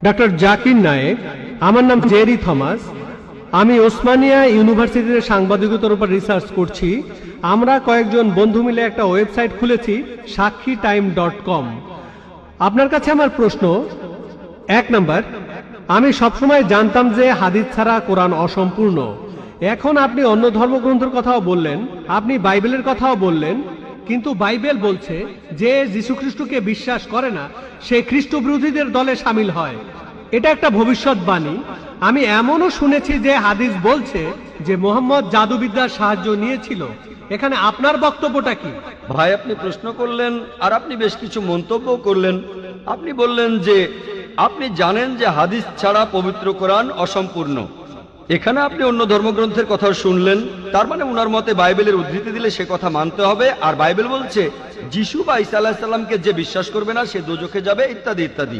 Doctor Zakir Naik, আমার নাম Jerry Thomas. আমি ওসমানিয়া ইউনিভার্সিটিতে সাংবাদিকতার উপর রিসার্চ করছি। আমরা কয়েকজন বন্ধু মিলে একটা ওয়েবসাইট খুলেছি, সাক্ষীটাইম.com। আপনার কাছে আমার প্রশ্ন, 1 নাম্বার, আমি সবসময় জানতাম যে হাদিস ছাড়া কোরআন অসম্পূর্ণ। এখন আপনি অন্য ধর্মগ্রন্থের কথাও বললেন, আপনি বাইবেলের কথাও বললেন, কিন্তু বাইবেল বলছে যে যীশু খ্রিস্টকে বিশ্বাস করে না সে খ্রিস্ট বিরোধীদের দলে সামিল হয়। এটা একটা ভবিষ্যৎবাণী। আমি এমনও শুনেছি যে হাদিস বলছে যে মুহাম্মদ জাদুবিদ্যার সাহায্য নিয়েছিল। এখানে আপনার বক্তব্যটা কি? ভাই, আপনি প্রশ্ন করলেন আর আপনি বেশ কিছু মন্তব্য করলেন। আপনি বললেন যে আপনি জানেন যে হাদিস ছাড়া পবিত্র কোরআন অসম্পূর্ণ। এখানে আপনি অন্য ধর্মগ্রন্থের কথা শুনলেন, তার মানে উনার মতে বাইবেলের উদ্ধৃতি দিলে সে কথা মানতে হবে। আর বাইবেল বলছে যিশু বা ঈসা আলাইহিস সালামকে যে বিশ্বাস করবে না সে দোজখে যাবে, ইত্যাদি ইত্যাদি।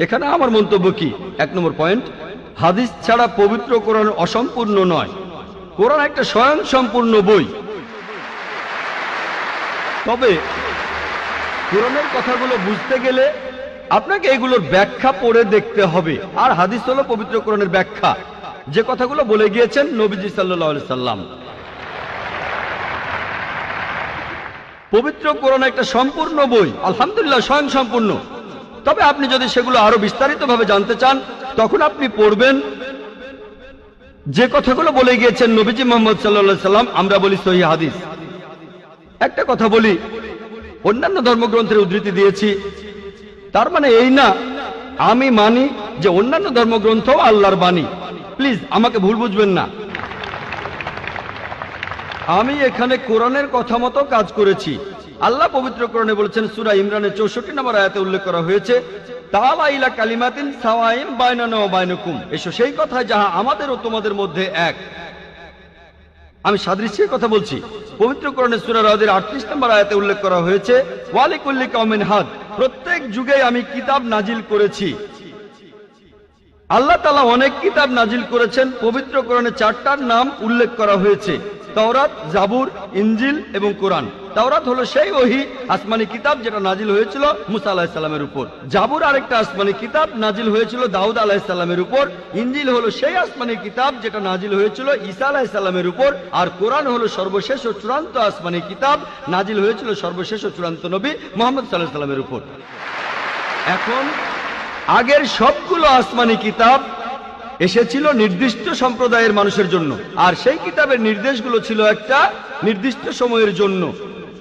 এখানে আমার মন্তব্য কি? 1 নম্বর পয়েন্ট, হাদিস ছাড়া পবিত্র কোরআন অসম্পূর্ণ নয়। কোরআন একটা স্বয়ং সম্পূর্ণ বই। তবে কোরআনের কথাগুলো বুঝতে গেলে আপনাকে এগুলোর ব্যাখ্যা পড়ে দেখতে হবে। আর হাদিস হলো পবিত্র কোরআনের ব্যাখ্যা, যে কথাগুলো বলে গিয়েছেন নবীজি সাল্লাল্লাহু আলাইহি সাল্লাম। পবিত্র কোরআন একটা সম্পূর্ণ বই, আলহামদুলিল্লাহ স্বয়ং সম্পূর্ণ। তবে আপনি যদি সেগুলো আরো বিস্তারিতভাবে জানতে চান, তখন আপনি পড়বেন যে কথাগুলো বলে গিয়েছেন নবীজি মুহাম্মদ সাল্লাল্লাহু আলাইহি সাল্লাম। আমরা বলি সহিহ হাদিস। একটা কথা বলি, অন্যান্য ধর্মগ্রন্থের উদ্ধৃতি দিয়েছি, তার মানে এই না আমি মানি যে অন্যান্য ধর্মগ্রন্থ আল্লাহর বাণী। প্লিজ আমাকে ভুল বুঝবেন না। আমি এখানে কোরআনের কথা মতো কাজ করেছি। আল্লাহ পবিত্র কোরআনে বলেছেন, সূরা ইমরানের 64 নম্বর আয়াতে উল্লেখ করা হয়েছে, তাআলা ইলা কালিমাতিন সাওয়াইন বাইনানা ওয়া বাইনাকুম, এসো সেই কথা যাহা আমাদের ও তোমাদের মধ্যে এক। আমি সাদৃশ্যের কথা বলছি। পবিত্র কোরআনের সূরা রাদের 38 নম্বর আয়াতে উল্লেখ করা হয়েছে, ওয়ালিকুল্লি কওমিন হাদ, প্রত্যেক যুগে আমি কিতাব নাজিল করেছি। আল্লাহ তাআলা অনেক কিতাব নাজিল করেছেন। পবিত্র কোরআনে 4টার নাম উল্লেখ করা হয়েছে, তাওরাত, জাবুর, ইনজিল এবং কোরআন। তাওরাত হলো সেই ওহী আসমানি কিতাব যেটা নাজিল হয়েছিল মুসা আলাইহিস সালামের উপর। জাবুর আরেকটা আসমানি কিতাব নাজিল হয়েছিল দাউদ আলাইহিস সালামের উপর। ইনজিল হলো সেই আসমানি কিতাব যেটা নাজিল হয়েছিল ঈসা আলাইহিস সালামের উপর। আর কোরআন হলো সর্বশেষ ও চূড়ান্ত আসমানি কিতাব, নাজিল হয়েছিল সর্বশেষ ও চূড়ান্ত নবী মুহাম্মদ সাল্লাল্লাহু আলাইহি সাল্লামের উপর। এখন আগের সবগুলো আসমানি কিতাব এসেছিল নির্দিষ্ট সম্প্রদায়ের মানুষের জন্য, আর সেই কিতাবের নির্দেশগুলো ছিল একটা নির্দিষ্ট সময়ের জন্য।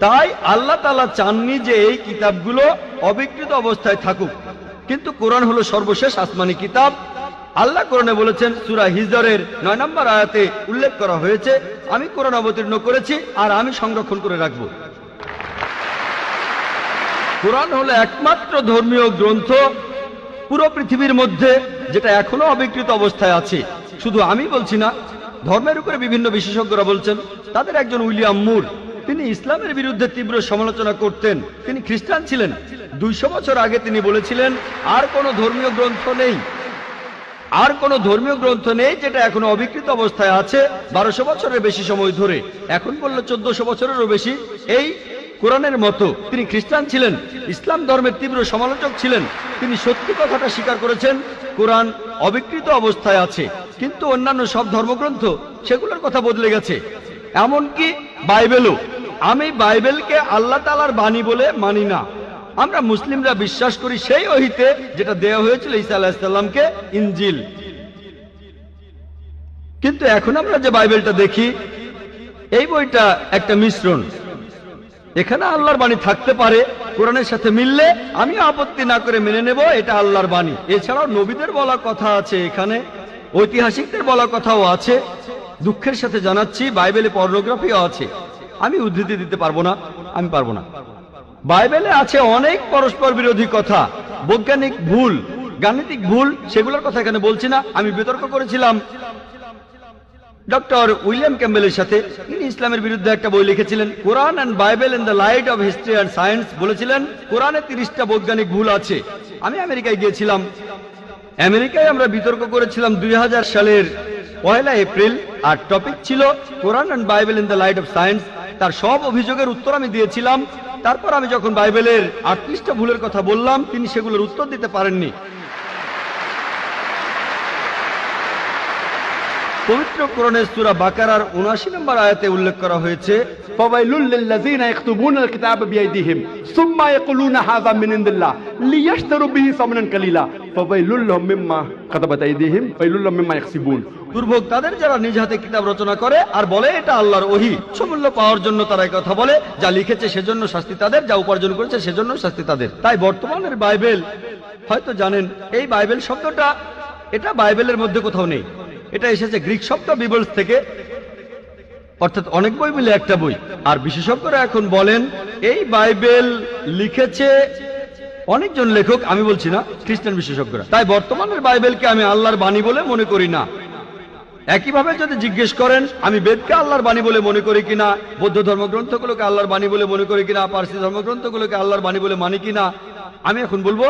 তাই আল্লাহ তাআলা চাননি যে এই কিতাবগুলো অবিকৃত অবস্থায় থাকুক। কিন্তু কোরআন হলো সর্বশেষ আসমানি কিতাব। আল্লাহ কোরআনে বলেছেন, সূরা হিজরের 9 নম্বর আয়াতে উল্লেখ করা হয়েছে, আমি কোরআন অবতীর্ণ করেছি আর আমি সংরক্ষণ করে রাখব। কোরআন হলো একমাত্র ধর্মীয় গ্রন্থ পুরো পৃথিবীর মধ্যে যেটা এখনো অবিকৃত অবস্থায় আছে। শুধু আমি বলছি না, ধর্মের উপরে বিভিন্ন বিশেষজ্ঞরা বলছেন। তাদের একজন উইলিয়াম মুর, তিনি ইসলামের বিরুদ্ধে তীব্র সমালোচনা করতেন। তিনি খ্রিস্টান ছিলেন। 200 বছর আগে তিনি বলেছিলেন, আর কোনো ধর্মীয় গ্রন্থ নেই, আর কোনো ধর্মীয় গ্রন্থ নেই যেটা এখনো অবিকৃত অবস্থায় আছে 1200 বছরের বেশি সময় ধরে। এখন বললো 1400 বছরেরও বেশি। এই কোরআনের মতো তিনি খ্রিস্টান ছিলেন, ইসলাম ধর্মের তীব্র সমালোচক ছিলেন। তিনি সত্যি কথাটা স্বীকার করেছেন, কোরআন অবিকৃত অবস্থায় আছে। কিন্তু অন্যান্য সব ধর্মগ্রন্থ সেগুলোর কথা বদলে গেছে, এমনকি বাইবেলও। আমি বাইবেলকে আল্লাহ তাআলার বাণী বলে মানি না। আমরা মুসলিমরা বিশ্বাস করি সেই ওহীতে যেটা দেওয়া হয়েছিল ঈসা আলাইহিস সালামকে, ইনজিল। কিন্তু এখন আমরা যে বাইবেলটা দেখি, এই বইটা একটা মিশ্রণ। এখানে আল্লাহর বাণী থাকতে পারে, কোরআনের সাথে মিললে আমিও আপত্তি না করে মেনে নেব এটা আল্লাহর বাণী। এছাড়াও নবীদের বলা কথা আছে, এখানে ঐতিহাসিকদের বলা কথাও আছে। দুঃখের সাথে জানাচ্ছি, বাইবেলে পর্নোগ্রাফিও আছে। আমি উদ্ধৃতি দিতে পারবো না, আমি পারবো না। বাইবেলে আছে অনেক পরস্পর বিরোধী কথা, বৈজ্ঞানিক ভুল, গাণিতিক ভুল, সেগুলোর কথা এখানে বলছি না। আমি বিতর্ক করেছিলাম ডক্টর উইলিয়াম ক্যাম্বেলের সাথে। তিনি ইসলামের বিরুদ্ধে একটা বই লিখেছিলেন, Quran and Bible in the light of history and science. বলেছিলেন কোরআনে 30টা বৈজ্ঞানিক ভুল আছে। আমি আমেরিকায় গিয়েছিলাম। আমেরিকায় আমরা বিতর্ক করেছিলাম 2000 সালের 1 এপ্রিল, আর টপিক ছিল Quran and Bible in the light of science. তার সব অভিযোগের উত্তর আমি দিয়েছিলাম। তারপর আমি যখন বাইবেলের 38টা ভুলের কথা বললাম, তিনি সেগুলোর উত্তর দিতে পারেননি। পবিত্র কোরআনের সূরা বাকারার 79 নম্বর আয়াতে উল্লেখ করা হয়েছে, فويل للذين يكتبون الكتاب بأيديهم ثم يقولون هذا من عند الله ليشتروا به ثمنا قليلا فويل لهم مما كتبت أيديهم ويل لهم مما يكسبون। দুর্ভোগ তাদের যারা নিজ হাতে কিতাব রচনা করে আর বলে এটা আল্লাহর ওহী, সমূল্য পাওয়ার জন্য তারা এই কথা বলে, যা লিখেছে সেজন্য শাস্তি তাদের, যা উপার্জন করেছে সেজন্য শাস্তি তাদের। তাই বর্তমানের বাইবেল, হয়তো জানেন এই বাইবেল শব্দটা এটা বাইবেলের মধ্যে কোথাও নেই, এটা এসেছে গ্রিক শব্দ বিবলস থেকে, অর্থাৎ অনেক বই মিলে একটা বই। আর বিশেষজ্ঞরা এখন বলেন এই বাইবেল লিখেছে অনেকজন লেখক, আমি বলছি না, খ্রিস্টান বিশেষজ্ঞরা। তাই বর্তমানের বাইবেলকে আমি আল্লাহর বাণী বলে মনে করি না। একইভাবে যদি জিজ্ঞেস করেন আমি বেদকে আল্লাহর বাণী বলে মনে করি কিনা, বৌদ্ধ ধর্মগ্রন্থগুলোকে আল্লাহর বাণী বলে মনে করি কিনা, পারসি ধর্মগ্রন্থগুলোকে আল্লাহর বাণী বলে মানি কিনা, আমি এখন বলবো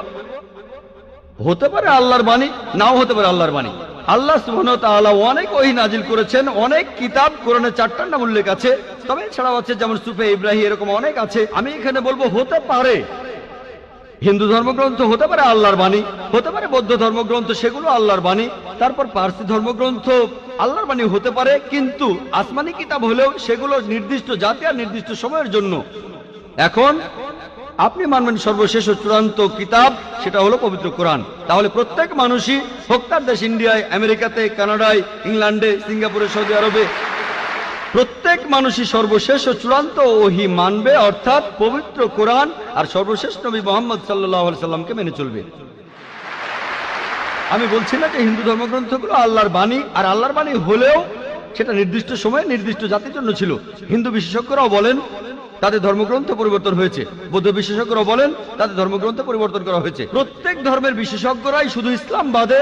হতে পারে আল্লাহর বাণী, নাও হতে পারে আল্লাহর বাণী। আল্লাহ সুবহানাহু ওয়া তাআলা অনেক ওহী নাজিল করেছেন, অনেক কিতাব, কোরআনে 4টার নাম উল্লেখ আছে, তবে এছাড়াও আছে যেমন সুফে ইব্রাহিম, এরকম অনেক আছে। আমি এখানে বলবো হতে পারে হিন্দু ধর্মগ্রন্থ হতে পারে আল্লাহর বাণী, হতে পারে বৌদ্ধ ধর্মগ্রন্থ সেগুলো আল্লাহর বাণী, তারপর পারসি ধর্মগ্রন্থ আল্লাহর বাণী হতে পারে, কিন্তু আসমানি কিতাব হলেও সেগুলো নির্দিষ্ট জাতি আর নির্দিষ্ট সময়ের জন্য। এখন আপনি মানবেন সর্বশেষ ও চূড়ান্ত কিতাব, সেটা হলো পবিত্র কোরআন। তাহলে প্রত্যেক মানুষই, হোক তার দেশ ইন্ডিয়ায়, আমেরিকাতে, কানাডায়, ইংল্যান্ডে, সিঙ্গাপুরে, সৌদি আরবে, প্রত্যেক মানুষই সর্বশেষ ও চূড়ান্ত ওহী মানবে, অর্থাৎ পবিত্র কোরআন আর সর্বশেষ নবী মুহাম্মদ সাল্লাল্লাহু আলাইহি সাল্লামকে মেনে চলবে। আমি বলছি না যে হিন্দু ধর্মগ্রন্থগুলো আল্লাহর বাণী, আর আল্লাহর বাণী হলেও সেটা নির্দিষ্ট সময়ে নির্দিষ্ট জাতির জন্য ছিল। হিন্দু বিশেষজ্ঞরাও বলেন তাদের ধর্মগ্রন্থ পরিবর্তন হয়েছে, বৌদ্ধ বিশেষজ্ঞরাও বলেন তাদের ধর্মগ্রন্থ পরিবর্তন করা হয়েছে। প্রত্যেক ধর্মের বিশেষজ্ঞরাই, শুধু ইসলাম বাদে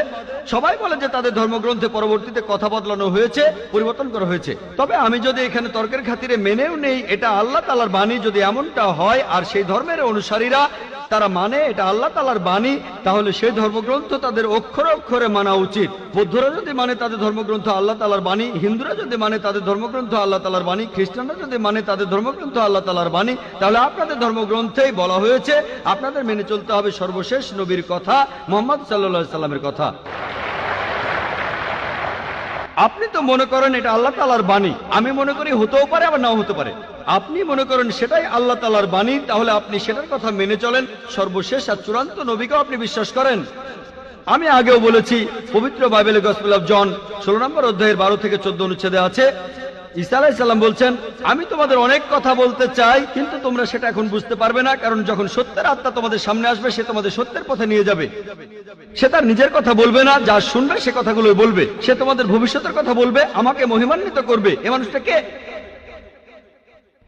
সবাই বলে যে তাদের ধর্মগ্রন্থে পরবর্তীতে কথা বদলানো হয়েছে, পরিবর্তন করা হয়েছে। তবে আমি যদি এখানে তর্কের খাতিরে মেনেও নেই এটা আল্লাহ তাআলার বাণী, যদি এমনটা হয় আর সেই ধর্মের অনুসারীরা তারা মানে এটা আল্লাহ তাআলার বাণী, তাহলে সেই ধর্মগ্রন্থ তাদের অক্ষরে অক্ষরে মানা উচিত। বৌদ্ধরা যদি মানে তাদের ধর্মগ্রন্থ আল্লাহ তাআলার বাণী, হিন্দুরা যদি মানে তাদের ধর্মগ্রন্থ আল্লাহ তাআলার বাণী, খ্রিস্টানরা যদি মানে তাদের ধর্মগ্রন্থ আল্লাহ তাআলার বাণী, তাহলে আপনাদের ধর্মগ্রন্থেই বলা হয়েছে আপনাদের মেনে চলতে হবে সর্বশেষ নবীর কথা, মুহাম্মদ সাল্লাল্লাহু আলাইহি সাল্লামের কথা। আপনি তো মনে করেন এটা আল্লাহ তাআলার বাণী, আমি মনে করি হতেও পারে আবার নাও হতে পারে। আপনি মনে করেন সেটাই আল্লাহ তাআলার বাণী, তাহলে আপনি সেটার কথা মেনে চলেন। সর্বশেষ আর চূড়ান্ত নবীকেও আপনি বিশ্বাস করেন। আমি আগেও বলেছি, পবিত্র বাইবেলে গসপেল অফ জন 16 নম্বর অধ্যায়ের 12 থেকে 14 অনুচ্ছেদে আছে, ঈসা আলাইহিস সালাম বলছেন, আমি তোমাদের অনেক কথা বলতে চাই, কিন্তু তোমরা সেটা এখন বুঝতে পারবে না, কারণ যখন সত্যের আত্মা তোমাদের সামনে আসবে সে তোমাদের সত্যের পথে নিয়ে যাবে। সে তার নিজের কথা বলবে না, যা শুনবে সে কথাগুলো বলবে। সে তোমাদের ভবিষ্যতের কথা বলবে, আমাকে মহিমান্বিত করবে। এ মানুষটা কে?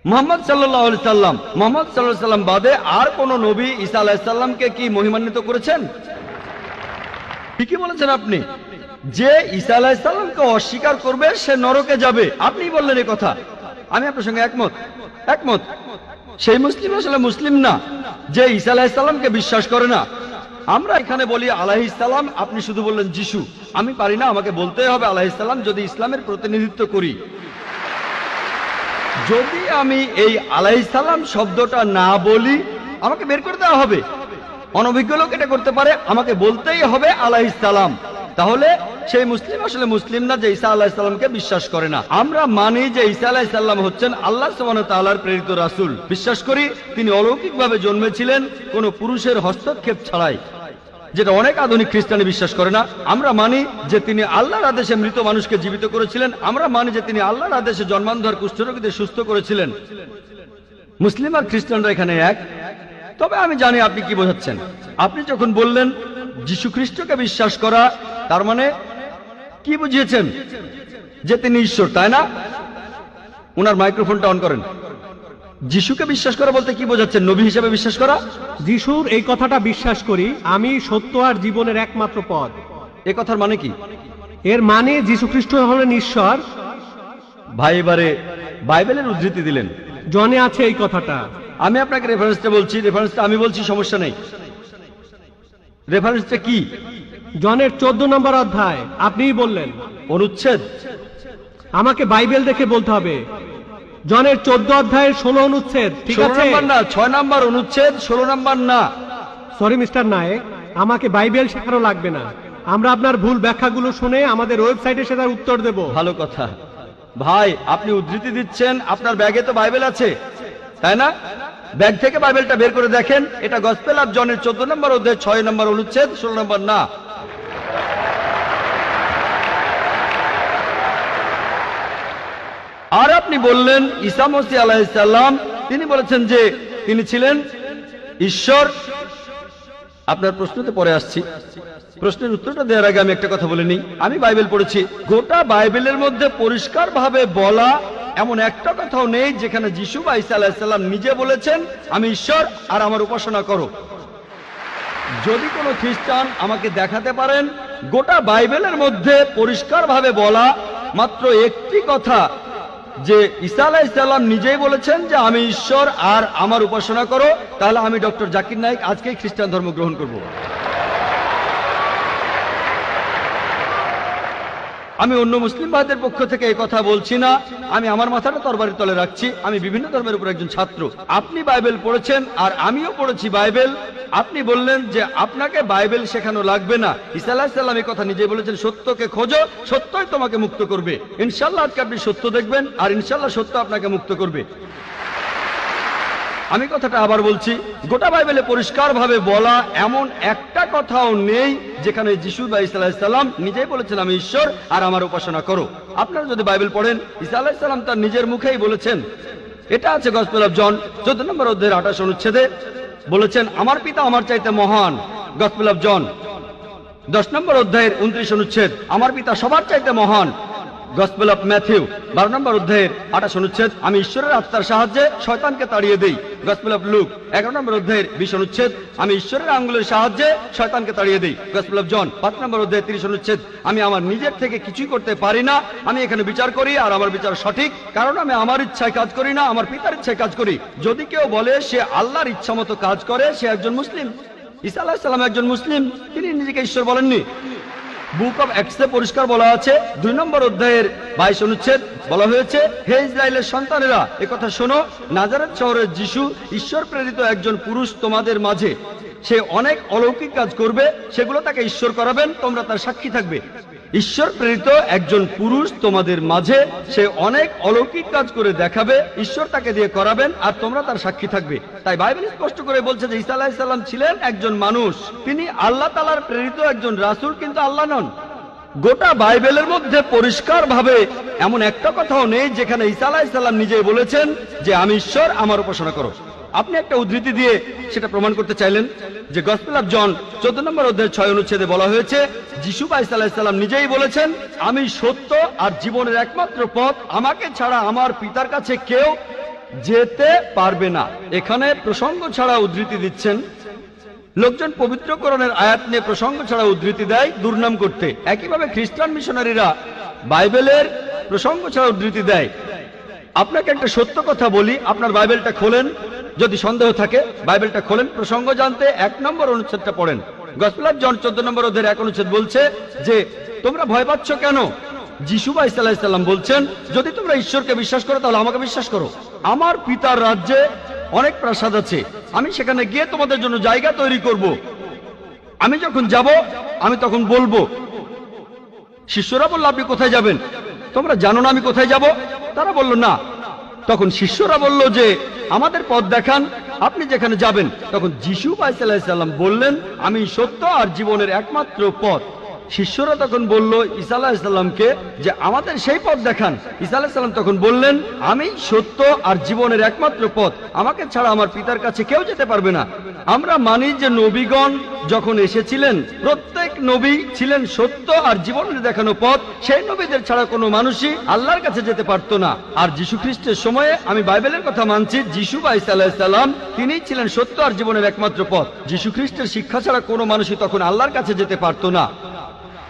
মুহাম্মদ সাল্লাল্লাহু আলাইহি সাল্লাম। মুহাম্মদ সাল্লাল্লাহু আলাইহি সাল্লাম বাদে আর কোন নবী ঈসা আলাইহিস সালামকে কি মহিমান্বিত করেছেন? ঠিকই বলেছেন আপনি, যে ঈসা আলাইহিস সালামকে অস্বীকার করবে সে নরকে যাবে। আপনি বললেন এই কথা, আমি আপনার সঙ্গে একমত। সেই মুসলিম আসলে মুসলিম না যে ঈসা আলাইহিস সালামকে বিশ্বাস করে না। আমরা এখানে বলি আলাইহিস সালাম, আপনি শুধু বললেন যিশু। আমি পারি না, আমাকে বলতেই হবে আলাইহিস সালাম যদি ইসলামের প্রতিনিধিত্ব করি। যদি আমি এই আলাইহিস সালাম শব্দটা না বলি আমাকে বের করে দেওয়া হবে। অনভিজ্ঞ লোক এটা করতে পারে, আমাকে বলতেই হবে আলাইহিস সালাম। তাহলে সেই মুসলিম আসলে মুসলিম না যে ঈসা আলাইহিস সালামকে বিশ্বাস করে না। আমরা মানি যে ঈসা আলাইহিস সালাম হচ্ছেন আল্লাহ সুবহানাহু ওয়া তাআলার প্রেরিত রাসূল। বিশ্বাস করি তিনি অলৌকিকভাবে জন্মেছিলেন কোনো পুরুষের হস্তক্ষেপ ছাড়াই, যেটা অনেক আধুনিক খ্রিস্টানি বিশ্বাস করে না। আমরা মানি যে তিনি আল্লাহর আদেশে মৃত মানুষকে জীবিত করেছিলেন। আমরা মানি যে তিনি আল্লাহর আদেশে জন্মান্ধর কুষ্ঠরোগীদের সুস্থ করেছিলেন। মুসলিম আর খ্রিস্টানরা এখানে এক। তবে আমি জানি আপনি কি বোঝাচ্ছেন। আপনি যখন বললেন যীশু খ্রিস্টকে বিশ্বাস করা, তার মানে কি বুঝিয়েছেন? যে তিনি ঈশ্বর, তাই না? ওনার মাইক্রোফোনটা অন করেন। যিশুকে বিশ্বাস করা বলতে কি বোঝাচ্ছেন? নবী হিসেবে বিশ্বাস করা? যিশুর এই কথাটা বিশ্বাস করি, আমি সত্য আর জীবনের একমাত্র পথ। এ কথার মানে কি? এর মানে যীশু খ্রিস্ট হলেন ঈশ্বর। ভাই এবারে বাইবেলের উদ্ধৃতি দিলেন, জনে আছে এই কথাটা। আমি আপনাকে রেফারেন্সটা বলছি, রেফারেন্সটা আমি বলছি, সমস্যা নেই। রেফারেন্সটা কি? জনের 14 নম্বর অধ্যায়। আপনিই বললেন। অনুচ্ছেদ? আমাকে বাইবেল দেখে বলতে হবে। জনের 14 অধ্যায়ের 16 অনুচ্ছেদ। ঠিক 16 আছে? নম্বর না, 6 নম্বর অনুচ্ছেদ, 16 নম্বর না। সরি মিস্টার নায়েক, আমাকে বাইবেল শেখানো লাগবে না। আমরা আপনার ভুল ব্যাখ্যাগুলো শুনে আমাদের ওয়েবসাইটে সে তার উত্তর দেব। ভালো কথা ভাই, আপনি উদ্ধৃতি দিচ্ছেন, আপনার ব্যাগে তো বাইবেল আছে তাই না? ব্যাগ থেকে বাইবেলটা বের করে দেখেন, এটা গসপেল অফ জনের 14 নম্বর অধ্যায় 6 নম্বর অনুচ্ছেদ 16 নম্বর না। আর আপনি বললেন ঈসা মসীহ আলাইহিস সালাম তিনি বলেছেন যে তিনি ছিলেন ঈশ্বর। আপনার প্রশ্নতে পরে আসছি, প্রশ্নের উত্তরটা দেওয়ার আগে আমি একটা কথা বলে নিই। আমি বাইবেল পড়েছি, গোটা বাইবেলের মধ্যে পরিষ্কারভাবে বলা এমন একটা কথাও নেই যেখানে যিশু বা ঈসা আলাইহিস সালাম নিজে বলেছেন আমি ঈশ্বর আর আমার উপাসনা করো। যদি কোনো খ্রিস্টান আমাকে দেখাতে পারেন গোটা বাইবেলের মধ্যে পরিষ্কারভাবে বলা মাত্র একটি কথা যে ঈসা আলাইহিস সালাম নিজেই বলেছেন যে আমি ঈশ্বর আর আমার উপাসনা করো, তাহলে আমি ডক্টর জাকির নায়েক আজকেই খ্রিস্টান ধর্ম গ্রহণ করব। আমি অন্য মুসলিম ভাইদের পক্ষ থেকে এই কথা বলছি না, আমি আমার মাথাটা তরবারির তলে রাখছি। আমি বিভিন্ন ধর্মের উপর একজন ছাত্র। আপনি বাইবেল পড়েছেন আর আমিও পড়েছি বাইবেল। আপনি বললেন যে আপনাকে বাইবেল শেখানো লাগবে না। ঈসা আলাইহিস সালাম এই কথা নিজেই বলেছেন, সত্যকে খোঁজো, সত্যই তোমাকে মুক্ত করবে। ইনশাআল্লাহ আজকে আপনি সত্য দেখবেন আর ইনশাআল্লাহ সত্য আপনাকে মুক্ত করবে। আমি কথাটা আবার বলছি, গোটা বাইবেলে পরিষ্কারভাবে বলা এমন একটা কথাও নেই যেখানে যিশু বা ঈসা আলাইহিস সালাম নিজেই বলেছেন আমি ঈশ্বর আর আমার উপাসনা করো। আপনারা যদি বাইবেল পড়েন, ঈসা আলাইহিস সালাম তার নিজের মুখেই বলেছেন, এটা আছে গসপেল অফ জন 14 নম্বর অধ্যায়ের 28 অনুচ্ছেদে, বলেছেন আমার পিতা আমার চাইতে মহান। গসপেল অফ জন 10 নম্বর অধ্যায়ের 29 অনুচ্ছেদ, আমার পিতা সবার চাইতে মহান। গসপেল অফ ম্যাথিউ 12 নম্বর অধ্যায়ের 28 অনুচ্ছেদ, আমি ঈশ্বরের আত্মার সাহায্যে শয়তানকে তাড়িয়ে দেই। গসপেল অফ লুক 11 নম্বর অধ্যায়ের 20 অনুচ্ছেদ, আমি ঈশ্বরের আঙ্গুলের সাহায্যে শয়তানকে তাড়িয়ে দেই। গসপেল অফ জন 5 নম্বর অধ্যায়ের 30 অনুচ্ছেদ, আমি আমার নিজের থেকে কিছুই করতে পারি না, আমি এখানে বিচার করি আর আমার বিচার সঠিক, কারণ আমি আমার ইচ্ছায় কাজ করি না, আমার পিতার ইচ্ছায় কাজ করি। যদি কেউ বলে সে আল্লাহর ইচ্ছা মতো কাজ করে, সে একজন মুসলিম। ঈসা আলাইহিস সালাম একজন মুসলিম, তিনি নিজেকে ঈশ্বর বলেননি। বুক অব অ্যাক্টসে পরিষ্কার বলা আছে 2 নম্বর অধ্যায়ের 22 অনুচ্ছেদ, বলা হয়েছে হে ইসরায়েলের সন্তানেরা একথা শোনো, নাজারেত শহরের যিশু ঈশ্বর প্রেরিত একজন পুরুষ তোমাদের মাঝে, সে অনেক অলৌকিক কাজ করবে, সেগুলো তাকে ঈশ্বর করাবেন, তোমরা তার সাক্ষী থাকবে। ঈশ্বর প্রেরিত একজন পুরুষ তোমাদের মাঝে, সে অনেক অলৌকিক কাজ করে দেখাবে, ঈশ্বর তাকে দিয়ে করাবেন আর তোমরা তার সাক্ষী থাকবে। তাই বাইবেল স্পষ্ট করে বলছে যে ঈসা আলাইহিস সালাম ছিলেন একজন মানুষ, তিনি আল্লাহ তাআলার প্রেরিত একজন রাসূল, কিন্তু আল্লাহ নন। গোটা বাইবেলের মধ্যে পরিষ্কারভাবে এমন একটা কথাও নেই যেখানে ঈসা আলাইহিস সালাম নিজেই বলেছেন যে আমি ঈশ্বর, আমার উপাসনা করো। আপনি একটা উদ্ধৃতি দিয়ে সেটা প্রমাণ করতে চাইলেন যে গসপেল অফ জন 14 নম্বর অধ্যায়ের 6 অনুচ্ছেদে বলা হয়েছে যিশু বা ঈসা আলাইহিস সালাম নিজেই বলেছেন আমি সত্য আর জীবনের একমাত্র পথ, আমাকে ছাড়া আমার পিতার কাছে কেউ যেতে পারবে না। এখানে প্রসঙ্গ ছাড়া উদ্ধৃতি দিচ্ছেন। লোকজন পবিত্র কোরআনের আয়াত নিয়ে প্রসঙ্গ ছাড়া উদ্ধৃতি দেয় দুর্নাম করতে। একইভাবে খ্রিস্টান মিশনারিরা বাইবেলের প্রসঙ্গ ছাড়া উদ্ধৃতি দেয়। আপনাকে একটা সত্য কথা বলি, আপনার বাইবেলটা খোলেন, যদি সন্দেহ থাকে বাইবেলটা খোলেন, প্রসঙ্গ জানতে 1 নম্বর অনুচ্ছেদটা পড়েন। গসপেল অফ জন 14 নম্বর অধ্যায়ের 1 অনুচ্ছেদ বলছে যে তোমরা ভয় পাচ্ছ কেন? যিশু বা ঈসা আলাইহিস সালাম বলছেন যদি তোমরা ঈশ্বরকে বিশ্বাস করো তাহলে আমাকে বিশ্বাস করো। আমার পিতার রাজ্যে অনেক প্রাসাদ আছে, আমি সেখানে গিয়ে তোমাদের জন্য জায়গা তৈরি করব। আমি যখন যাব আমি তখন বলবো। শিষ্যরা বলল আপনি কোথায় যাবেন? তোমরা জানো না আমি কোথায় যাব? তারা বলল না। তখন শিষ্যরা বলল যে আমাদের পথ দেখান, আপনি যেখানে যাবেন। তখন যিশু বা ঈসা আলাইহিস সালাম বললেন আমি সত্য আর জীবনের একমাত্র পথ। শিষ্যরা তখন বলল ঈসা আলাইহিস সালামকে যে আমাদের সেই পথ দেখান। ঈসা আলাইহিস সালাম তখন বললেন আমি সত্য আর জীবনের একমাত্র পথ, আমাকে ছাড়া আমার পিতার কাছে কেউ যেতে পারবে না। আমরা মানি যে নবীগণ যখন এসেছিলেন প্রত্যেক নবী ছিলেন সত্য আর জীবনের দেখানো পথ, সেই নবীদের ছাড়া কোনো মানুষই আল্লাহর কাছে যেতে পারতো না। আর যীশু খ্রিস্টের সময়ে আমি বাইবেলের কথা মানছি, যিশু বা ঈসা আলাইহিস সালাম তিনিই ছিলেন সত্য আর জীবনের একমাত্র পথ। যীশু খ্রিস্টের শিক্ষা ছাড়া কোনো মানুষই তখন আল্লাহর কাছে যেতে পারতো না।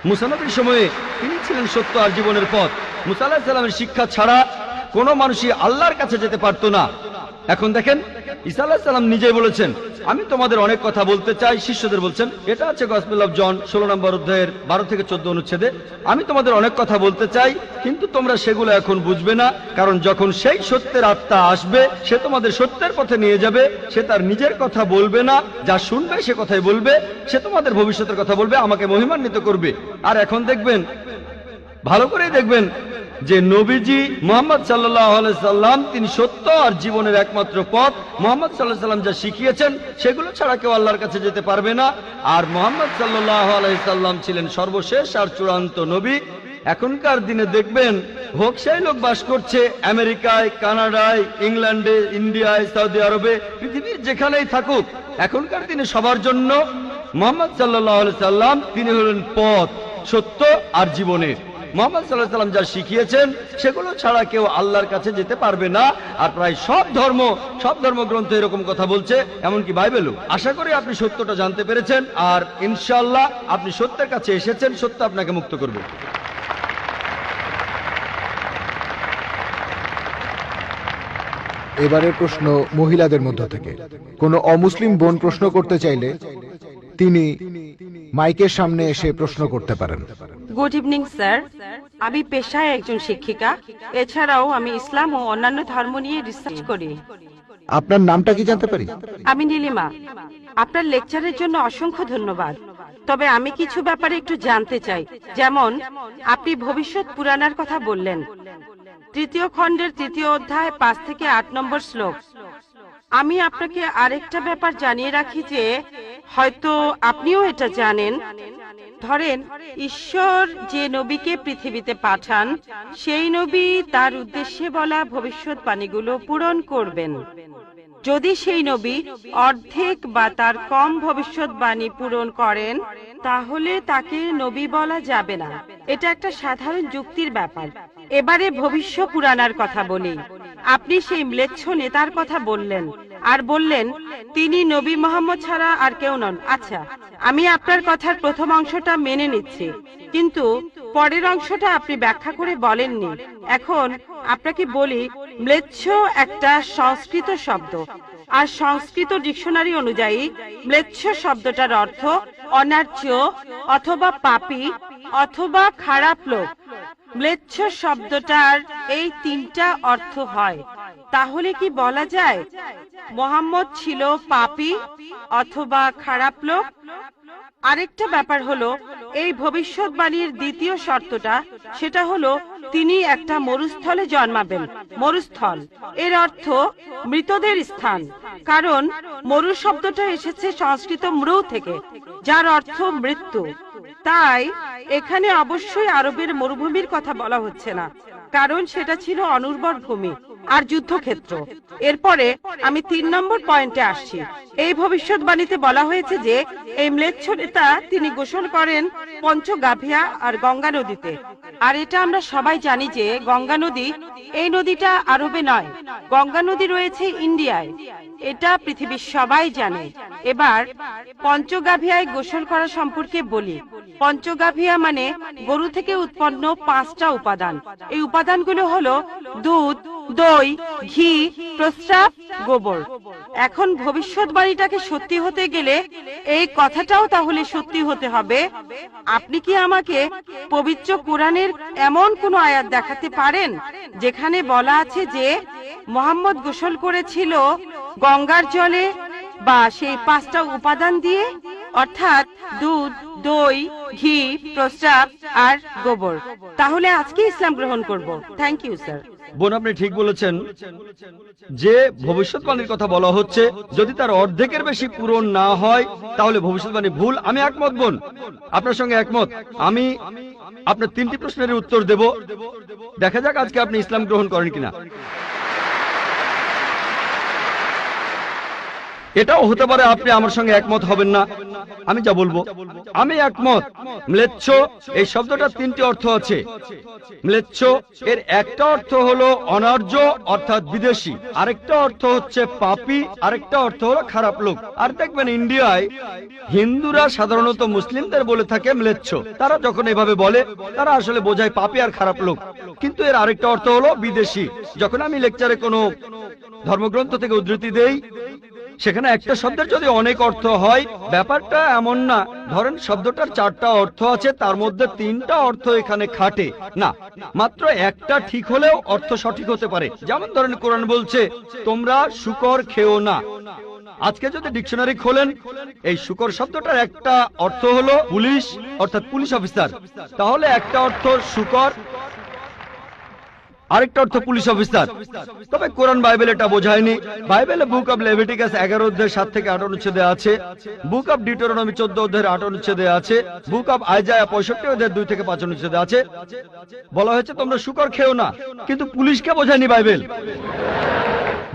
মুসা নবীর সময়ে তিনি ছিলেন সত্য আর জীবনের পথ। মুসা আলাইহিস সালামের শিক্ষা ছাড়া কোনো মানুষই আল্লাহর কাছে যেতে পারতো না। এখন দেখেন ঈসা আলাইহিস সালাম নিজেই বলেছেন, আমি তোমাদের অনেক কথা বলতে চাই। শিষ্যদের বলছেন, এটা আছে গসপেল অফ জন 16 নম্বর অধ্যায়ের 12 থেকে 14 অনুচ্ছেদে, আমি তোমাদের অনেক কথা বলতে চাই, কিন্তু তোমরা সেগুলো এখন বুঝবে না, কারণ যখন সেই সত্যের আত্মা আসবে সে তোমাদের সত্যের পথে নিয়ে যাবে। সে তার নিজের কথা বলবে না, যা শুনবে সে কথাই বলবে। সে তোমাদের ভবিষ্যতের কথা বলবে, আমাকে মহিমান্বিত করবে। আর এখন দেখবেন, ভালো করেই দেখবেন যে নবীজি মুহাম্মদ সাল্লাল্লাহু আলাইহি সাল্লাম তিনি সত্য আর জীবনের একমাত্র পথ। মুহাম্মদ সাল্লাল্লাহু আলাইহি সাল্লাম যা শিখিয়েছেন সেগুলো ছাড়া কেউ আল্লাহর কাছে যেতে পারবে না। আর মুহাম্মদ সাল্লাল্লাহু আলাইহি সাল্লাম ছিলেন সর্বশেষ আর চূড়ান্ত নবী। এখনকার দিনে দেখবেন হোক সেই লোক বাস করছে আমেরিকায়, কানাডায়, ইংল্যান্ডে, ইন্ডিয়ায়, সৌদি আরবে, পৃথিবীর যেখানেই থাকুক, এখনকার দিনে সবার জন্য মুহাম্মদ সাল্লাল্লাহু আলাইহি সাল্লাম তিনি হলেন পথ, সত্য আর জীবনের। মুহাম্মদ সাল্লাল্লাহু আলাইহি সাল্লাম যা শিখিয়েছেন সেগুলো ছাড়া কেউ আল্লাহর কাছে যেতে পারবে না। আর প্রায় সব ধর্মগ্রন্থ এরকম কথা বলছে, এমনকি বাইবেলও। আশা করি আপনি সত্যটা জানতে পেরেছেন, আর ইনশাআল্লাহ আপনি সত্যের কাছে এসেছেন, সত্য আপনাকে মুক্ত করবে। এবারের প্রশ্ন মহিলাদের মধ্য থেকে। কোনো অমুসলিম বোন প্রশ্ন করতে চাইলে তিনি মাইকের সামনে এসে প্রশ্ন করতে পারেন। গুড ইভিনিং স্যার, আমি পেশায় একজন শিক্ষিকা। এছাড়াও আমি ইসলাম ও অন্যান্য ধর্ম নিয়ে রিসার্চ করি। আপনার নামটা কি জানতে পারি? আমি নীলিমা। আপনার লেকচারের জন্য অসংখ্য ধন্যবাদ। তবে আমি কিছু ব্যাপারে একটু জানতে চাই। যেমন আপনি ভবিষ্যৎ পুরাণের কথা বললেন, 3য় খণ্ডের 3য় অধ্যায় 5 থেকে 8 নম্বর শ্লোক। আমি আপনাকে আরেকটা ব্যাপার জানিয়ে রাখি যে হয়তো আপনিও এটা জানেন। ধরেন ঈশ্বর যে নবীকে পৃথিবীতে পাঠান, সেই নবী তার উদ্দেশ্যে বলা ভবিষ্যৎবাণীগুলো পূরণ করবেন। যদি সেই নবী অর্ধেক বা তার কম ভবিষ্যৎবাণী পূরণ করেন, তাহলে তাকে নবী বলা যাবে না। এটা একটা সাধারণ যুক্তির ব্যাপার। এবারে ভবিষ্য পুরাণার কথা বলি। আপনি সেই ম্লেচ্ছ নেতার কথা বললেন আর বললেন তিনি নবী মুহাম্মদ ছাড়া আর কেউ নন। আচ্ছা, আমি আপনার কথার প্রথম অংশটা মেনে নিচ্ছি, কিন্তু পরের অংশটা আপনি ব্যাখ্যা করে বলেননি। এখন আপনাকে বলি, ম্লেচ্ছ একটা সংস্কৃত শব্দ, আর সংস্কৃত ডিকশনারি অনুযায়ী ম্লেচ্ছ শব্দটার অর্থ অনার্য অথবা পাপী অথবা খারাপ লোক। ম্লেচ্ছ শব্দটার এই 3টা অর্থ হয়। তাহলে কি বলা যায় মুহাম্মদ ছিল পাপী অথবা খারাপ লোক? আরেকটা ব্যাপার হলো, এই ভবিষ্যৎবাণীর দ্বিতীয় শর্তটা, সেটা হলো তিনি একটা মরুস্থলে জন্মাবেন। মরুস্থল এর অর্থ মৃতদের স্থান, কারণ মরু শব্দটা এসেছে সংস্কৃত মৃ থেকে, যার অর্থ মৃত্যু। তাই এখানে অবশ্যই আরবের মরুভূমির কথা বলা হচ্ছে না, কারণ সেটা ছিল অনুর্বর ভূমি আর যুদ্ধক্ষেত্র। এরপরে আমি 3 নম্বর পয়েন্টে আসছি। এই ভবিষ্যৎবাণীতে বলা হয়েছে যে এই ম্লেচ্ছ নেতা তিনি গোসল করেন পঞ্চগাভিয়া আর গঙ্গা নদীতে। আর এটা আমরা সবাই জানি যে গঙ্গা নদী, এই নদীটা আরবে নয়, গঙ্গা নদী রয়েছে ইন্ডিয়ায়। এটা পৃথিবীর সবাই জানে। এবার পঞ্চগাভিয়ায় গোসল করা সম্পর্কে বলি। পঞ্চগাভিয়া মানে গরু থেকে উৎপন্ন 5টা উপাদান। এই উপাদানগুলো হলো দুধ, দই, ঘি, প্রস্রাব, গোবর। এখন ভবিষ্যৎবাণীটাকে সত্যি হতে গেলে এই কথাটাও তাহলে সত্যি হতে হবে। আপনি কি আমাকে পবিত্র কোরআনের এমন কোন আয়াত দেখাতে পারেন যেখানে বলা আছে যে মুহাম্মদ গোসল করেছিল গঙ্গার জলে বা সেই 5টা উপাদান দিয়ে, অর্থাৎ দুধ, দই, ঘি, প্রস্রাব আর গোবর? তাহলে আজকে ইসলাম গ্রহণ করব। Thank you sir. বোন, আপনি ঠিক বলেছেন যে ভবিষ্যৎবাণীর কথা বলা হচ্ছে, যদি তার অর্ধেকের বেশি পূরণ না হয় তাহলে ভবিষ্যৎবাণী ভুল। আমি একমত বোন, আপনার সঙ্গে একমত। আমি আপনার 3টি প্রশ্নের উত্তর দেব। দেখা যাক আজকে আপনি ইসলাম গ্রহণ করেন কিনা। এটাও হতে পারে আপনি আমার সঙ্গে একমত হবেন না। আমি যা বলবো আমি একমত। ম্লেচ্ছ এই শব্দটার 3টি অর্থ আছে। ম্লেচ্ছ এর একটা অর্থ হলো অনার্য অর্থাৎ বিদেশি, আরেকটা অর্থ হচ্ছে পাপী, আরেকটা অর্থ হলো খারাপ লোক। আর দেখবেন ইন্ডিয়ায় হিন্দুরা সাধারণত মুসলিমদের বলে থাকে ম্লেচ্ছ। তারা যখন এভাবে বলে তারা আসলে বোঝায় পাপী আর খারাপ লোক, কিন্তু এর আরেকটা অর্থ হলো বিদেশি। যখন আমি লেকচারে কোনো ধর্মগ্রন্থ থেকে উদ্ধৃতি দেই, সেখানে একটা শব্দের যদি অনেক অর্থ হয়, ব্যাপারটা এমন না ধরেন শব্দটার 4টা অর্থ আছে, তার মধ্যে 3টা অর্থ এখানে খাটে না, মাত্র একটা ঠিক হলেও অর্থ সঠিক হতে পারে। যেমন ধরেন কোরআন বলছে তোমরা শূকর খেও না। আজকে যদি ডিকশনারি খোলেন, এই শূকর শব্দটার একটা অর্থ হলো পুলিশ, অর্থাৎ পুলিশ অফিসার, তাহলে একটা অর্থ শূকর, আরেকটা অর্থ পুলিশ অফিসার। তবে কোরআন বাইবেল এটা বোঝায়নি। বাইবেলে বুক অব লেভিটিকাস 11 অধ্যায় 7 থেকে 8 অনুচ্ছেদে আছে, বুক অব ডিউটেরোনমি 14 অধ্যায়ের 8 অনুচ্ছেদে আছে, বুক অব আইজায়া 65 অধ্যায়ের 2 থেকে 5 অনুচ্ছেদে আছে, বলা হয়েছে তোমরা শূকর খেও না, কিন্তু পুলিশকে বোঝায়নি বাইবেল।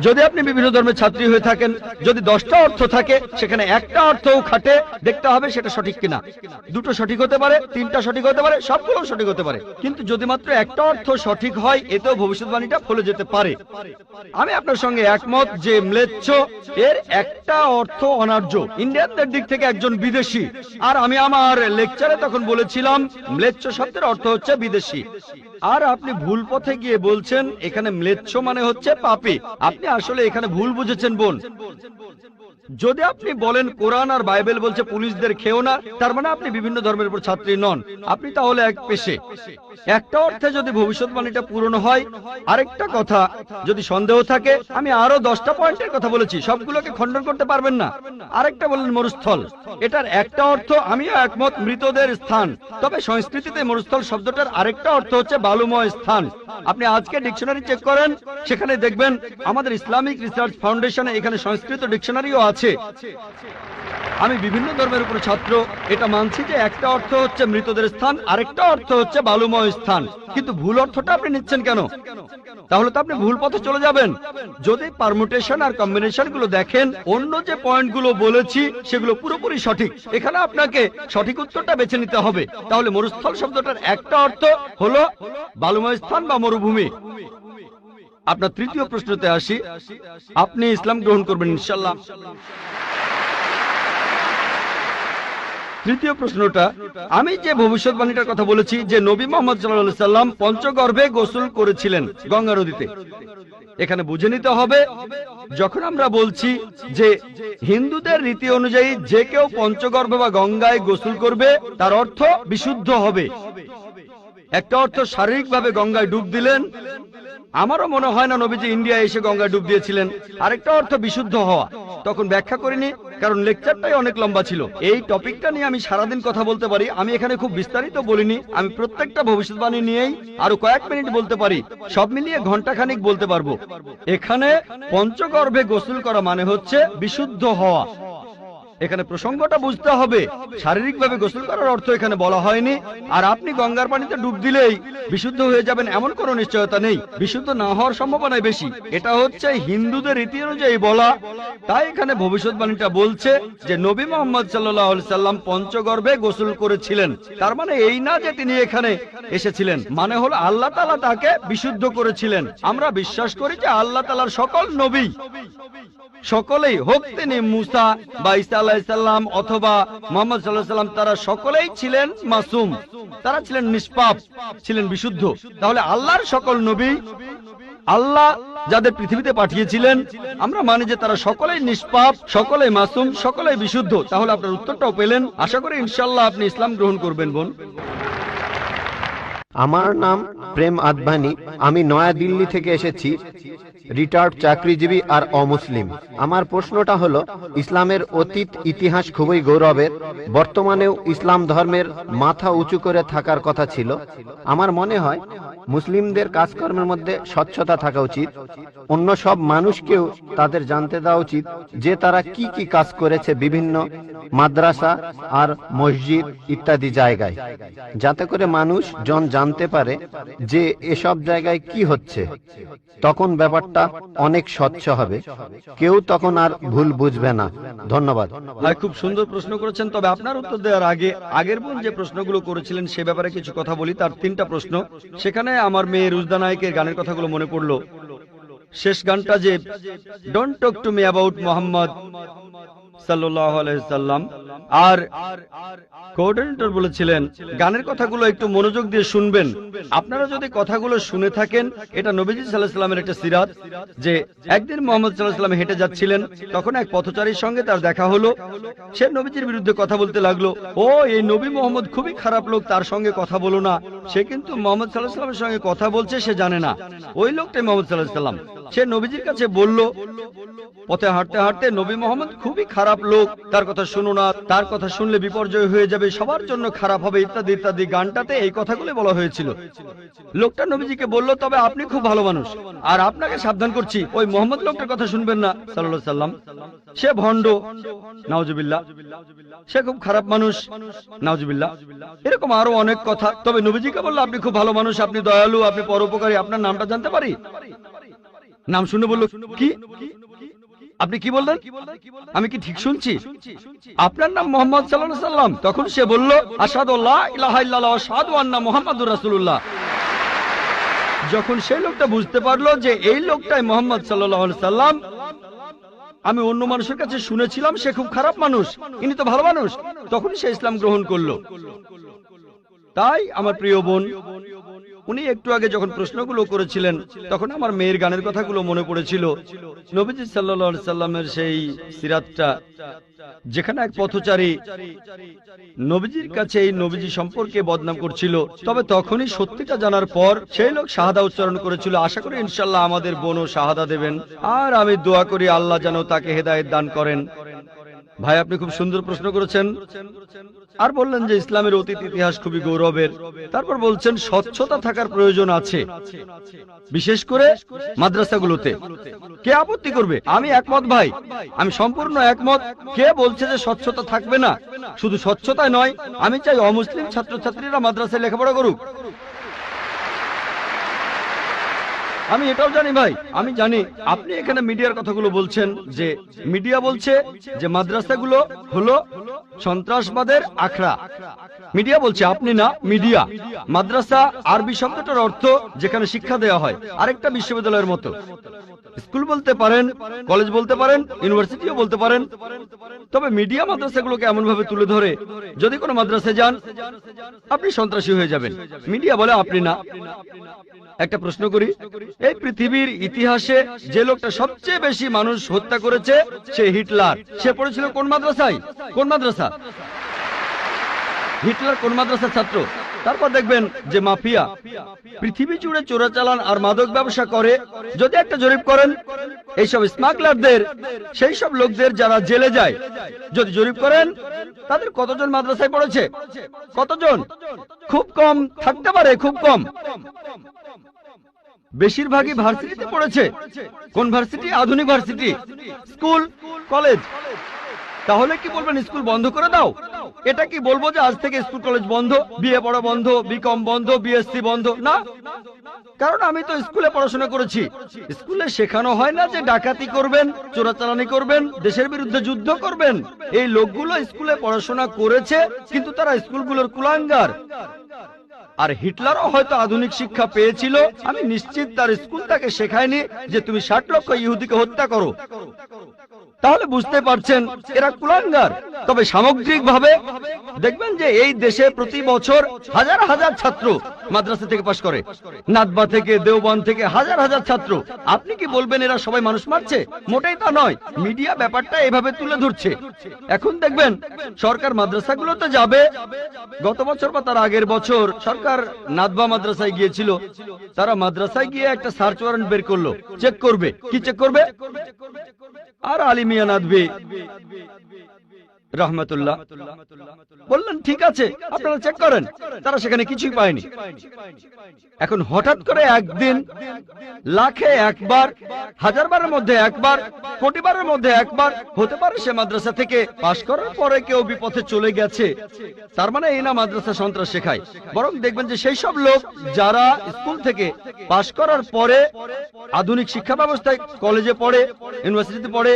যদি আপনি বিভিন্ন ধর্মের ছাত্রী হয়ে থাকেন, যদি 10টা অর্থ থাকে, সেখানে একটা অর্থও খাটে, দেখতে হবে সেটা সঠিক কিনা। 2টো সঠিক হতে পারে, 3টা সঠিক হতে পারে, সবগুলো সঠিক হতে পারে, কিন্তু যদি মাত্র একটা অর্থ সঠিক হয়, এতেও ভবিষ্যৎবাণীটা ফলে যেতে পারে। আমি আপনার সঙ্গে একমত যে ম্লেচ্ছ এর একটা অর্থ অনার্য, ইন্ডিয়ানদের দিক থেকে একজন বিদেশি। আর আমি আমার লেকচারে তখন বলেছিলাম ম্লেচ্ছ শব্দের অর্থ হচ্ছে বিদেশি। আর আপনি ভুল পথে গিয়ে বলছেন এখানে ম্লেচ্ছ মানে হচ্ছে পাপী। আপনি আসলে এখানে ভুল বুঝেছেন বোন। যদি আপনি বলেন কোরআন আর বাইবেল বলছে পুলিশদের খেও না, তার মানে আপনি বিভিন্ন ধর্মের উপর ছাত্রী নন, আপনি তাহলে এক পেশে। একটা অর্থে যদি ভবিষ্যৎবাণীটা পূরণ হয়। আরেকটা কথা, যদি সন্দেহ থাকে, আমি আরো 10টা পয়েন্টের কথা বলেছি, সবগুলোকে খণ্ডন করতে পারবেন না। আরেকটা বললেন মরুস্থল, এটার একটা অর্থ আমিও একমত, মৃতদের স্থান। তবে সংস্কৃতিতে মরুস্থল শব্দটার আরেকটা অর্থ হচ্ছে বালুময় স্থান। আপনি আজকে ডিকশনারি চেক করেন, সেখানে দেখবেন আমাদের ইসলামিক রিসার্চ ফাউন্ডেশনে এখানে সংস্কৃত ডিকশনারিও আছে। আমি বিভিন্ন ধর্মের উপর ছাত্র, এটা মানছি যে একটা অর্থ হচ্ছে মৃতদের স্থান, আরেকটা অর্থ হচ্ছে বালুময় স্থান, কিন্তু ভুল অর্থটা আপনি নিচ্ছেন কেন? তাহলে তো আপনি ভুল পথে চলে যাবেন। যদি পারমুটেশন আর কম্বিনেশন গুলো দেখেন, অন্য যে পয়েন্টগুলো বলেছি সেগুলো পুরোপুরি সঠিক। এখানে আপনাকে সঠিক উত্তরটা বেছে নিতে হবে। তাহলে মরুস্থল শব্দটার একটা অর্থ হলো বালুময় স্থান বা মরুভূমি। আপনার তৃতীয় প্রশ্নতে আসি, আপনি ইসলাম গ্রহণ করবেন ইনশাআল্লাহ। তৃতীয় প্রশ্নটা, আমি যে ভবিষ্যৎবাণীটার কথা বলেছি যে নবী মুহাম্মদ সাল্লাল্লাহু আলাইহি সাল্লাম পঞ্চগর্ভে গোসল করেছিলেন গঙ্গা নদীতে, এখানে বুঝে নিতে হবে যখন আমরা বলছি যে হিন্দুদের রীতি অনুযায়ী যে কেউ পঞ্চগর্ভে বা গঙ্গায় গোসল করবে তার অর্থ বিশুদ্ধ হবে। একটা অর্থ শারীরিকভাবে গঙ্গায় ডুব দিলেন, আমারও মনে হয় না নবীজি ইন্ডিয়া এসে গঙ্গায় ডুব দিয়েছিলেন। আরেকটা অর্থ বিশুদ্ধ হওয়া, তখন ব্যাখ্যা করিনি কারণ লেকচারটাই অনেক লম্বা ছিল। এই টপিকটা নিয়ে আমি সারাদিন কথা বলতে পারি, আমি এখানে খুব বিস্তারিত বলিনি। আমি প্রত্যেকটা ভবিষ্যৎবাণী নিয়েই আরো কয়েক মিনিট বলতে পারি, সব মিলিয়ে ঘন্টাখানিক বলতে পারবো। এখানে পঞ্চগর্ভে গোসল করা মানে হচ্ছে বিশুদ্ধ হওয়া। এখানে প্রসঙ্গটা বুঝতে হবে, শারীরিকভাবে গোসল করার অর্থ এখানে বলা হয়নি। আর আপনি গঙ্গার পানিতে ডুব দিলেই বিশুদ্ধ হয়ে যাবেন এমন কোনো নিশ্চয়তা নেই, বিশুদ্ধ না হওয়ার সম্ভাবনাই বেশি। এটা হচ্ছে হিন্দুদের রীতি অনুযায়ী বলা। তাই এখানে ভবিষ্যৎবাণীটা বলছে যে নবী মুহাম্মদ সাল্লাল্লাহু আলাইহি সাল্লাম পঞ্চগর্ভে গোসল করেছিলেন। তার মানে এই না যে তিনি এখানে এসেছিলেন, মানে হলো আল্লাহ তাআলা তাকে বিশুদ্ধ করেছিলেন। আমরা বিশ্বাস করি যে আল্লাহ তাআলার সকল নবী, সকলেই হোক তিনি মুসা বা ঈসা আলাইহিস সালাম অথবা মুহাম্মদ সাল্লাল্লাহু আলাইহি সাল্লাম, তারা সকলেই ছিলেন মাসুম, তারা ছিলেন নিষ্পাপ, ছিলেন বিশুদ্ধ। তাহলে আল্লাহর সকল নবী, আল্লাহ যাদের পৃথিবীতে পাঠিয়েছিলেন, আমরা মানি যে তারা সকলেই নিষ্পাপ, সকলেই মাসুম, সকলেই বিশুদ্ধ। তাহলে আপনার উত্তরটাও পেলেন। আশা করি ইনশাআল্লাহ আপনি ইসলাম গ্রহণ করবেন বোন। আমার নাম প্রেম আদভানি, আমি নয়াদিল্লি থেকে এসেছি, রিটায়ার্ড চাকরিজীবী আর অমুসলিম। আমার প্রশ্নটা হলো, ইসলামের অতীত ইতিহাস খুবই গৌরবের, বর্তমানেও ইসলাম ধর্মের মাথা উঁচু করে থাকার কথা ছিল। আমার মনে হয় মুসলিমদের কাজকর্মের মধ্যে স্বচ্ছতা থাকা উচিত। অন্য সব মানুষকেও তাদের জানতে দেওয়া উচিত যে তারা কি কি কাজ করেছে বিভিন্ন মাদ্রাসা আর মসজিদ ইত্যাদি জায়গায়, যাতে করে মানুষ জন জানতে পারে যে এসব জায়গায় কি হচ্ছে। তখন ব্যাপারটা অনেক স্বচ্ছ হবে, কেউ তখন আর ভুল বুঝবে না। ধন্যবাদ ভাই, খুব সুন্দর প্রশ্ন করেছেন। তবে আপনার উত্তর দেওয়ার আগে আগের বোন যে প্রশ্নগুলো করেছিলেন সে ব্যাপারে কিছু কথা বলি। তার 3টা প্রশ্ন, সেখানে আমার মেয়ে রুজদা নায়কের গানের কথাগুলো মনে পড়লো। শেষ গানটা যে don't talk to me about Mohammad সাল্লাল্লাহু আলাইহি সাল্লাম, আর কোঅর্ডিনেটর বলেছিলেন গানের কথাগুলো একটু মনোযোগ দিয়ে শুনবেন। আপনারা যদি কথাগুলো শুনে থাকেন, এটা নবীজি সাল্লাল্লাহু আলাইহি সাল্লামের একটা সিরাত যে একদিন মুহাম্মদ সাল্লাল্লাহু আলাইহি সাল্লাম হেঁটে যাচ্ছিলেন, তখন এক পথচারীর সঙ্গে তার দেখা হলো। সে নবীজির বিরুদ্ধে কথা বলতে লাগলো, ও এই নবী মোহাম্মদ খুবই খারাপ লোক, তার সঙ্গে কথা বলো না। সে কিন্তু মুহাম্মদ সাল্লাল্লাহু আলাইহি সাল্লামের সঙ্গে কথা বলছে, সে জানে না ওই লোকটাই মুহাম্মদ সাল্লাল্লাহু আলাইহি সাল্লাম। সে নবীজির কাছে বলল, পথে হাঁটতে হাঁটতে নবী মোহাম্মদ খুবই খারাপ লোক, তার কথা শুনো না, তার কথা শুনলে বিপর্যয় হয়ে যাবে, সবার জন্য খারাপ হবে, ইত্যাদি ইত্যাদি। গানটাতে এই কথাগুলো বলা হয়েছিল। লোকটা নবীজিকে বলল, তবে আপনি খুব ভালো মানুষ, আর আপনাকে সাবধান করছি ওই মোহাম্মদ লোকটার কথা শুনবেন না সাল্লাল্লাহু আলাইহি সাল্লাম। সে ভণ্ড, নাউজুবিল্লাহ, সে খুব খারাপ মানুষ, নাউজুবিল্লাহ। এরকম আরো অনেক কথা। তবে নবীজিকে বলল, আপনি খুব ভালো মানুষ, আপনি দয়ালু, আপনি পরোপকারী, আপনার নামটা জানতে পারি? নাম শুনে বলল, কি আপনি কি বললেন? আমি কি ঠিক শুনছি? আপনার নাম মোহাম্মদ সাল্লাল্লাহু আলাইহি সাল্লাম? তখন সে বলল, আশহাদু আল্লা ইলাহা ইল্লাল্লাহ ওয়া আশহাদু আন্না মুহাম্মাদুর রাসূলুল্লাহ। যখন সেই লোকটা বুঝতে পারলো যে এই লোকটাই মোহাম্মদ সাল্লাল্লাহু আলাইহি সাল্লাম, আমি অন্য মানুষের কাছে শুনেছিলাম সে খুব খারাপ মানুষ, ইনি তো ভালো মানুষ, তখন সে ইসলাম গ্রহণ করলো। তাই আমার প্রিয় বোন, উনি একটু আগে যখন প্রশ্নগুলো করেছিলেন, তখন আমার মেয়ের গানের কথাগুলো মনে পড়েছিল। নবীজি সাল্লাল্লাহু আলাইহি সাল্লামের সেই সিরাতটা, যেখানে এক পথচারী নবীজির কাছে এই নবীজি সম্পর্কে বদনাম করছিল, তবে তখনই সত্যিটা জানার পর সেই লোক শাহাদা উচ্চারণ করেছিল। আশা করি ইনশাআল্লাহ আমাদের বোনও শাহাদা দেবেন, আর আমি দোয়া করি আল্লাহ যেন তাকে হেদায়েত দান করেন। ভাই, আপনি খুব সুন্দর প্রশ্ন করেছেন, আর বললেন যে ইসলামের অতীত ইতিহাস খুবই গৌরবের। তারপর বলছেন স্বচ্ছতা থাকার প্রয়োজন আছে, বিশেষ করে মাদ্রাসাগুলোতে। কে আপত্তি করবে? আমি একমত ভাই, আমি সম্পূর্ণ একমত। কে বলছে যে স্বচ্ছতা থাকবে না? শুধু স্বচ্ছতাই নয়, আমি চাই অমুসলিম ছাত্রছাত্রীরা মাদ্রাসায় লেখাপড়া করুক। আমি এটাও জানি ভাই, আমি জানি আপনি এখানে মিডিয়ার কথাগুলো বলছেন, যে মিডিয়া বলছে যে মাদ্রাসাগুলো হলো সন্ত্রাসবাদের আখড়া। মিডিয়া বলছে, আপনি না, মিডিয়া। মাদ্রাসা আরবি শব্দটার অর্থ যেখানে শিক্ষা দেওয়া হয়, আরেকটা বিশ্ববিদ্যালয়ের মতো। স্কুল বলতে পারেন, কলেজ বলতে পারেন, ইউনিভার্সিটিও বলতে পারেন। তবে মিডিয়া মাদ্রাসাগুলোকে এমন ভাবে তুলে ধরে, যদি কোনো মাদ্রাসায় যান আপনি সন্ত্রাসী হয়ে যাবেন। মিডিয়া বলে আপনি না। একটা প্রশ্ন করি, এই পৃথিবীর ইতিহাসে যে লোকটা সবচেয়ে বেশি মানুষ হত্যা করেছে সে হিটলার। সে পড়েছিল কোন মাদ্রাসায়? কোন মাদ্রাসা? হিটলার কোন মাদ্রাসার ছাত্র? তারপর দেখবেন যে মাফিয়া পৃথিবী জুড়ে চোরাচালান আর মাদক ব্যবসা করে। যদি একটা জরিপ করেন এইসব স্মাগলারদের, সেই সব লোকদের যারা জেলে যায়, যদি জরিপ করেন তাদের কতজন মাদ্রাসায় পড়েছে? কতজন? খুব কম থাকতে পারে, খুব কম। বেশিরভাগই ভার্সিটিতে পড়েছে। কোন ভার্সিটি? আধুনিক ভার্সিটি, স্কুল, কলেজ। তাহলে কি বলবেন স্কুল বন্ধ করে দাও? এটা কি বলবো যে আজ থেকে স্কুল কলেজ বন্ধ, বিএ পড়া বন্ধ, বিকম বন্ধ, বিএসসি বন্ধ? না, কারণ আমি তো স্কুলে পড়াশোনা করেছি। স্কুলে শেখানো হয় না যে ডাকাতি করবেন, চোরাচালানি করবেন, দেশের বিরুদ্ধে যুদ্ধ করবেন। এই লোকগুলো স্কুলে পড়াশোনা করেছে, কিন্তু তারা স্কুলগুলোর কুলাঙ্গার। আর হিটলারও হয়তো আধুনিক শিক্ষা পেয়েছিল। আমি নিশ্চিত তার স্কুল তাকে শেখায়নি যে তুমি 60 লক্ষ ইহুদিকে হত্যা করো। তাহলে বুঝতে পারছেন এরা কুলাঙ্গার। তবে সামগ্রিকভাবে দেখবেন যে এই দেশে প্রতি বছর হাজার হাজার ছাত্র মাদ্রাসা থেকে পাশ করে, নাদবা থেকে, দেওবন্দ থেকে হাজার হাজার ছাত্র। আপনি কি বলবেন এরা সবাই মানুষ মারছে? মোটেই তা নয়। মিডিয়া ব্যাপারটা এভাবে তুলে ধরছে। এখন দেখবেন সরকার মাদ্রাসাগুলোতে যাবে। গত বছর বা তার আগের বছর সরকার নাদবা মাদ্রাসায় গিয়েছিল। তারা মাদ্রাসায় গিয়ে একটা সার্চ ওয়ারেন্ট বের করলো, চেক করবে। কি চেক করবে? আর আলী মিয়া নাদভী রহমতুল্লাহ বললেন, ঠিক আছে আপনারা চেক করেন। তারা সেখানে কিছুই পায়নি। এখন হঠাৎ করে একদিন লাখে একবার, হাজার বারের মধ্যে একবার, কোটি বারের মধ্যে একবার হতে পারে সে মাদ্রাসা থেকে পাশ করার পরে কেউ বিপথে চলে গেছে। তার মানে এই না মাদ্রাসা সন্ত্রাস শেখায়। বরং দেখবেন যে সেই সব লোক যারা স্কুল থেকে পাশ করার পরে আধুনিক শিক্ষা ব্যবস্থায় কলেজে পড়ে, ইউনিভার্সিটিতে পড়ে,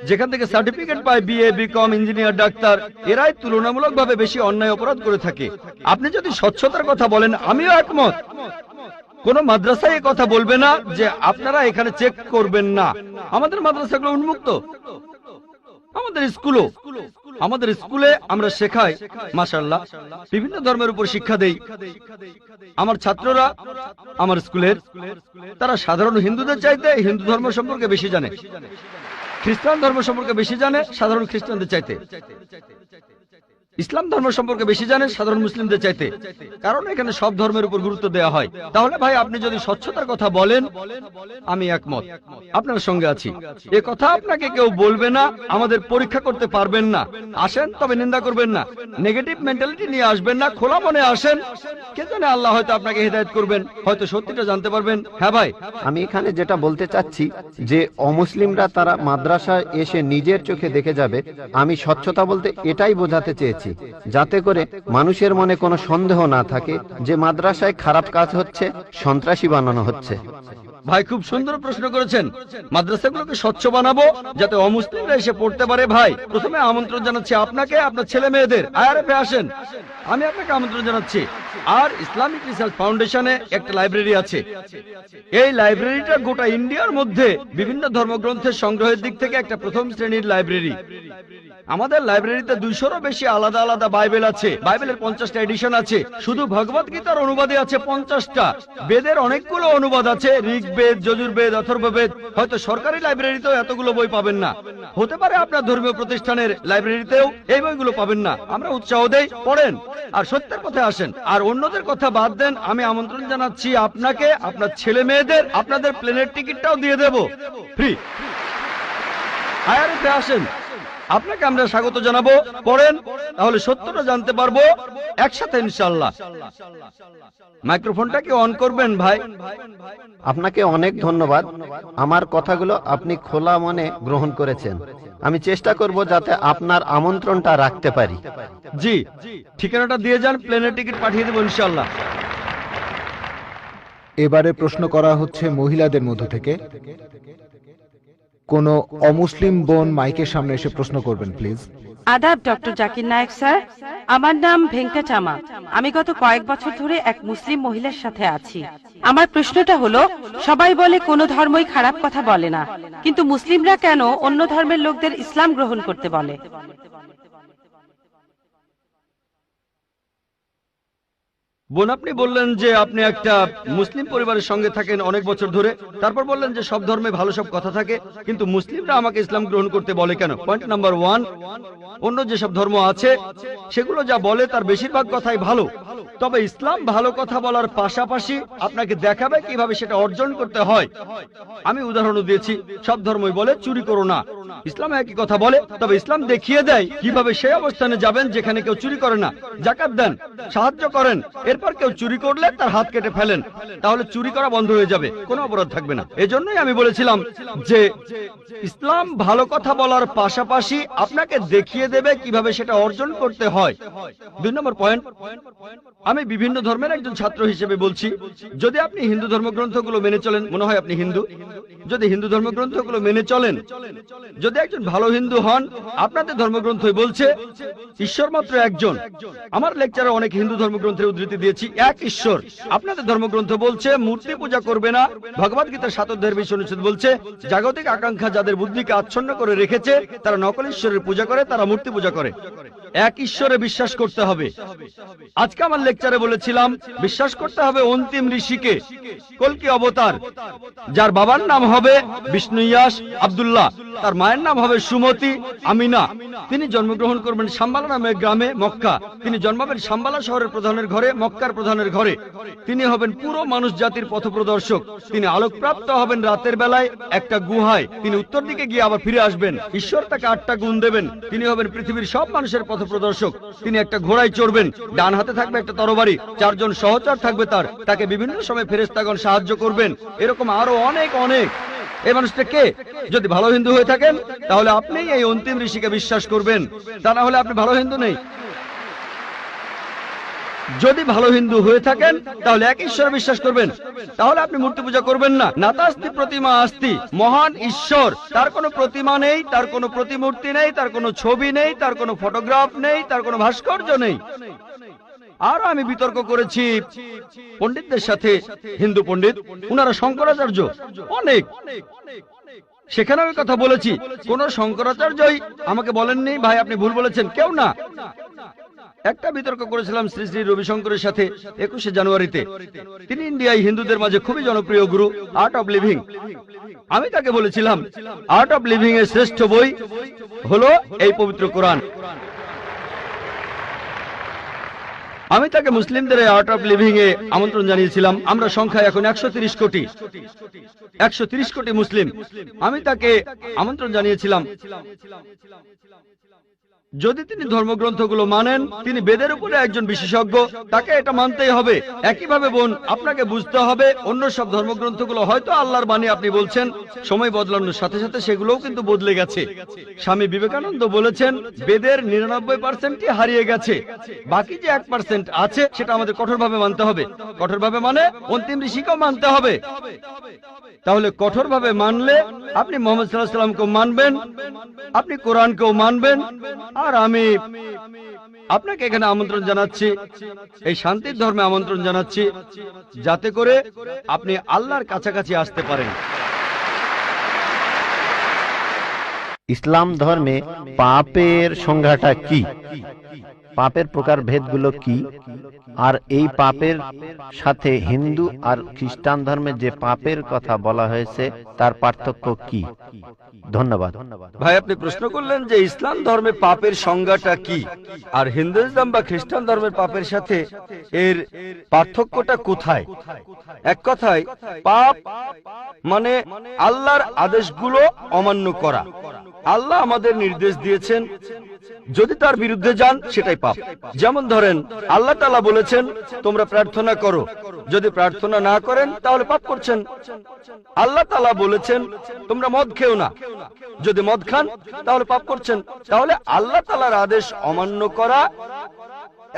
যেখান থেকে সার্টিফিকেট পায় বিএ, বিকম, ইঞ্জিনিয়ার, ডাক্তার, এরাই তুলনামূলকভাবে বেশি অন্যায় অপরাধ করে থাকে। আপনি যদি স্বচ্ছতার কথা বলেন, আমিও একমত। কোন মাদ্রাসায় এই কথা বলবে না যে আপনারা এখানে চেক করবেন না। আমাদের মাদ্রাসাগুলো উন্মুক্ত, আমাদের স্কুলে আমরা শেখাই মাশাআল্লাহ, বিভিন্ন ধর্মের উপর শিক্ষা দেই। আমার ছাত্ররা আমার স্কুলের, তারা সাধারণ হিন্দুদের চাইতে হিন্দু ধর্ম সম্পর্কে বেশি জানে, খ্রিস্টান ধর্ম সম্পর্কে বেশি জানে সাধারণ খ্রিস্টানদের চাইতে, ইসলাম ধর্ম সম্পর্কে বেশি জানে সাধারণ মুসলিমদের চাইতে, কারণ এখানে সব ধর্মের উপর গুরুত্ব দেওয়া হয়। তাহলে ভাই আপনি যদি স্বচ্ছতার কথা বলেন, আমি একমত, আপনার সঙ্গে আছি। এ কথা আপনাকে কেউ বলবে না, আমাদের পরীক্ষা করতে পারবেন না। আসেন, তবে নিন্দা করবেন না, নেগেটিভ মেন্টালিটি নিয়ে আসবেন না, খোলা মনে আসেন। কে জানে আল্লাহ হয়তো আপনাকে হিদায়াত করবেন, হয়তো সত্যিটা জানতে পারবেন। হ্যাঁ ভাই, আমি এখানে যেটা বলতে চাচ্ছি যে অমুসলিমরা তারা মাদ্রাসায় এসে নিজের চোখে দেখে যাবে, আমি স্বচ্ছতা বলতে এটাই বোঝাতে চেয়েছি, যাতে করে মানুষের মনে কোনো সন্দেহ না থাকে যে মাদ্রাসায় খারাপ কাজ হচ্ছে, সন্ত্রাসী বানানো হচ্ছে। ভাই খুব সুন্দর প্রশ্ন করেছেন। মাদ্রাসাগুলোকে স্বচ্ছ বানাবো যাতে অমুসলিমরা এসে পড়তে পারে। ভাই প্রথমে আমন্ত্রণ জানাচ্ছি আপনাকে, আপনার ছেলে মেয়েদের আইআরএফে আসেন, আমি আপনাকে আমন্ত্রণ জানাচ্ছি। আর ইসলামিক রিসার্চ ফাউন্ডেশনে একটা লাইব্রেরি আছে, এই লাইব্রেরিটা গোটা ইন্ডিয়ার মধ্যে বিভিন্ন ধর্মগ্রন্থের সংগ্রহের দিক থেকে একটা প্রথম শ্রেণীর লাইব্রেরি। আমাদের লাইব্রেরিতে 200-রও বেশি আলাদা আলাদা বাইবেল আছে, বাইবেলের 50টা এডিশন আছে, শুধু ভগবত গীতার অনুবাদে আছে 50টা, বেদের অনেকগুলো অনুবাদ আছে, ঋগ্বেদ, যজুর্বেদ, অথর্ববেদ। হয়তো সরকারি লাইব্রেরিতেও এতগুলো বই পাবেন না, হতে পারে আপনার ধর্মীয় প্রতিষ্ঠানের লাইব্রেরিতেও এই বইগুলো পাবেন না। আমরা উৎসাহ দেই, পড়েন আর সত্যের পথে আসেন। আর অন্যদের কথা বাদ দেন, আমি আমন্ত্রণ জানাচ্ছি আপনাকে, আপনার ছেলে মেয়েদের, আপনাদের প্লেনের টিকিটটাও দিয়ে দেব ফ্রি। আইআরএফে আসেন, আপনাকে আমরা স্বাগত জানাবো। পড়েন, তাহলে সত্যটা জানতে পারবো একসাথে ইনশাআল্লাহ। মাইক্রোফোনটাকে অন করবেন ভাই। আপনাকে অনেক ধন্যবাদ, আমার কথাগুলো আপনি খোলা মনে গ্রহণ করেছেন। আমি চেষ্টা করব যাতে আপনার আমন্ত্রণটা রাখতে পারি। জি, ঠিকানাটা দিয়ে যান, প্লেনের টিকিট পাঠিয়ে দেবো ইনশাআল্লাহ। এবারে প্রশ্ন করা হচ্ছে মহিলাদের মধ্য থেকে। কোন অমুসলিম বোন মাইকের সামনে এসে প্রশ্ন করবেন প্লিজ। আদাব ডক্টর জাকির নায়েক স্যার, আমার নাম ভেঙ্কটাচামা। আমি গত কয়েক বছর ধরে এক মুসলিম মহিলার সাথে আছি। আমার প্রশ্নটা হলো, সবাই বলে কোনো ধর্মই খারাপ কথা বলে না, কিন্তু মুসলিমরা কেন অন্য ধর্মের লোকদের ইসলাম গ্রহণ করতে বলে? বোন, আপনি বললেন যে আপনি একটা মুসলিম পরিবারের সঙ্গে থাকেন অনেক বছর ধরে, তারপর বললেন যে সব ধর্মে ভালো সব কথা থাকে, কিন্তু মুসলিমরা আমাকে ইসলাম গ্রহণ করতে বলে কেন? পয়েন্ট নাম্বার 1, অন্য যেসব ধর্ম আছে সেগুলো যা বলে তার বেশিরভাগ কথাই ভালো, তবে ইসলাম ভালো কথা বলার পাশাপাশি আপনাকে দেখাবে কিভাবে সেটা অর্জন করতে হয়। আমি উদাহরণ দিয়েছি, সব ধর্মই বলে চুরি করো না, ইসলাম একই কথা বলে, তবে ইসলাম দেখিয়ে দেয় কিভাবে সেই অবস্থানে যাবেন যেখানে কেউ চুরি করে না। যাকাত দেন, সাহায্য করেন, এরপর কেউ চুরি করলে তার হাত কেটে ফেলেন, তাহলে চুরি করা বন্ধ হয়ে যাবে, কোনো অপরাধ থাকবে না। এজন্যই আমি বলেছিলাম যে ইসলাম ভালো কথা বলার পাশাপাশি আপনাকে দেখিয়ে দেবে কিভাবে সেটা অর্জন করতে হয়। 2 নম্বর পয়েন্ট, আমি বিভিন্ন ধর্মের একজন ছাত্র হিসেবে বলছি, যদি আপনি হিন্দু ধর্মগ্রন্থগুলো মেনে চলেন, মনে হয় আপনি হিন্দু, যদি হিন্দু ধর্মগ্রন্থগুলো মেনে চলেন, যদি একজন ভালো হিন্দু হন, আপনাদের ধর্মগ্রন্থই বলছে ঈশ্বর মাত্র একজন। আমার লেকচারে অনেক হিন্দু ধর্মগ্রন্থের উদ্ধৃতি দিয়েছি, এক ঈশ্বর। আপনাদের ধর্মগ্রন্থ বলছে মূর্তি পূজা করবে না। ভগবত গীতার 7 অধ্যায়ের 20 অনুচ্ছেদ বলছে জাগতিক আকাঙ্ক্ষা যাদের বুদ্ধিকে আচ্ছন্ন করে রেখেছে তারা নকল ঈশ্বরের পূজা করে, তারা মূর্তি পূজা করে। এক ঈশ্বরে বিশ্বাস করতে হবে। আজকে আমার লেকচারে বলেছিলাম বিশ্বাস করতে হবে অন্তিম ঋষিকে, কল্কি অবতার, যার বাবার নাম হবে বিষ্ণুয়াস আব্দুল্লাহ, তার মায়ের নাম হবে সুমতি আমিনা। তিনি জন্মগ্রহণ করবেন সাম্বালা নামের গ্রামে মক্কা। তিনি জন্মাবেন সাম্বালা শহরের প্রধানের ঘরে, মক্কার প্রধানের ঘরে। তিনি হবেন পুরো মানুষ জাতির পথপ্রদর্শক। তিনি আলোকপ্রাপ্ত হবেন রাতের বেলায় একটা গুহায়। তিনি উত্তর দিকে গিয়ে আবার ফিরে আসবেন। ঈশ্বর তাকে 8টা গুণ দেবেন। তিনি হবেন পৃথিবীর সব মানুষের পথপ্রদর্শক। তিনি একটা ঘোড়ায় চড়বেন, ডান হাতে থাকবে একটা তরবারি, 4 জন সহচর থাকবে তার, তাকে বিভিন্ন সময় ফেরেশতাগণ সাহায্য করবেন। এরকম আরো অনেক অনেক। এই মানুষটা কে? যদি ভালো হিন্দু হয়ে থাকেন তাহলে আপনি এই অন্তিম ঋষিকে বিশ্বাস করবেন, তা না হলে আপনি ভালো হিন্দু নেই। যদি ভালো হিন্দু হয়ে থাকেন তাহলে এক ঈশ্বর বিশ্বাস করবেন, তাহলে আপনি মূর্তি পূজা করবেন না। নাতাস্তি প্রতিমা আস্তি, মহান ঈশ্বর, তার কোনো প্রতিমা নেই, তার কোনো প্রতিমূর্তি নেই, তার কোনো ছবি নেই, তার কোনো ফটোগ্রাফ নেই, তার কোনো ভাস্কর্য নেই। আর আমি বিতর্ক করেছি পণ্ডিতদের সাথে, হিন্দু পণ্ডিত, উনারা শঙ্করাচার্য অনেক, সেখানে আমি কথা বলেছি। কোন শঙ্করাচার্যই আমাকে বলেননি ভাই আপনি ভুল বলেছেন, কেউ না। একটা বিতর্ক করেছিলাম শ্রী শ্রী রবিশঙ্করের সাথে 21শে জানুয়ারিতে। তিনি ইন্ডিয়ায় হিন্দুদের মাঝে খুবই জনপ্রিয় গুরু, আর্ট অফ লিভিং। আমি তাকে বলেছিলাম আর্ট অফ লিভিং এর শ্রেষ্ঠ বই হলো এই পবিত্র কোরআন। আমি তাকে মুসলিমদের আর্ট অফ লিভিং এ আমন্ত্রণ জানিয়েছিলাম। আমরা সংখ্যায় এখন 130 কোটি, 130 কোটি মুসলিম। আমি তাকে আমন্ত্রণ জানিয়েছিলাম যদি তিনি ধর্মগ্রন্থগুলো মানেন, তিনি বেদের উপরে একজন বিশেষজ্ঞ, তাকে এটা মানতেই হবে। একইভাবে বোন, আপনাকে বুঝতে হবে অন্য সব ধর্মগ্রন্থগুলো হয়তো আল্লাহর বাণী আপনি বলছেন, সময় বদলানোর সাথে সাথে সেগুলোও কিন্তু বদলে গেছে। স্বামী বিবেকানন্দ বলেছেন বেদের 99%ই হারিয়ে গেছে, বাকি যে 1% আছে সেটা আমাদের কঠোরভাবে মানতে হবে। কঠোরভাবে মানে অন্তিম ঋষিকেও মানতে হবে। তাহলে কঠোরভাবে মানলে আপনি মুহাম্মদ সাল্লাল্লাহু আলাইহি সাল্লামকেও মানবেন, আপনি কোরআনকেও মানবেন। আর আমি আপনাকে এখানে আমন্ত্রণ জানাচ্ছি, এই শান্তির ধর্মে আমন্ত্রণ জানাচ্ছি, যাতে করে আপনি আল্লাহর কাছাকাছি আসতে পারেন। ইসলাম ধর্মে পাপের সংজ্ঞাটা কি, পাপের প্রকার ভেদগুলো কি, আর এই পাপের সাথে হিন্দু আর খ্রিস্টান ধর্মে যে পাপের কথা বলা হয়েছে তার পার্থক্য কি? ধন্যবাদ। ভাই আপনি প্রশ্ন করলেন যে ইসলাম ধর্মে পাপের সংজ্ঞাটা কি, আর হিন্দুইজম বা খ্রিস্টান ধর্মের পাপের সাথে এর পার্থক্যটা কোথায়। এক কথায় পাপ মানে আল্লাহর আদেশগুলো অমান্য করা। আল্লাহ আমাদের নির্দেশ দিয়েছেন, যদি তার বিরুদ্ধে যান সেটাই পাপ। যেমন ধরেন আল্লাহ তাআলা বলেছেন তোমরা প্রার্থনা করো, যদি প্রার্থনা না করেন তাহলে পাপ করছেন। আল্লাহ তাআলা বলেছেন তোমরা মদ খেও না, যদি মদ খান তাহলে পাপ করছেন। তাহলে আল্লাহ তাআলার আদেশ অমান্য করা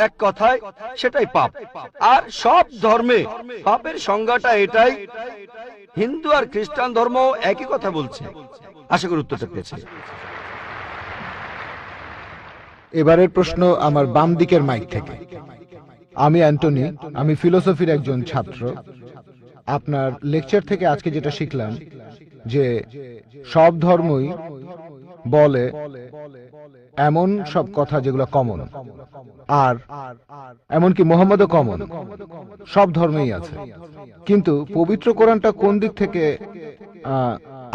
এক কথায় সেটাই পাপ। আর সব ধর্মে পাপের সংজ্ঞাটা এটাই। হিন্দু আর খ্রিস্টান ধর্ম একই কথা বলছে। আশা করি উত্তরটা পেয়েছে। এবারের প্রশ্ন আমার বাম দিকের মাইক থেকে। আমি অ্যান্টনি, আমি ফিলোসফির একজন ছাত্র। আপনার লেকচার থেকে আজকে যেটা শিখলাম যে সব ধর্মই বলে এমন সব কথা যেগুলো কমন, আর এমনকি মোহাম্মদও কমন, সব ধর্মেই আছে। কিন্তু পবিত্র কোরআনটা কোন দিক থেকে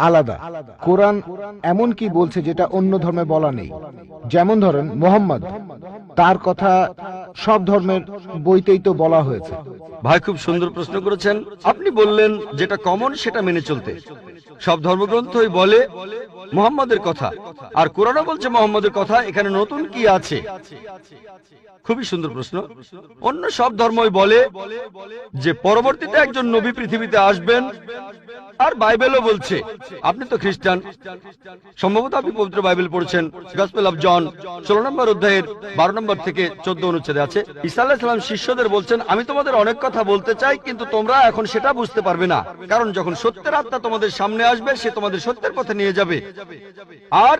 আলাদা? কোরআন এমন কি বলছে যেটা অন্য ধর্মে বলা নেই? যেমন ধরেন মোহাম্মদ, তার কথা সব ধর্মের বইতেই তো বলা হয়েছে। ভাই খুব সুন্দর প্রশ্ন করেছেন। আপনি বললেন যেটা কমন সেটা মেনে চলতে। সব ধর্মগ্রন্থই বলে মুহাম্মদের কথা, আর কোরআনও বলছে মুহাম্মদের কথা। এখানে নতুন কি আছে? খুবই সুন্দর প্রশ্ন। অন্য সব ধর্মই বলে যে পরবর্তীতে একজন নবী পৃথিবীতে আসবেন, আর বাইবেলও বলছে। আপনি তো খ্রিস্টান, সম্ভবত আপনি পবিত্র বাইবেল পড়ছেন। গসপেল অফ জন 16 নম্বর অধ্যায়ের 12 নম্বর থেকে 14 অনুচ্ছেদে আছে, ঈসা আলাইহিস সালাম শিষ্যদের বলছেন আমি তোমাদের অনেক কথা বলতে চাই, কিন্তু তোমরা এখন সেটা বুঝতে পারবে না, কারণ যখন সত্যের আত্মা তোমাদের সামনে আসবে সে তোমাদের সত্যের পথে নিয়ে যাবে। আর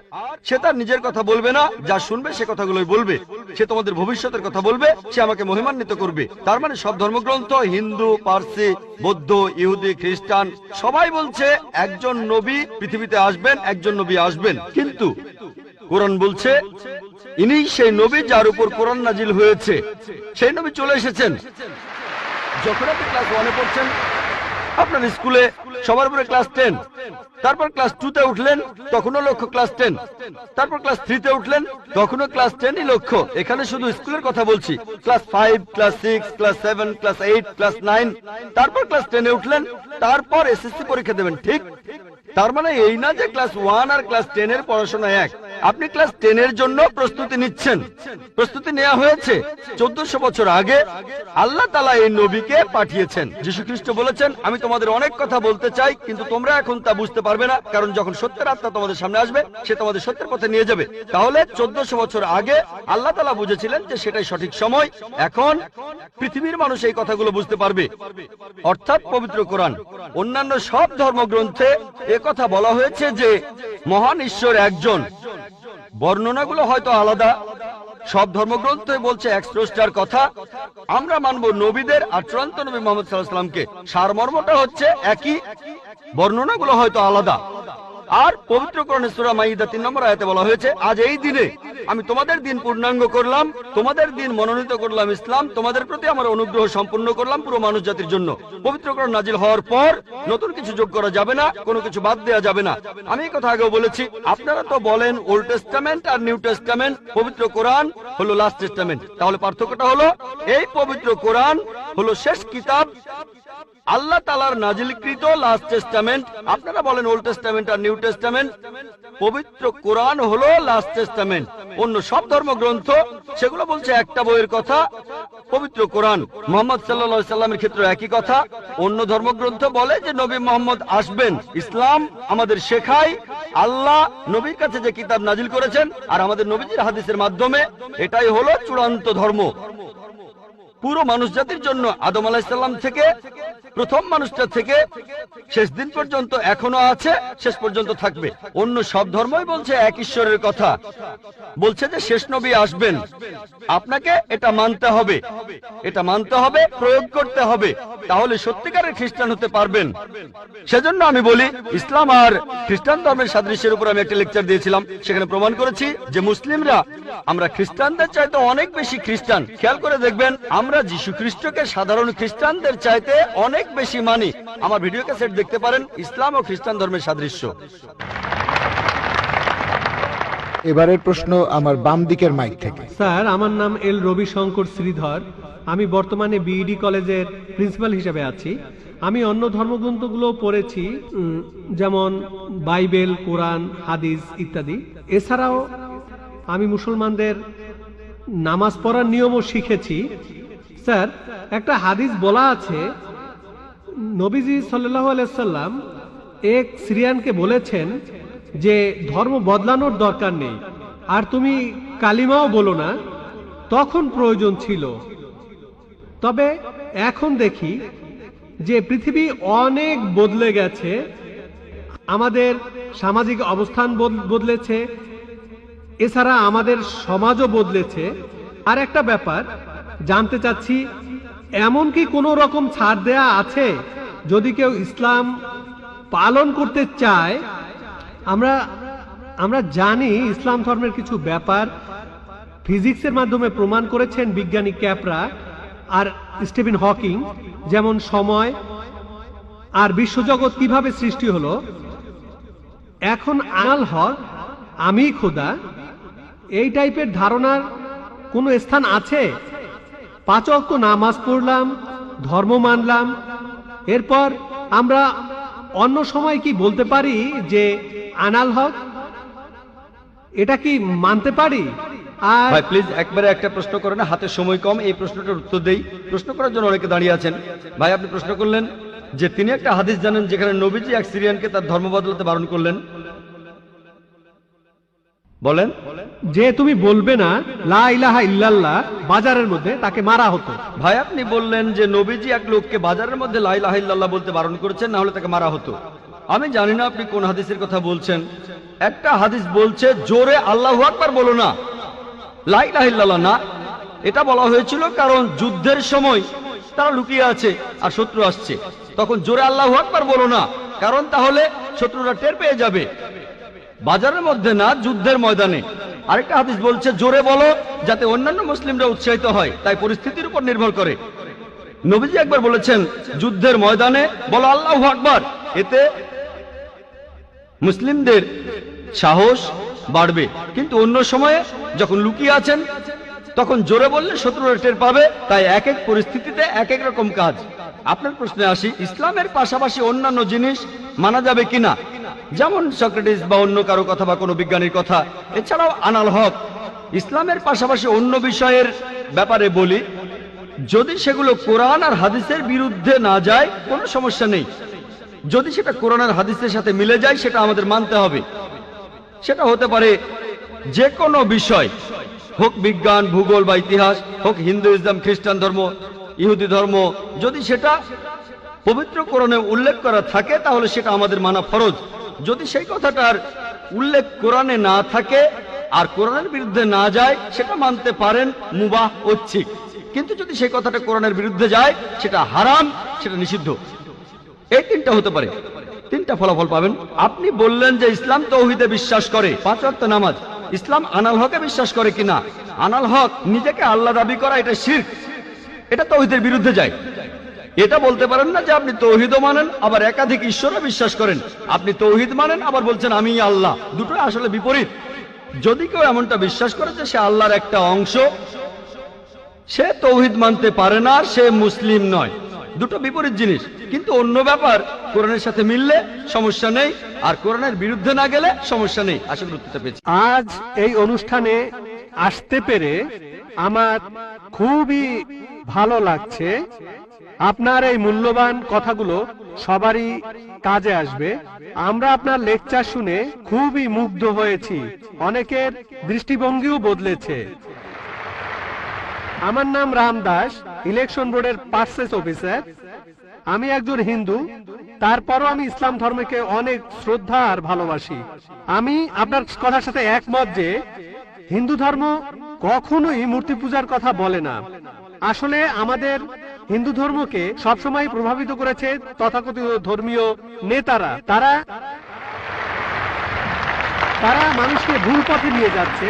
সে তার নিজের কথা বলবে না, যা শুনবে সে কথাগুলোই বলবে। সে তোমাদের ভবিষ্যতের কথা বলবে, সে আমাকে মহিমান্বিত করবে। তার মানে সব ধর্মগ্রন্থ, হিন্দু, পার্সি, বৌদ্ধ, ইহুদি, খ্রিস্টান সবাই বলছে একজন নবী পৃথিবীতে আসবেন, একজন নবী আসবেন। কিন্তু কোরআন বলছে ইনি সেই নবী যার উপর কোরআন নাজিল হয়েছে। সেই নবী চলে এসেছেন। যখন আপনি ক্লাস 1-এ পড়ছেন, আপনার স্কুলে সবার উপরে ক্লাস 10, তারপর ক্লাস 2-তে উঠলেন, তখনও লক্ষ্য ক্লাস 10, তারপর ক্লাস 3-তে উঠলেন, তখনও ক্লাস 10ই লক্ষ্য। এখানে শুধু স্কুলের কথা বলছি। Class 5, class 6, class 7, class 8, class 9, তারপর ক্লাস 10-এ উঠলেন, তারপর এসএসসি পরীক্ষা দেবেন। ঠিক? তার মানে এই না যে ক্লাস 1 আর ক্লাস 10 এর পড়াশোনা এক। আপনি ক্লাস 10 এর জন্য প্রস্তুতি নিচ্ছেন। প্রস্তুতি নেওয়া হয়েছে 1400 বছর আগে। আল্লাহ তাআলা এই নবীকে পাঠিয়েছেন। যীশু খ্রিস্ট বলেছেন আমি তোমাদের অনেক কথা বলতে চাই, কিন্তু তোমরা এখন তা বুঝতে পারবে না, কারণ যখন সত্যের আত্মা তোমাদের সামনে আসবে সে তোমাদের সত্যের পথে নিয়ে যাবে। তাহলে 1400 বছর আগে আল্লাহ তাআলা বুঝেছিলেন যে সেটাই সঠিক সময়। এখন পৃথিবীর মানুষ এই কথাগুলো বুঝতে পারবে, অর্থাৎ পবিত্র কোরআন। অন্যান্য সব ধর্মগ্রন্থে কথা বলা হয়েছে যে মহান ঈশ্বর একজন। বর্ণনাগুলো হয়তো আলাদা, সব ধর্মগ্রন্থই বলছে এক স্রষ্টার কথা। আমরা মানব নবীদের আর চূড়ান্ত নবী মুহাম্মদ সাল্লাল্লাহু আলাইহি ওয়াসাল্লামকে। সারমর্মটা হচ্ছে একই, বর্ণনাগুলো হয়তো আলাদা। আর পবিত্র কোরআনে সূরা মাইদা 3 নম্বর আয়াতে বলা হয়েছে, আজ এই দিনে আমি তোমাদের দিন পূর্ণাঙ্গ করলাম, তোমাদের দিন মনোনীত করলাম ইসলাম, তোমাদের প্রতি আমার অনুগ্রহ সম্পূর্ণ করলাম পুরো মানুষ জাতির জন্য। পবিত্র কোরআন নাজিল হওয়ার পর নতুন কিছু যোগ করা যাবে না, কোনো কিছু বাদ দেওয়া যাবে না। আমি এই কথা আগেও বলেছি, আপনারা তো বলেন ওল্ড টেস্টামেন্ট আর নিউ টেস্টামেন্ট, পবিত্র কোরআন হলো লাস্ট টেস্টামেন্ট। তাহলে পার্থক্যটা হলো এই পবিত্র কোরআন হলো শেষ কিতাব, আল্লাহ তাআলার নাজিলকৃত লাস্ট টেস্টামেন্ট। আপনারা বলেন ওল্ড টেস্টামেন্ট আর নিউ টেস্টামেন্ট, পবিত্র কোরআন হলো লাস্ট টেস্টামেন্ট। অন্য সব ধর্মগ্রন্থ সেগুলো বলছে একটা বইয়ের কথা, পবিত্র কোরআন মুহাম্মদ সাল্লাল্লাহু আলাইহি সাল্লামের ক্ষেত্রে একই কথা। অন্য ধর্মগ্রন্থ বলে যে নবী মুহাম্মদ আসবেন। ইসলাম আমাদের শেখায় আল্লাহ নবীর কাছে যে কিতাব নাজিল করেছেন আর আমাদের নবীজির হাদিসের মাধ্যমে, এটাই হলো চূড়ান্ত ধর্ম পুরো মানুষ জাতির জন্য। আদম আলাইহিস সালাম থেকে প্রথম মানুষটা থেকে শেষ দিন পর্যন্ত এখনো আছে, শেষ পর্যন্ত থাকবে। অন্য সব ধর্মই বলছে এক ঈশ্বরের কথা, বলছে যে শেষ নবী আসবেন। আপনাকে এটা মানতে হবে, এটা মানতে হবে, প্রয়োগ করতে হবে, তাহলে সত্যিকারের খ্রিস্টান হতে পারবেন। সেজন্য আমি বলি, ইসলাম আর খ্রিস্টান ধর্মের সাদৃশ্যের উপর আমি একটা লেকচার দিয়েছিলাম, সেখানে প্রমাণ করেছি যে মুসলিমরা আমরা খ্রিস্টানদের চাইতে অনেক বেশি খ্রিস্টান। খেয়াল করে দেখবেন, আমরা যীশু খ্রিস্টকে সাধারণ খ্রিস্টানদের চাইতে অনেক বেশি মানি। আমার ভিডিও ক্যাসেট দেখতে পারেন, ইসলাম ও খ্রিস্টান ধর্মের সাদৃশ্য। এবারের প্রশ্ন আমার বাম দিকের মাইক থেকে। স্যার, আমার নাম এল রবিশঙ্কর শ্রীধর। আমি বর্তমানে বিইডি কলেজের প্রিন্সিপাল হিসেবে আছি। আমি অন্য ধর্মগ্রন্থগুলো পড়েছি, যেমন বাইবেল, কোরআন, হাদিস ইত্যাদি। এছাড়াও আমি মুসলমানদের নামাজ পড়ার নিয়মও শিখেছি। স্যার, একটা হাদিস বলা আছে, নবীজি সাল্লাল্লাহু আলাইহি সাল্লাম এক সিরিয়ানকে বলেছেন যে ধর্ম বদলানোর দরকার নেই, আর তুমি কালিমাও বলো না, তখন প্রয়োজন ছিল। তবে এখন দেখি যে পৃথিবী অনেক বদলে গেছে, আমাদের সামাজিক অবস্থান বদলেছে, এছাড়া আমাদের সমাজও বদলেছে। আর একটা ব্যাপার জানতে চাচ্ছি, এমন কি কোনো রকম ছাড় দেয়া আছে যদি কেউ ইসলাম পালন করতে চায়? আমরা জানি ইসলাম ধর্মের কিছু ব্যাপার ফিজিক্সের মাধ্যমে প্রমাণ করেছেন বিজ্ঞানী ক্যাপরা আর স্টিফেন হকিং, যেমন সময় আর বিশ্বজগৎ কিভাবে সৃষ্টি হলো। এখন আনাল হক, আমি খোদা, এই টাইপের ধারণার কোনো স্থান আছে? 5 ওয়াক্ত নামাজ পড়লাম, ধর্ম মানলাম, এরপর আমরা অন্য সময় কি বলতে পারি যে আনাল হক? এটা কি মানতে পারি? আর ভাই প্লিজ একবারে একটা প্রশ্ন করেন, হাতে সময় কম, এই প্রশ্নটার উত্তর দেই। প্রশ্ন করার জন্য অনেকে দাঁড়িয়ে আছেন। ভাই, আপনি প্রশ্ন করলেন যে তিনি একটা হাদিস জানেন যেখানে নবীজি এক সিরিয়ানকে তার ধর্ম বদলাতে বারণ করলেন। বলেন। যে তুমি বলবে না লা ইলাহা ইল্লাল্লাহ বাজারের মধ্যে, তাকে মারা হতো। ভাই, আপনি বললেন যে নবীজি এক লোককে বাজারের মধ্যে লা ইলাহা ইল্লাল্লাহ বলতে বারণ করেছেন, না হলে তাকে মারা হতো। আমি জানি না আপনি কোন হাদিসের কথা বলছেন। একটা হাদিস বলছে জোরে আল্লাহু আকবার বলো না, লা ইলাহা ইল্লাল্লাহ না। এটা বলা হয়েছিল কারণ যুদ্ধের সময় তারা লুকিয়ে আছে আর শত্রু আসছে, তখন জোরে আল্লাহু আকবার বলো না, কারণ তাহলে শত্রুরা টের পেয়ে যাবে। বাজারের মধ্যে না, যুদ্ধের ময়দানে। আরেকটা হাদিস বলছে জোরে বলো যাতে অন্যান্য মুসলিমরা উৎসাহিত হয়, তাই পরিস্থিতির উপর নির্ভর করে। নবীজি একবার বলেছেন যুদ্ধের ময়দানে বলো আল্লাহু আকবার, এতে মুসলিমদের সাহস বাড়বে। কিন্তু অন্য সময়ে যখন লুকিয়ে আছেন তখন জোরে বললে শত্রুরা টের পাবে, তাই এক এক পরিস্থিতিতে এক এক রকম কাজ। আপনার প্রশ্নে আসি, ইসলামের পাশাপাশি অন্যান্য জিনিস মানা যাবে কিনা, যেমন সক্রেটিস বা অন্য কারো কথা বা কোনো বিজ্ঞানীর কথা। এছাড়াও আনাল হক, ইসলামের পাশাপাশি অন্য বিষয়ের ব্যাপারে বলি, যদি সেগুলো কোরআন আর হাদিসের বিরুদ্ধে না যায় কোনো সমস্যা নেই। যদি সেটা কোরআন আর হাদিসের সাথে মিলে যায় সেটা আমাদের মানতে হবে। সেটা হতে পারে যে কোনো বিষয়, হোক বিজ্ঞান, ভূগোল বা ইতিহাস, হোক হিন্দুইজম, খ্রিস্টান ধর্ম, ইহুদি ধর্ম। যদি সেটা পবিত্র কোরআনে উল্লেখ করা থাকে তাহলে সেটা আমাদের মানা ফরজ। যদি সেই কথাটার উল্লেখ কোরআনে না থাকে আর কোরআনের বিরুদ্ধে না যায় সেটা মানতে পারেন মুবাহ ঐচ্ছিক, কিন্তু যদি সেই কথাটা কোরআনের বিরুদ্ধে যায় সেটা হারাম, সেটা নিষিদ্ধ। এই তিনটা হতে পারে, তিনটা ফলাফল পাবেন। আপনি বললেন যে ইসলাম তাওহীদে বিশ্বাস করে, 5 ওয়াক্ত নামাজ। ইসলাম আনাল হকে বিশ্বাস করে কিনা? আনাল হক নিজেকে আল্লাহ দাবি করা এটা শিরক, এটা তাওহীদের বিরুদ্ধে যায়। এটা বলতে পারেন না যে আপনি তাওহীদও মানেন আবার একাধিক ঈশ্বরে বিশ্বাস করেন। আপনি তাওহীদ মানেন আবার বলছেন আমি আল্লাহ, দুটো আসলে বিপরীত। যদি কেউ এমনটা বিশ্বাস করে যে সে আল্লাহর একটা অংশ, সে তাওহীদ মানতে পারে না, সে মুসলিম নয়। দুটো বিপরীত জিনিস। কিন্তু অন্য ব্যাপার কোরআনের সাথে মিললে সমস্যা নেই, আর কোরআনের বিরুদ্ধে না গেলে সমস্যা নেই। আশা করি উত্তরটা পেয়েছি। আজ এই অনুষ্ঠানে আসতে পেরে আমার খুবই ভালো লাগছে। আপনার এই মূল্যবান কথাগুলো সবারই কাজে আসবে। আমরা আপনার লেকচার শুনে খুবই মুগ্ধ হয়েছি, অনেকের দৃষ্টিভঙ্গিও বদলেছে। আমার নাম রাম দাস, ইলেকশন বোর্ডের পার্সেস অফিসার। আমি একজন হিন্দু, তারপরও আমি ইসলাম ধর্মকে অনেক শ্রদ্ধা আর ভালোবাসি। আমি আপনার কথার সাথে একমত যে হিন্দু ধর্ম কখনোই মূর্তি পূজার কথা বলে না। আসলে আমাদের হিন্দু ধর্মকে সবসময় প্রভাবিত করেছে তথাকথিত ধর্মীয় নেতারা। তারা মানুষকে ভুল পথে নিয়ে যাচ্ছে।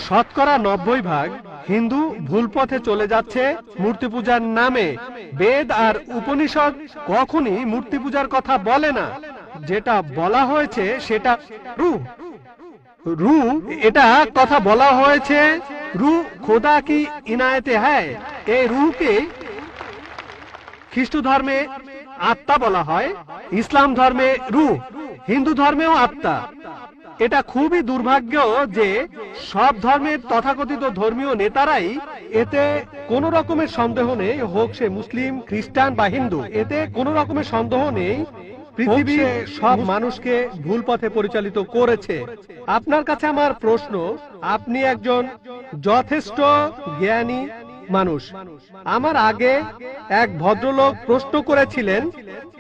শতকরা 90% হিন্দু ভুল পথে চলে যাচ্ছে মূর্তি পূজার নামে। বেদ আর উপনিষদ কখনই মূর্তি পূজার কথা বলে না। যেটা বলা হয়েছে সেটা রু এটা কথা বলা হয়েছে রু খোদা কি ইনায়েতে হ্যায়। এই রুকে খ্রিস্ট ধর্মে আত্মা বলা হয়, ইসলাম ধর্মে রু, হিন্দু ধর্মেও আত্মা। এটা খুবই দুর্ভাগ্য যে সব ধর্মের তথাকথিত ধর্মীয় নেতারাই, এতে কোনো রকমের সন্দেহ নেই, হোক সে মুসলিম, খ্রিস্টান বা হিন্দু, এতে কোনো রকমের সন্দেহ নেই, পৃথিবীর সব মানুষকে ভুল পথে পরিচালিত করেছে। আপনার কাছে আমার প্রশ্ন, আপনি একজন যথেষ্ট জ্ঞানী মানুষ। আমার আগে এক ভদ্রলোক প্রশ্ন করেছিলেন,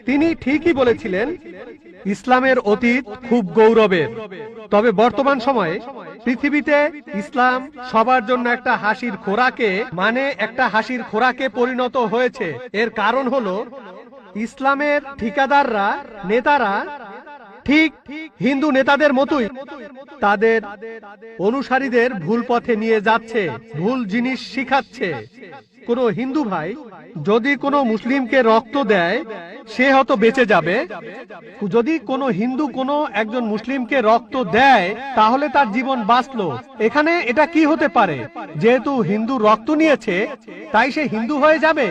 তিনি ঠিকই বলেছিলেন ইসলামের অতীত খুব গৌরবের, তবে বর্তমান সময়ে পৃথিবীতে ইসলাম সবার জন্য একটা হাসির খোরাকে, মানে একটা হাসির খোরাকে পরিণত হয়েছে। এর কারণ হলো ইসলামের ঠিকাদাররা, নেতারা ঠিক হিন্দু নেতাদের মতোই তাদের অনুসারীদের ভুল পথে নিয়ে যাচ্ছে, ভুল জিনিস শিখাচ্ছে। কোন হিন্দু ভাই যদি কোনো মুসলিমকে রক্ত দেয় সে হয়তো বেঁচে যাবে, যদি কোনো হিন্দু কোনো একজন মুসলিমকে রক্ত দেয় তাহলে তার জীবন বাঁচলো। এখানে এটা কি হতে পারে? যেহেতু হিন্দু রক্ত নিয়েছে তাই সে হিন্দু হয়ে যাবে?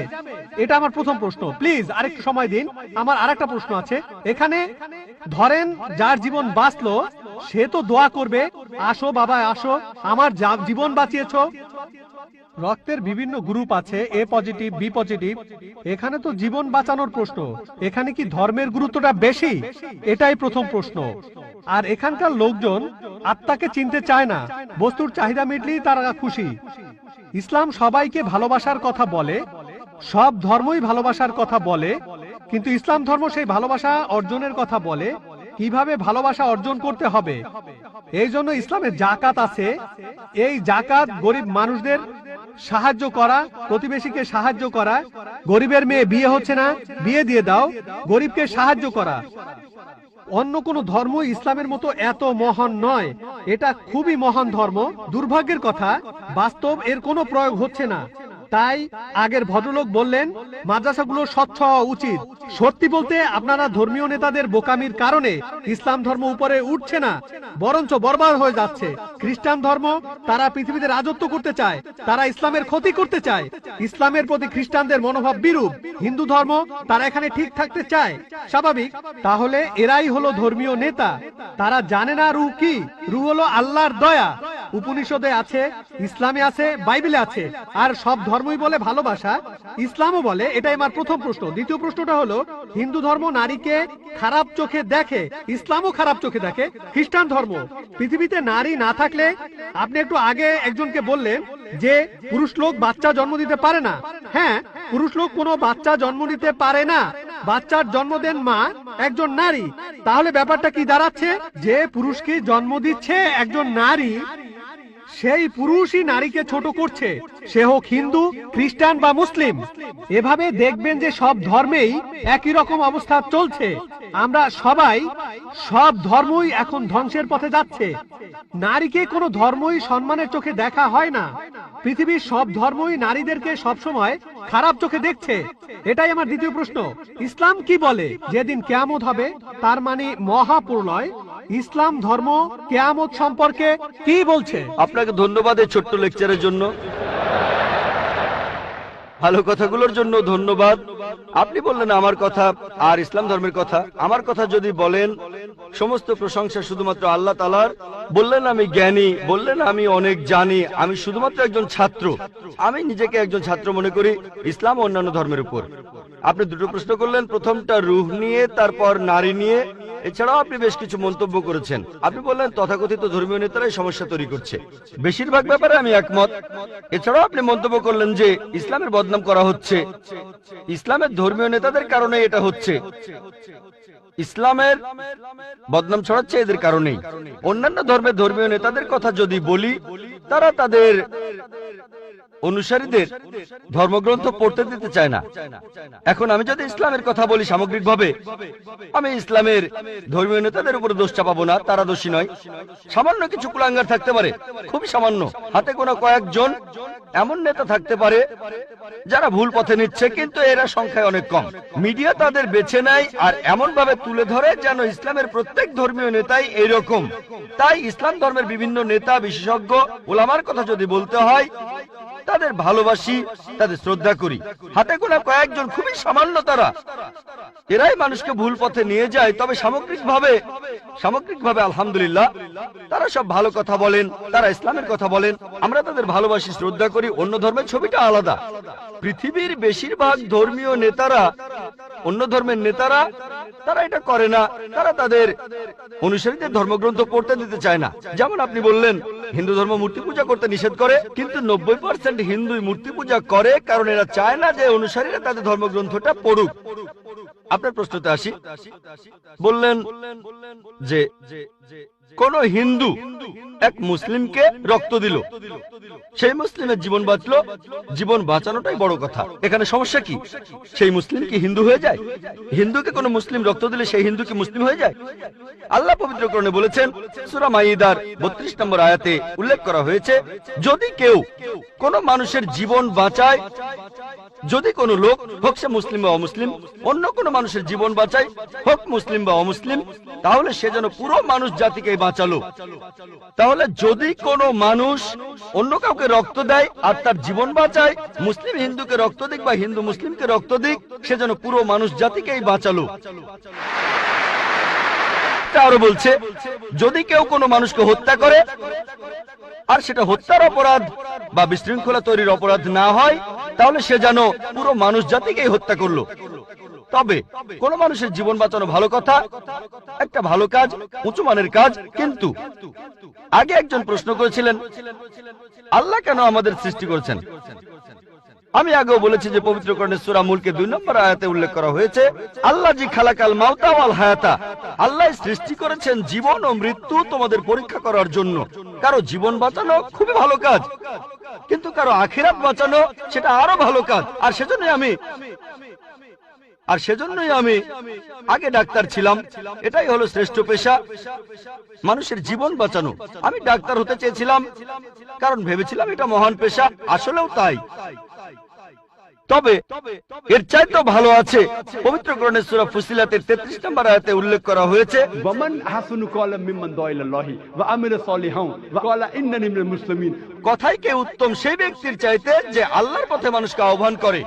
এটা আমার প্রথম প্রশ্ন। প্লিজ আরেকটু সময় দিন, আমার আরেকটা প্রশ্ন আছে। এখানে ধরেন যার জীবন বাঁচলো সে তো দোয়া করবে, আসো বাবা আসো, আমার জীবন বাঁচিয়েছো। রক্তের বিভিন্ন গ্রুপ আছে, এ পজিটিভ, বি পজিটিভ। এখানে তো জীবন বাঁচানোর প্রশ্ন, এখানে কি ধর্মের গুরুত্বটা বেশি? এটাই প্রথম প্রশ্ন। আর এখানকার লোকজন আত্মাকে চিনতে চায় না, বস্তুর চাহিদা মিটলেই তারা খুশি। ইসলাম সবাইকে ভালোবাসার কথা বলে, সব ধর্মই ভালোবাসার কথা বলে, কিন্তু ইসলাম ধর্ম সেই ভালোবাসা অর্জনের কথা বলে, কিভাবে ভালোবাসা অর্জন করতে হবে। এই জন্য ইসলামের জাকাত আছে। এই জাকাত গরিব মানুষদের সাহায্য করা, প্রতিবেশীকে সাহায্য করা। গরিবের মেয়ে বিয়ে হচ্ছে না, বিয়ে দিয়ে দাও, গরিবকে সাহায্য করা। অন্য কোন ধর্ম ইসলামের মতো এত মহান নয়। এটা খুবই মহান ধর্ম। দুর্ভাগ্যের কথা, বাস্তব এর কোনো প্রয়োগ হচ্ছে না। তাই আগের ভদ্রলোক বললেন মাদ্রাসাগুলো স্বচ্ছ হওয়া উচিত। সত্যি বলতে আপনারা ধর্মীয় নেতাদের বোকামির কারণে ইসলাম ধর্ম উপরে উঠছে না, বরঞ্চ বরবাদ হয়ে যাচ্ছে। খ্রিস্টান ধর্ম, তারা পৃথিবীতে রাজত্ব করতে চায়, তারা ইসলামের ক্ষতি করতে চায়। ইসলামের প্রতি খ্রিস্টানদের মনোভাব বিরূপ। হিন্দু ধর্ম, তারা এখানে ঠিক থাকতে চায়, স্বাভাবিক। তাহলে এরাই হলো ধর্মীয় নেতা। তারা জানে না রূহ কি। রূহ হলো আল্লাহর দয়া। উপনিষদে আছে, ইসলামে আছে, বাইবেলে আছে। আর সব ধর্মই বলে ভালোবাসা, ইসলামও বলে। এটাই আমার প্রথম প্রশ্ন। দ্বিতীয় প্রশ্নটা হলো, হিন্দু ধর্ম নারীকে খারাপ চোখে দেখে, ইসলামও খারাপ চোখে দেখে। খ্রিস্টান ধর্ম, পৃথিবীতে নারী না থাকলে, আপনি একটু আগে একজনকে বললেন যে পুরুষ লোক বাচ্চা জন্ম দিতে পারে না। হ্যাঁ, পুরুষ লোক কোনো বাচ্চা জন্ম দিতে পারে না। বাচ্চার জন্ম দেন মা, একজন নারী। তাহলে ব্যাপারটা কি দাঁড়াচ্ছে, যে পুরুষকে জন্ম দিচ্ছে একজন নারী, সেই পুরুষই নারীকে ছোট করছে, সে হোক হিন্দু, খ্রিস্টান বা মুসলিম। এভাবে দেখবেন যে সব ধর্মেই একই রকম অবস্থা চলছে। আমরা সবাই সব ধর্মই এখন ধ্বংসের পথে যাচ্ছে। নারীকে কোনো ধর্মই সম্মানের চোখে দেখা হয় না। পৃথিবীর সব ধর্মই নারীদেরকে সবসময় খারাপ চোখে দেখছে। এটাই আমার দ্বিতীয় প্রশ্ন। ইসলাম কি বলে যেদিন কিয়ামত হবে, তার মানে মহাপ্রলয়, ইসলাম ধর্ম কিয়ামত সম্পর্কে কি বলছে? আপনাকে ধন্যবাদ এই ছোট্ট লেকচারের জন্য, ভালো কথাগুলোর জন্য ধন্যবাদ। আপনি বললেন আমার কথা আর ইসলাম ধর্মের কথা। আমার কথা যদি বলেন, সমস্ত প্রশংসা শুধুমাত্র আল্লাহ তাআলার। বললেন আমি জ্ঞানী, বললেন আমি অনেক জানি, আমি শুধুমাত্র একজন ছাত্র। আমি নিজেকে একজন ছাত্র মনে করি ইসলাম ও অন্যান্য ধর্মের উপর। আপনি দুটো প্রশ্ন করলেন, প্রথমটা রূহ নিয়ে, তারপর নারী নিয়ে। এছাড়াও আপনি বেশ কিছু মন্তব্য করেছেন। আপনি বললেন তথাকথিত ধর্মীয় নেতারাই সমস্যা তৈরি করছে। বেশিরভাগ ব্যাপারে আমি একমত। এছাড়াও আপনি মন্তব্য করলেন যে ইসলামের বদনাম করা হচ্ছে, ইসলামের ধর্মীয় নেতাদের কারণে এটা হচ্ছে, ইসলামের বদনাম ছড়াচ্ছে এদের কারণেই। অন্যান্য ধর্মের ধর্মীয় নেতাদের কথা যদি বলি, তারা তাদের অনুসারীদের ধর্মগ্রন্থ পড়তে দিতে চায় না। এখন আমি যদি ইসলামের কথা বলি সামগ্রিকভাবে, আমি ইসলামের ধর্মীয় নেতাদের উপরে দোষ চাপাবো না, তারা দোষী নয়। সামান্য কিছু কুলাঙ্গার থাকতে পারে, খুবই সামান্য, হাতে গোনা কয়েকজন এমন নেতা থাকতে পারে যারা ভুল পথে নিচ্ছে, কিন্তু এরা সংখ্যায় অনেক কম। মিডিয়া তাদের বেছে নেয় আর এমন ভাবে তুলে ধরে যেন ইসলামের প্রত্যেক ধর্মীয় নেতাই এইরকম। তাই ইসলাম ধর্মের বিভিন্ন নেতা, বিশেষজ্ঞ, ওলামার কথা যদি বলতে হয়, তাদের ভালোবাসি, তাদের শ্রদ্ধা করি। হাতে গোনা কয়েকজন, খুবই সামান্য তারা, এরাই মানুষকে ভুল পথে নিয়ে যায়। তবে সামগ্রিকভাবে আলহামদুলিল্লাহ তারা সব ভালো কথা বলেন, তারা ইসলামের কথা বলেন, আমরা তাদের ভালোবাসি, শ্রদ্ধা করি। অন্য ধর্মের ছবিটা আলাদা। পৃথিবীর বেশিরভাগ ধর্মীয় নেতারা, অন্য ধর্মের নেতারা, তারা এটা করে না। তারা তাদের অনুসারীদের ধর্মগ্রন্থ পড়তে দিতে চায় না। যেমন আপনি বললেন হিন্দু ধর্ম মূর্তি পূজা করতে নিষেধ করে, কিন্তু 90% হিন্দুই মূর্তি পূজা করে, কারণ এরা চায় না যে অনুসারীরা তাদের ধর্মগ্রন্থটা পড়ুক। আপনার প্রশ্নতে আসি, বললেন যে কোন হিন্দু এক মুসলিমকে রক্ত দিল, সেই মুসলিমের জীবন বাঁচলো, জীবন বাঁচানোটাই বড় কথা। এখানে সমস্যা কি? সেই মুসলিম কি হিন্দু হয়ে যায়? হিন্দুকে কোন মুসলিম রক্ত দিলে সেই হিন্দু কি মুসলিম হয়ে যায়? আল্লাহ পবিত্র কোরআনে বলেছেন, সূরা মাইদার 32 নম্বর আয়াতে উল্লেখ করা হয়েছে, যদি কেউ কোন মানুষের জীবন বাঁচায়, যদি কোন লোক, হোক সে মুসলিম বা অমুসলিম, অন্য কোন মানুষের জীবন বাঁচায়, হোক মুসলিম বা অমুসলিম, তাহলে সে যেন পুরো মানুষ জাতিকে বাঁচালো। তাহলে যদি কোন মানুষ অন্য কাউকে রক্ত দেয় আর তার জীবন বাঁচায়, মুসলিম হিন্দুকে রক্ত দিক বা হিন্দু মুসলিমকে রক্ত দিক, সে যেন পুরো মানুষ জাতিকেই বাঁচালো। আরো বলছে, যদি কেউ কোনো মানুষকে হত্যা করে আর সেটা হত্যার অপরাধ বা বিশৃঙ্খলা তৈরির অপরাধ না হয়, তাহলে সে যেন পুরো মানুষ জাতিকেই হত্যা করলো। তবে কোন মানুষের জীবন বাঁচানো ভালো কথা, একটা ভালো কাজ, উঁচু মানের কাজ। কিন্তু আগে একজন প্রশ্ন করেছিলেন, আল্লাহ কেন আমাদের সৃষ্টি করেছেন? আমি আগেও বলেছি যে পবিত্র কোরআনের সূরা মুলকে 2 নম্বর আয়াতে উল্লেখ করা হয়েছে, আল্লাহ জি খালাকাল মাউতা ওয়াল হায়াতা, আল্লাহ সৃষ্টি করেছেন জীবন ও মৃত্যু তোমাদের পরীক্ষা করার জন্য। কারো জীবন বাঁচানো খুবই ভালো কাজ, কিন্তু কারো আখিরাত বাঁচানো সেটা আরো ভালো কাজ। আর সেজন্যই আমি আগে ডাক্তার ছিলাম। এটাই হলো শ্রেষ্ঠ পেশা, মানুষের জীবন বাঁচানো। আমি ডাক্তার হতে চেয়েছিলাম কারণ ভেবেছিলাম এটা মহান পেশা, আসলেও তাই। তবে এর চাইতে ভালো আছে। পবিত্র কোরআনের সূরা ফুসিলাতের 33 নম্বর আয়াতে উল্লেখ করা হয়েছে, ওয়ামান আহসানু ক্বালাম মিম্মান দাআ ইলাল্লাহি ওয়া আমিলা সালিহান ওয়া ক্বালা ইন্নানি মিনাল মুসলিমিন। কথাই কে উত্তম সেই ব্যক্তির চাইতে যে আল্লাহর পথে মানুষকে আহ্বান করে,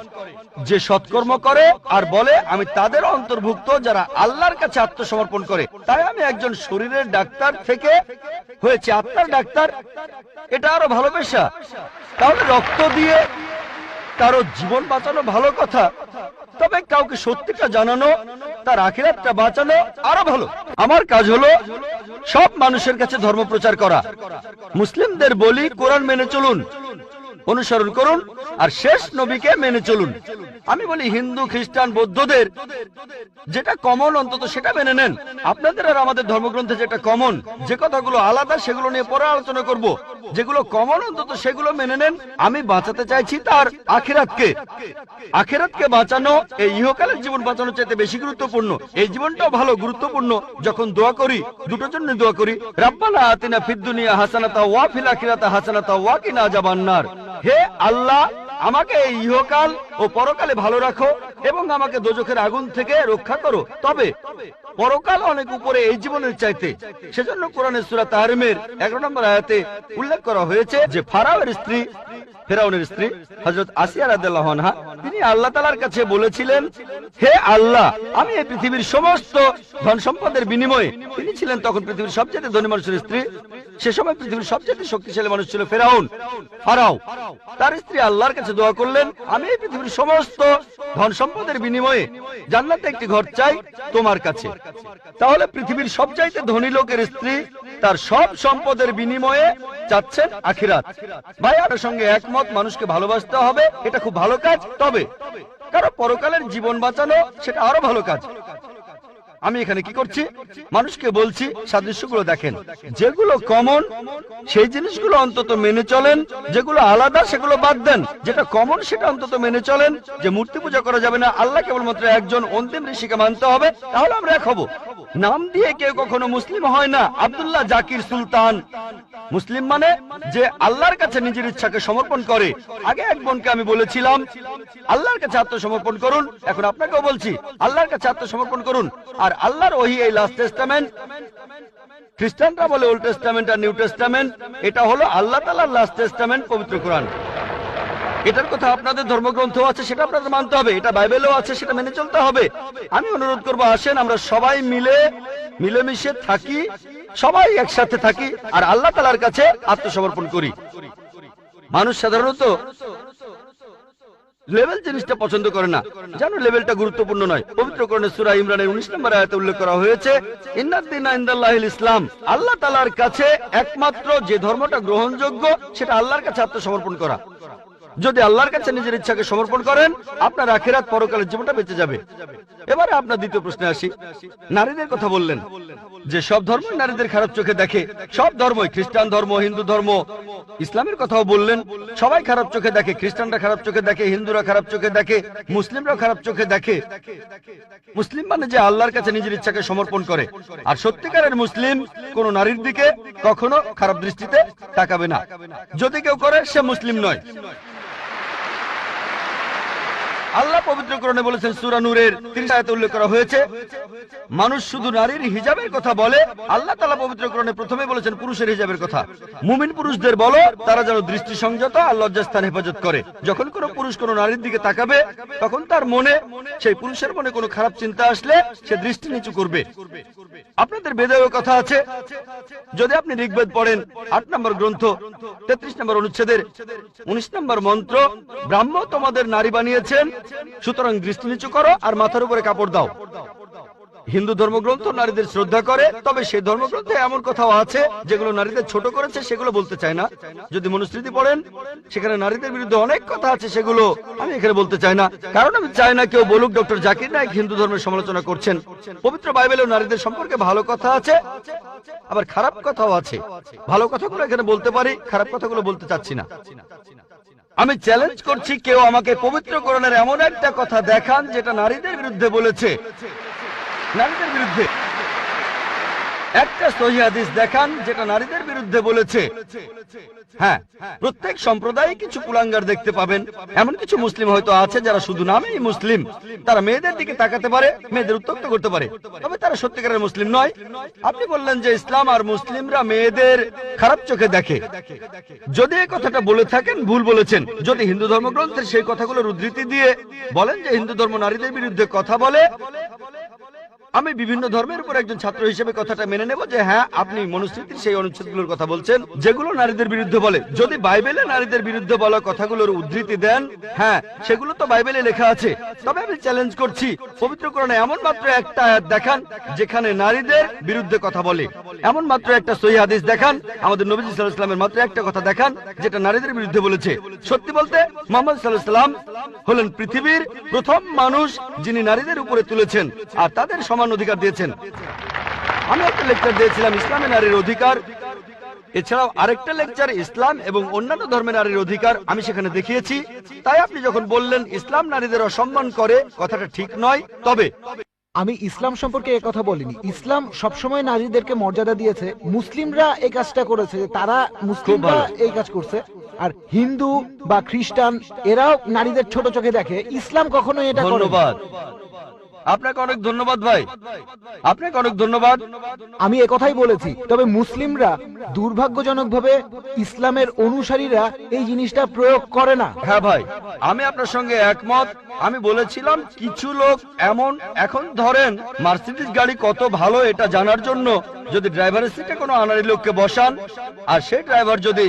যে সৎকর্ম করে আর বলে আমি তাদের অন্তর্ভুক্ত যারা আল্লাহর কাছে আত্মসমর্পণ করে। তাই আমি একজন শরীরের ডাক্তার থেকে হয়েছে আত্মার ডাক্তার, এটা আরো ভালো পেশা। তাহলে রক্ত দিয়ে কারো জীবন বাঁচানো ভালো কথা, তবে কাউকে সত্যিটা জানানো, তার আখিরাতটা বাঁচানো আরো ভালো। আমার কাজ হলো সব মানুষের কাছে ধর্ম প্রচার করা। মুসলিমদের বলি কোরআন মেনে চলুন, অনুসরণ করুন আর শেষ নবীকে মেনে চলুন। আমি বলি হিন্দু খ্রিস্টান বৌদ্ধদের যেটা কমন অন্তত সেটা মেনে নেন। আপনাদের আর আমাদের ধর্মগ্রন্থে যেটা কমন, যে কথাগুলো আলাদা সেগুলো নিয়ে পরে আলোচনা করব। যেগুলো কমন অন্তত সেগুলো মেনে নেন। আমি বাঁচাতে চাইছি তার আখিরাতকে। আখিরাতকে বাঁচানো এই ইহকালের জীবন বাঁচানোর চাইতে বেশি গুরুত্বপূর্ণ। এই জীবনটাও ভালো গুরুত্বপূর্ণ। যখন দোয়া করি দুটোর জন্য দোয়া করি, রাব্বানা আতিনা ফিদ দুনিয়া হাসানাতা ওয়া ফিল আখিরাতি হাসানাতা ওয়া কিনা আযাবান্নার। হে আল্লাহ, আমাকে এই ইহকাল ও পরকালে ভালো রাখো এবং আমাকে দোজখের আগুন থেকে রক্ষা করো। তবে পরকাল অনেক উপরে এই জীবনের চাইতে। সেজন্য কোরআনের সূরা তাহরিমের 11 নম্বর আয়াতে উল্লেখ করা হয়েছে যে ফেরাউনের স্ত্রী হযরত আসিয়া রাদিয়াল্লাহু আনহা তিনি আল্লাহ তাআলার কাছে বলেছিলেন, হে আল্লাহ, আমি এই পৃথিবীর সমস্ত ধন সম্পদের বিনিময়ে, তিনি ছিলেন তখন পৃথিবীর সবচেয়ে ধনী মানুষের স্ত্রী, সে সময় পৃথিবীর সবচেয়ে শক্তিশালী মানুষ ছিল ফারাও। তার স্ত্রী আল্লাহর কাছে দোয়া করলেন, আমি এই পৃথিবীর সমস্ত ধন সম্পদের বিনিময়ে জান্নাতে একটি ঘর চাই তোমার কাছে। তাহলে পৃথিবীর সবচাইতে ধনী লোকের স্ত্রী তার সব সম্পদের বিনিময়ে চাচ্ছেন আখিরাত। ভাই, আপনার সঙ্গে একমত, মানুষকে ভালোবাসতে হবে, এটা খুব ভালো কাজ। তবে কারো পরকালের জীবন বাঁচানো সেটা আরো ভালো কাজ। আমি এখানে কি করছি? মানুষকে বলছি সাদৃশ্যগুলো দেখেন, যেগুলো কমন সেই জিনিসগুলো অন্তত মেনে চলেন, যেগুলো আলাদা সেগুলো বাদ দেন। যেটা কমন সেটা অন্তত মেনে চলেন, যে মূর্তি পূজা করা যাবে না, আল্লাহ কেবলমাত্র একজন, অন্তিম ঋষিকে মানতে হবে, তাহলে আমরা এক হব। নাম দিয়ে কেউ কখনো মুসলিম হয় না। আব্দুল্লাহ জাকির সুলতান মুসলিম মানে যে আল্লাহর কাছে নিজের ইচ্ছাকে সমর্পণ করে। আগে এক বোনকে আমি বলেছিলাম আল্লাহর কাছে আত্মসমর্পণ করুন, এখন আপনাকেও বলছি আল্লাহর কাছে আত্মসমর্পণ করুন। আর আল্লাহর ওহী এই লাস্ট টেস্টামেন্ট, খ্রিস্টানরা বলে ওল্ড টেস্টামেন্ট আর নিউ টেস্টামেন্ট, এটা হলো আল্লাহ তাআলার লাস্ট টেস্টামেন্ট, পবিত্র কোরআন। এটার কথা আপনাদের ধর্মগ্রন্থ আছে, সেটা আপনাদের মানতে হবে। এটা বাইবেলেও আছে, সেটা মেনে চলতে হবে। আমি অনুরোধ করবো, আসেন আমরা সবাই মিলেমিশে থাকি, সবাই একসাথে থাকি আর আল্লাহ তাআলার কাছে আত্মসমর্পণ করি। মানুষ সাধারণত লেভেল জিনিসটা পছন্দ করে না, জানো লেভেলটা গুরুত্বপূর্ণ নয়। পবিত্র কোরআনের সূরা ইমরানের 19 নম্বর আয়াতে উল্লেখ করা হয়েছে, ইন্নাদ-দীনা ইনদাল্লাহিল ইসলাম, আল্লাহ তাআলার কাছে একমাত্র যে ধর্মটা গ্রহণযোগ্য সেটা আল্লাহর কাছে আত্মসমর্পণ করা। যদি আল্লাহর কাছে নিজের ইচ্ছাকে সমর্পণ করেন, আপনার আখিরাত পরকালের জীবনটা বেঁচে যাবে। এবারে আপনার দ্বিতীয় প্রশ্নে আসি। নারীদের কথা বললেন যে সব ধর্মই নারীদের খারাপ চোখে দেখে, সব ধর্মই, খ্রিস্টান ধর্ম, হিন্দু ধর্ম, ইসলামের কথাও বললেন, সবাই খারাপ চোখে দেখে। খ্রিস্টানরা খারাপ চোখে দেখে, হিন্দুরা খারাপ চোখে দেখে, মুসলিমরাও খারাপ চোখে দেখে। মুসলিম মানে যে আল্লাহর কাছে নিজের ইচ্ছাকে সমর্পণ করে। আর সত্যিকারের মুসলিম কোন নারীর দিকে কখনো খারাপ দৃষ্টিতে তাকাবে না। যদি কেউ করে সে মুসলিম নয়। আল্লাহ পবিত্র কোরআনে বলেছেন, সূরা নূরের 30 আয়াতে উল্লেখ করা হয়েছে, মানুষ শুধু নারীর হিজাবের কথা বলে। আল্লাহ তাআলা পবিত্র কোরআনে প্রথমে বলেছেন পুরুষের হিজাবের কথা। মুমিন পুরুষদের বলো তারা যেন দৃষ্টি সংযত আর লজ্জাস্থান হেফাজত করে। যখন কোনো পুরুষ কোনো নারীর দিকে তাকাবে, তখন তার মনে, সেই পুরুষের মনে কোনো খারাপ চিন্তা আসলে সে দৃষ্টি নিচু করবে। আপনাদের বেদেও কথা আছে, যদি আপনি ঋগ্বেদ পড়েন 8 নম্বর গ্রন্থ 33 নম্বর অনুচ্ছেদের 19 নম্বর মন্ত্র, ব্রাহ্ম তোমাদের নারী বানিয়েছেন, সুতরাং দৃষ্টি নিচু করো আর মাথার উপরে কাপড় দাও। হিন্দু ধর্মগ্রন্থ নারীদের শ্রদ্ধা করে, তবে সেই ধর্মগ্রন্থে এমন কথাও আছে যেগুলো নারীদের ছোট করেছে, সেগুলো বলতে চায় না। যদি মনুস্মৃতি পড়েন, সেখানে নারীদের বিরুদ্ধে অনেক কথা আছে, সেগুলো আমি এখানে বলতে চাই না, কারণ আমি চাই না কেউ বলুক ডক্টর জাকির নায়েক হিন্দু ধর্মের সমালোচনা করছেন। পবিত্র বাইবেলেও নারীদের সম্পর্কে ভালো কথা আছে, আবার খারাপ কথাও আছে। ভালো কথাগুলো এখানে বলতে পারি, খারাপ কথাগুলো বলতে চাচ্ছি না। আমি চ্যালেঞ্জ করছি, কেউ আমাকে পবিত্র কোরআনের এমন একটা কথা দেখান যেটা নারীদের বিরুদ্ধে বলেছে। নারীদের বিরুদ্ধে একটা সহিহ হাদিস দেখান যেটা নারীদের বিরুদ্ধে বলেছে। হ্যাঁ, প্রত্যেক সম্প্রদায়ে কিছু কুলাঙ্গার দেখতে পাবেন। এমন কিছু মুসলিম হয়তো আছে যারা শুধু নামেই মুসলিম, তারা মেয়েদের দিকে তাকাতে পারে, মেয়েদের উত্ত্যক্ত করতে পারে, তবে তারা সত্যিকারের মুসলিম নয়। আপনি বললেন যে ইসলাম আর মুসলিমরা মেয়েদের খারাপ চোখে দেখে। যদি এই কথাটা বলে থাকেন, ভুল বলেছেন। যদি হিন্দু ধর্মগ্রন্থের সেই কথাগুলোর উদ্ধৃতি দিয়ে বলেন যে হিন্দু ধর্ম নারীদের বিরুদ্ধে কথা বলে, আমি বিভিন্ন ধর্মের উপর একজন ছাত্র হিসেবে কথাটা মেনে নেব যে হ্যাঁ, আপনি মনুস্মৃতির সেই অনুচ্ছেদগুলোর কথা বলছেন যেগুলো নারীদের বিরুদ্ধে বলে। যদি বাইবেলে নারীদের বিরুদ্ধে বলা কথাগুলোর উদ্ধৃতি দেন, হ্যাঁ, সেগুলো তো বাইবেলে লেখা আছে, তবে আমি চ্যালেঞ্জ করছি পবিত্র কোরআনে এমন মাত্র একটা আয়াত দেখান যেখানে নারীদের বিরুদ্ধে কথা বলে। এমন মাত্র একটা সহিহ হাদিস দেখান, আমাদের নবীজি সাল্লাল্লাহু আলাইহি ওয়াসাল্লামের মাত্র একটা কথা দেখান যেটা নারীদের বিরুদ্ধে বলেছে। সত্যি বলতে মুহাম্মদ সাল্লাল্লাহু আলাইহি ওয়াসাল্লাম হলেন পৃথিবীর প্রথম মানুষ যিনি নারীদের উপরে তুলেছেন আর তাদের সমান অধিকার দিয়েছেন। আমি একটা লেকচার দিয়েছিলাম ইসলামে নারীর অধিকার, এছাড়াও আরেকটা লেকচার ইসলাম এবং অন্যান্য ধর্মের নারীর অধিকার আমি সেখানে দেখিয়েছি। তাই আপনি যখন বললেন ইসলাম নারীদের অসম্মান করে, কথাটা ঠিক নয়। তবে আমি ইসলাম সম্পর্কে কথা বলিনি। ইসলাম সবসময় নারীদেরকে মর্যাদা দিয়েছে। মুসলিমরা এই কাজটা করেছে, তারা মুসলিমরা এই কাজ করছে। আর হিন্দু বা খ্রিস্টান এরাও নারীদের ছোট চোখে দেখে। ইসলাম কখনো এটা করে না। ধন্যবাদ আপনাকে, অনেক ধন্যবাদ ভাই, আপনাকে অনেক ধন্যবাদ। আমি একথাই বলেছি। তবে মুসলিমরা দুর্ভাগ্যজনকভাবে ইসলামের অনুসারীরা এই জিনিসটা প্রয়োগ করে না। হ্যাঁ ভাই, আমি আপনার সঙ্গে একমত। আমি বলেছিলাম কিছু লোক এমন, এখন ধরেন মার্সিডিজ গাড়ি কত ভালো এটা জানার জন্য যদি ড্রাইভারের সিটে কোনো আনাড়ি লোককে বসান আর সেই ড্রাইভার যদি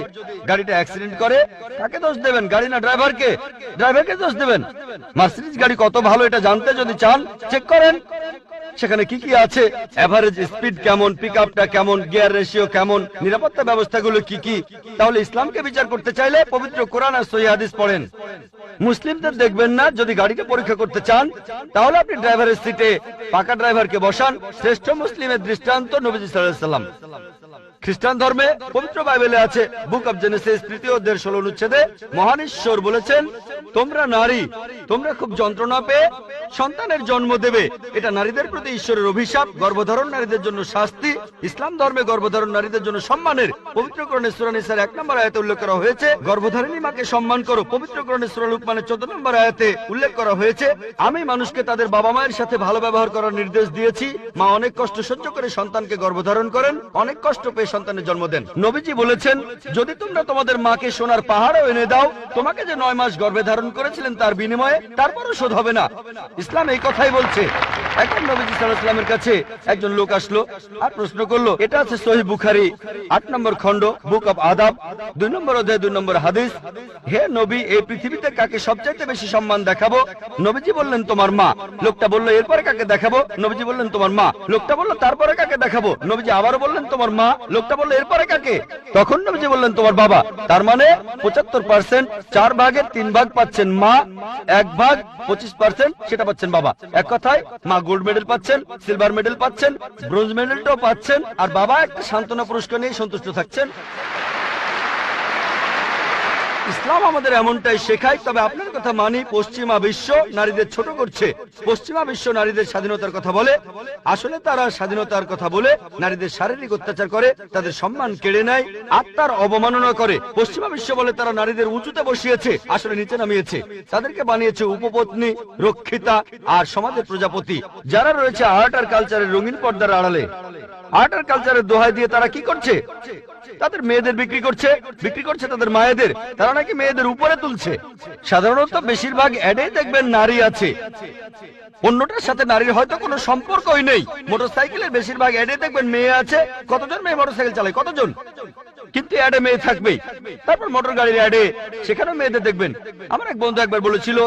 গাড়িটা অ্যাক্সিডেন্ট করে, কাকে দোষ দেবেন? গাড়ি না ড্রাইভারকে? ড্রাইভারকে দোষ দেবেন। মার্সিডিজ গাড়ি কত ভালো এটা জানতে যদি চান, চেক করেন সেখানে কি কি আছে, এভারেজ স্পিড কেমন, পিকআপটা কেমন, গিয়ার রেশিও কেমন, নিরাপত্তা ব্যবস্থাগুলো কি কি। তাহলে ইসলামকে বিচার করতে চাইলে পবিত্র কোরআন আর সহিহ হাদিস পড়েন। মুসলিমদের দেখবেন না। যদি গাড়িকে পরীক্ষা করতে চান তাহলে আপনি ড্রাইভারের সিটে পাকা ড্রাইভারকে বসান। শ্রেষ্ঠ মুসলিমের দৃষ্টান্ত নবীজি সাল্লাল্লাহু আলাইহি ওয়াসাল্লাম। খ্রিস্টান ধর্মে পবিত্র বাইবেলে আছে, বুক অব জেনেসিস 3য় অধ্যায়ের 16 অনুচ্ছেদে মহান ঈশ্বর বলেছেন, তোমরা নারী, তোমরা খুব যন্ত্রণা পেয়ে সন্তানের জন্ম দেবে। এটা নারীদের প্রতি ঈশ্বরের অভিশাপ, গর্ভধারণ নারীদের জন্য শাস্তি। ইসলাম ধর্মে গর্ভধারণ নারীদের জন্য সম্মানের। পবিত্র কোরআনে সূরা নিসার 1 নম্বর আয়াতে উল্লেখ করা হয়েছে, গর্ভধারিণী মাকে সম্মান করো। পবিত্র কোরআনে সূরা লুকমানের 14 নম্বর আয়াতে উল্লেখ করা হয়েছে, আমি মানুষকে তাদের বাবা মায়ের সাথে ভালো ব্যবহার করার নির্দেশ দিয়েছি। মা অনেক কষ্ট সহ্য করে সন্তানকে গর্ভধারণ করেন, অনেক কষ্ট পেয়ে সন্তানের জন্ম দেন। নবীজি বলেছেন, যদি তোমরা তোমাদের মাকে সোনার পাহাড়ও এনে দাও, তোমাকে যে 9 মাস গর্ভে ধারণ করেছিলেন তার বিনিময়ে, তারপরও শোধ হবে না। ইসলাম এই কথাই বলছে। এখন নবীজি সাল্লাল্লাহু আলাইহি ওয়াসাল্লামের কাছে একজন লোক আসলো আর প্রশ্ন করলো, এটা আছে সহিহ বুখারী 8 নম্বর খণ্ড, বুক অব আদাব 2 নম্বর অধ্যায় 2 নম্বর হাদিস, হে নবী, এই পৃথিবীতে কাকে সবচাইতে বেশি সম্মান দেখাবো? নবীজি বললেন, তোমার মা। লোকটা বলল, এরপরে কাকে দেখাবো? নবীজি বললেন, তোমার মা। লোকটা বলল, তারপরে কাকে দেখাবো? নবীজি আবারও বললেন, তোমার মা। লোকটা বলল, এরপরে কাকে? তখন নবীজি বললেন, তোমার বাবা। তার মানে 75%, 4 ভাগের 3 ভাগ পাচ্ছেন মা, 1 ভাগ 25% সেটা পাচ্ছেন বাবা। এক কথায় মা গোল্ড মেডেল পাচ্ছেন, সিলভার মেডেল পাচ্ছেন, ব্রোঞ্জ মেডেলটাও পাচ্ছেন, আর বাবা একটা সান্ত্বনা পুরস্কার নিয়ে সন্তুষ্ট থাকছেন। ইসলাম আমাদের এমনটাই শেখায়। তবে আপনার কথা মানি, পশ্চিমা বিশ্ব নারীদের ছোট করছে। পশ্চিমা বিশ্ব নারীদের স্বাধীনতার কথা বলে, আসলে তারা স্বাধীনতার কথা বলে নারীদের শারীরিক অত্যাচার করে, তাদের সম্মান কেড়ে নেয়, আত্মার অবমাননা করে। পশ্চিমা বিশ্ব বলে তারা নারীদের উঁচুতে বসিয়েছে, আসলে নিচে নামিয়েছে। তাদেরকে বানিয়েছে উপপত্নী, রক্ষিতা আর সমাজের প্রজাপতি, যারা রয়েছে আর্ট আর কালচারের রঙিন পর্দার আড়ালে। আর্ট আর কালচারের দোহাই দিয়ে তারা কি করছে? তাদের মেয়েদের বিক্রি করছে তাদের মায়েদের। তারা নাকি মেয়েদের উপরে তুলছে। সাধারণত বেশিরভাগ অ্যাডেই দেখবেন নারী আছে, অন্যটার সাথে নারীর হয়তো কোনো সম্পর্কই নেই। মোটরসাইকেলের বেশিরভাগ অ্যাডে দেখবেন মেয়ে আছে। কতজন মেয়ে মোটরসাইকেল চালায়? কতজন? কিন্তু অ্যাডে মেয়ে থাকবেই। তারপর মোটর গাড়ির অ্যাডে, সেখানেও মেয়েদের দেখবেন। আমার এক বন্ধু একবার বলেছিল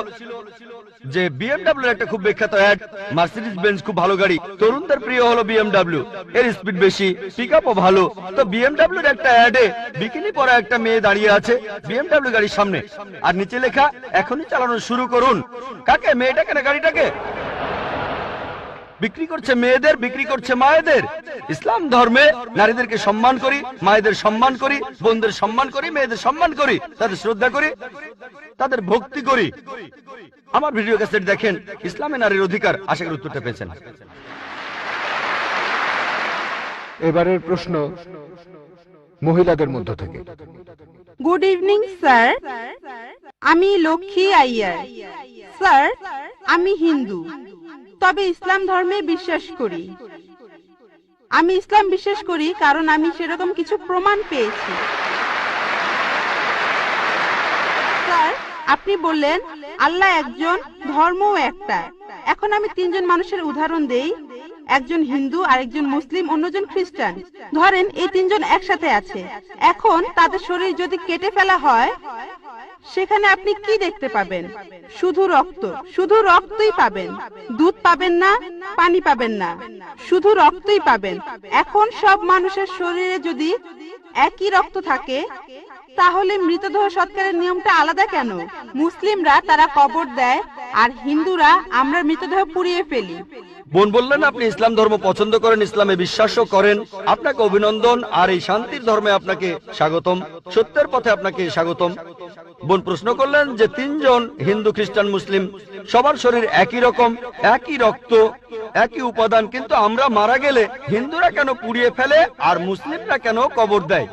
যে BMW একটা খুব বিখ্যাত অ্যাড, মার্সিডিজ বেঞ্জ খুব ভালো গাড়ি, তরুণদের প্রিয় হলো BMW, এর স্পিড বেশি, পিকআপও ভালো। তো BMW এর একটা অ্যাডে বিকিনি পরা একটা মেয়ে দাঁড়িয়ে আছে BMW গাড়ির সামনে, আর নিচে লেখা, এখনই চালানো শুরু করুন। কাকে? মেয়েটাকে না গাড়িটাকে? বিক্রি করছে মেয়েদের, বিক্রি করছে মায়েদের। ইসলাম ধর্মে নারীদেরকে সম্মান করি, মায়েদের সম্মান করি, বোনদের সম্মান করি, মেয়েদের সম্মান করি, তাদের শ্রদ্ধা করি, তাদের ভক্তি করি। আমার ভিডিও ক্যাসেট দেখেন, ইসলামে নারীর অধিকার। আশা করি উত্তরটা পেয়েছেন। এবারের প্রশ্ন মহিলাদের মধ্য থেকে। গুড ইভিনিং স্যার, আমি লক্ষ্মী আইয়ার। স্যার, আমি হিন্দু, তবে ইসলাম ধর্মে বিশ্বাস করি। আমি ইসলাম বিশ্বাস করি কারণ আমি সেরকম কিছু প্রমাণ পেয়েছি। স্যার, আপনি বললেন আল্লাহ একজন, ধর্মও একটা। এখন আমি 3 জন মানুষের উদাহরণ দেই। একজন হিন্দু, আরেকজন মুসলিম, অন্যজন খ্রিস্টান। ধরেন এই 3 জন একসাথে আছে। এখন তাদের শরীর যদি কেটে ফেলা হয় সেখানে আপনি কি দেখতে পাবেন? শুধু রক্ত, শুধু রক্তই পাবেন। দুধ পাবেন না, পানি পাবেন না, শুধু রক্তই পাবেন। এখন সব মানুষের শরীরে যদি একই রক্ত থাকে, তাহলে মৃতদেহ সৎকারের নিয়মটা আলাদা কেন? মুসলিমরা তারা কবর দেয়, আর হিন্দুরা আমরা মৃতদেহ পুড়িয়ে ফেলি। বোন বললেন আপনি ইসলাম ধর্ম পছন্দ করেন, ইসলামে বিশ্বাসও করেন। আপনাকে অভিনন্দন, আর এই শান্তির ধর্মে আপনাকে স্বাগতম, সত্যের পথে আপনাকে স্বাগতম। বোন প্রশ্ন করলেন যে 3 জন হিন্দু, খ্রিস্টান, মুসলিম সবার শরীর একই রকম, একই রক্ত, একই উপাদান, কিন্তু আমরা মারা গেলে হিন্দুরা কেন পুড়িয়ে ফেলে আর মুসলিমরা কেন কবর দেয়?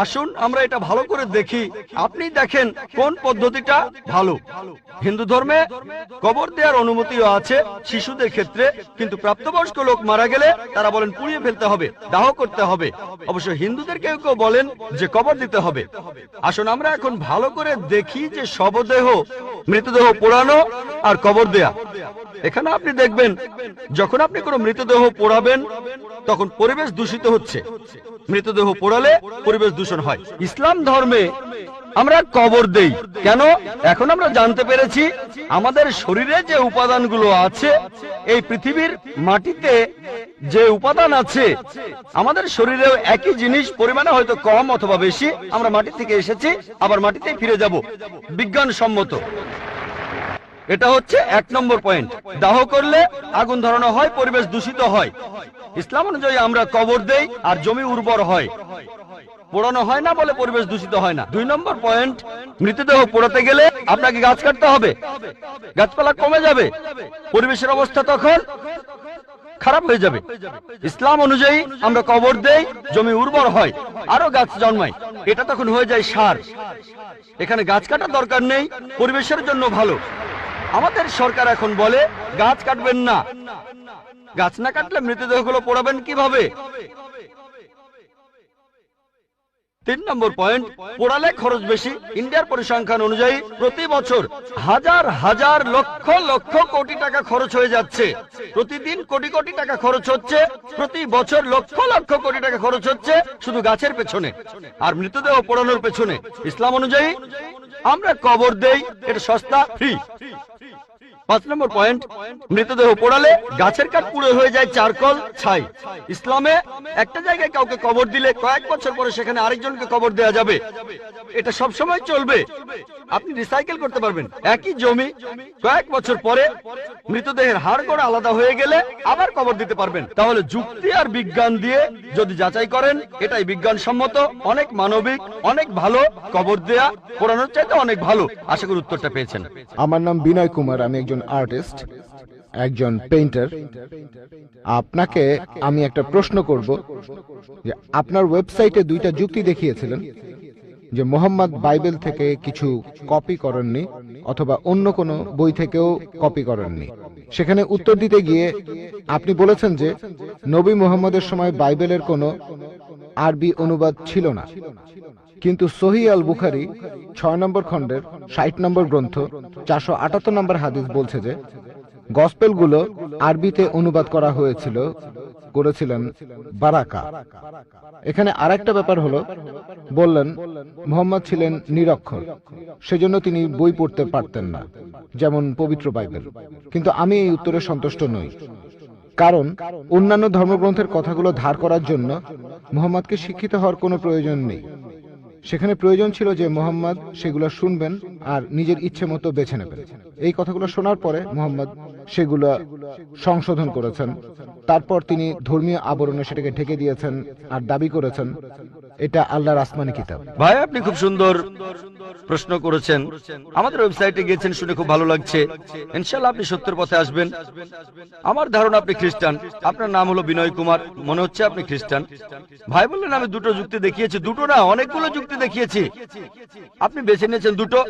আসুন আমরা এটা ভালো করে দেখি। আপনি দেখেন কোন পদ্ধতিটা ভালো। হিন্দু ধর্মে কবর দেওয়ার অনুমতিও আছে শিশুদের ক্ষেত্রে, কিন্তু প্রাপ্তবয়স্ক লোক মারা গেলে তারা বলেন পুড়িয়ে ফেলতে হবে, দাহ করতে হবে। অবশ্য হিন্দুদের কেউ কেউ বলেন যে কবর দিতে হবে। আসুন আমরা এখন ভালো করে দেখি যে শবদেহ, মৃতদেহ পোড়ানো আর কবর দেয়া। এখানে আপনি দেখবেন যখন আপনি কোনো মৃতদেহ পোড়াবেন তখন পরিবেশ দূষিত হচ্ছে। মৃতদেহ পোড়ালে পরিবেশ দূষণ হয়। ইসলাম ধর্মে আমরা কবর দেই কেন? এখন আমরা জানতে পেরেছি আমাদের শরীরে যে উপাদানগুলো আছে, এই পৃথিবীর মাটিতে যে উপাদান আছে, আমাদের শরীরেও একই জিনিস পরিমাণে হয়তো কম অথবা বেশি। আমরা মাটি থেকে এসেছি, আবার মাটিতেই ফিরে যাব, বিজ্ঞানসম্মত। এটা হচ্ছে 1 নম্বর পয়েন্ট। দাহ করলে আগুন ধরানো হয়, পরিবেশ দূষিত হয়। ইসলাম অনুযায়ী আমরা কবর দেই আর জমি উর্বর হয়, পোড়ানো হয় না বলে পরিবেশ দূষিত হয় না। 2 নম্বর পয়েন্ট, মৃতদেহ পোড়াতে গেলে আপনাকে গাছ কাটতে হবে, গাছপালা কমে যাবে, পরিবেশের অবস্থা তখন খারাপ হয়ে যাবে। ইসলাম অনুযায়ী আমরা কবর দেই, জমি উর্বর হয়, আরো গাছ জন্মায়, এটা তখন হয়ে যায় সার। এখানে গাছ কাটার দরকার নেই, পরিবেশের জন্য ভালো। আমাদের সরকার এখন বলে গাছ কাটবেন না। গাছ না কাটলে মৃতদেহগুলো পোড়াবেন কিভাবে? 3 নম্বর পয়েন্ট, পোড়ালে খরচ বেশি। ইন্ডিয়ার পরিসংখ্যান অনুযায়ী প্রতি বছর হাজার হাজার লক্ষ লক্ষ কোটি টাকা খরচ হয়ে যাচ্ছে। প্রতিদিন কোটি কোটি টাকা খরচ হচ্ছে, প্রতি বছর লক্ষ লক্ষ কোটি টাকা খরচ হচ্ছে শুধু গাছের পেছনে আর মৃতদেহ পোড়ানোর পেছনে। ইসলাম অনুযায়ী আমরা কবর দেই, এটা সস্তা, ফ্রি। 5 নম্বর পয়েন্ট, মৃতদেহ পোড়ালে গাছের কাঠ পুড়ে হয়ে যায় চারকল, ছাই। ইসলামে একটা জায়গায় কাউকে কবর দিলে কয়েক বছর পরে সেখানে আরেকজনকে কবর দেওয়া যাবে, এটা সব সময় চলবে। আপনি রিসাইকেল করতে পারবেন। একই জমি কয়েক বছর পরে মৃতদেহের হাড় গোড় আলাদা হয়ে গেলে আবার কবর দিতে পারবেন। তাহলে যুক্তি আর বিজ্ঞান দিয়ে যদি যাচাই করেন, এটাই বিজ্ঞানসম্মত, অনেক মানবিক, অনেক ভালো। কবর দেয়া পোড়ানোর চাইতে অনেক ভালো। আশা করি উত্তরটা পেয়েছেন। আমার নাম বিনয় কুমার, আমি একজন আর্টিস্ট, একজন পেইন্টার। আপনাকে আমি একটা প্রশ্ন করব যে আপনার ওয়েবসাইটে 2টা যুক্তি দেখিয়েছিলেন যে মোহাম্মদ বাইবেল থেকে কিছু কপি করেননি অথবা অন্য কোনো বই থেকেও কপি করেননি। সেখানে উত্তর দিতে গিয়ে আপনি বলেছেন যে নবী মুহাম্মদের সময় বাইবেলের কোনো আরবি অনুবাদ ছিল না, কিন্তু সহিহ আল বুখারী 6 নম্বর খণ্ডের 60 নম্বর গ্রন্থ 478 নম্বর হাদিস বলছে যে গসপেলগুলো আরবিতে অনুবাদ করা হয়েছিল, করেছিলেন বারাকা। এখানে আরেকটা ব্যাপার হলো, বললেন মুহাম্মদ ছিলেন নিরক্ষর, সেজন্য তিনি বই পড়তে পারতেন না, যেমন পবিত্র বাইবেল। কিন্তু আমি এই উত্তরে সন্তুষ্ট নই, কারণ অন্যান্য ধর্মগ্রন্থের কথাগুলো ধার করার জন্য মুহাম্মদকে শিক্ষিত হওয়ার কোনো প্রয়োজন নেই। সেখানে প্রয়োজন ছিল যে মুহাম্মদ সেগুলো শুনবেন আর নিজের ইচ্ছে মতো বেছে নেবেন। এই কথাগুলো শোনার পরে মুহাম্মদ সেগুলো সংশোধন করেছেন, তারপর তিনি ধর্মীয় আবরণে সেটাকে ঢেকে দিয়েছেন আর দাবি করেছেন এটা আল্লাহর আসমানি কিতাব। ভাই আপনি খুব সুন্দর প্রশ্ন করেছেন, আমাদের ওয়েবসাইটে গিয়েছেন শুনে খুব ভালো লাগছে। ইনশাআল্লাহ আপনি সত্যের পথে আসবেন। আমার ধারণা আপনি খ্রিস্টান, আপনার নাম হলো বিনয় কুমার, মনে হচ্ছে আপনি খ্রিস্টান। ভাই বললেন আমি 2টো যুক্তি দেখিয়েছি। 2টো না, অনেকগুলো যুক্তি দেখিয়েছি, আপনি বেছে নিয়েছেন 2টো।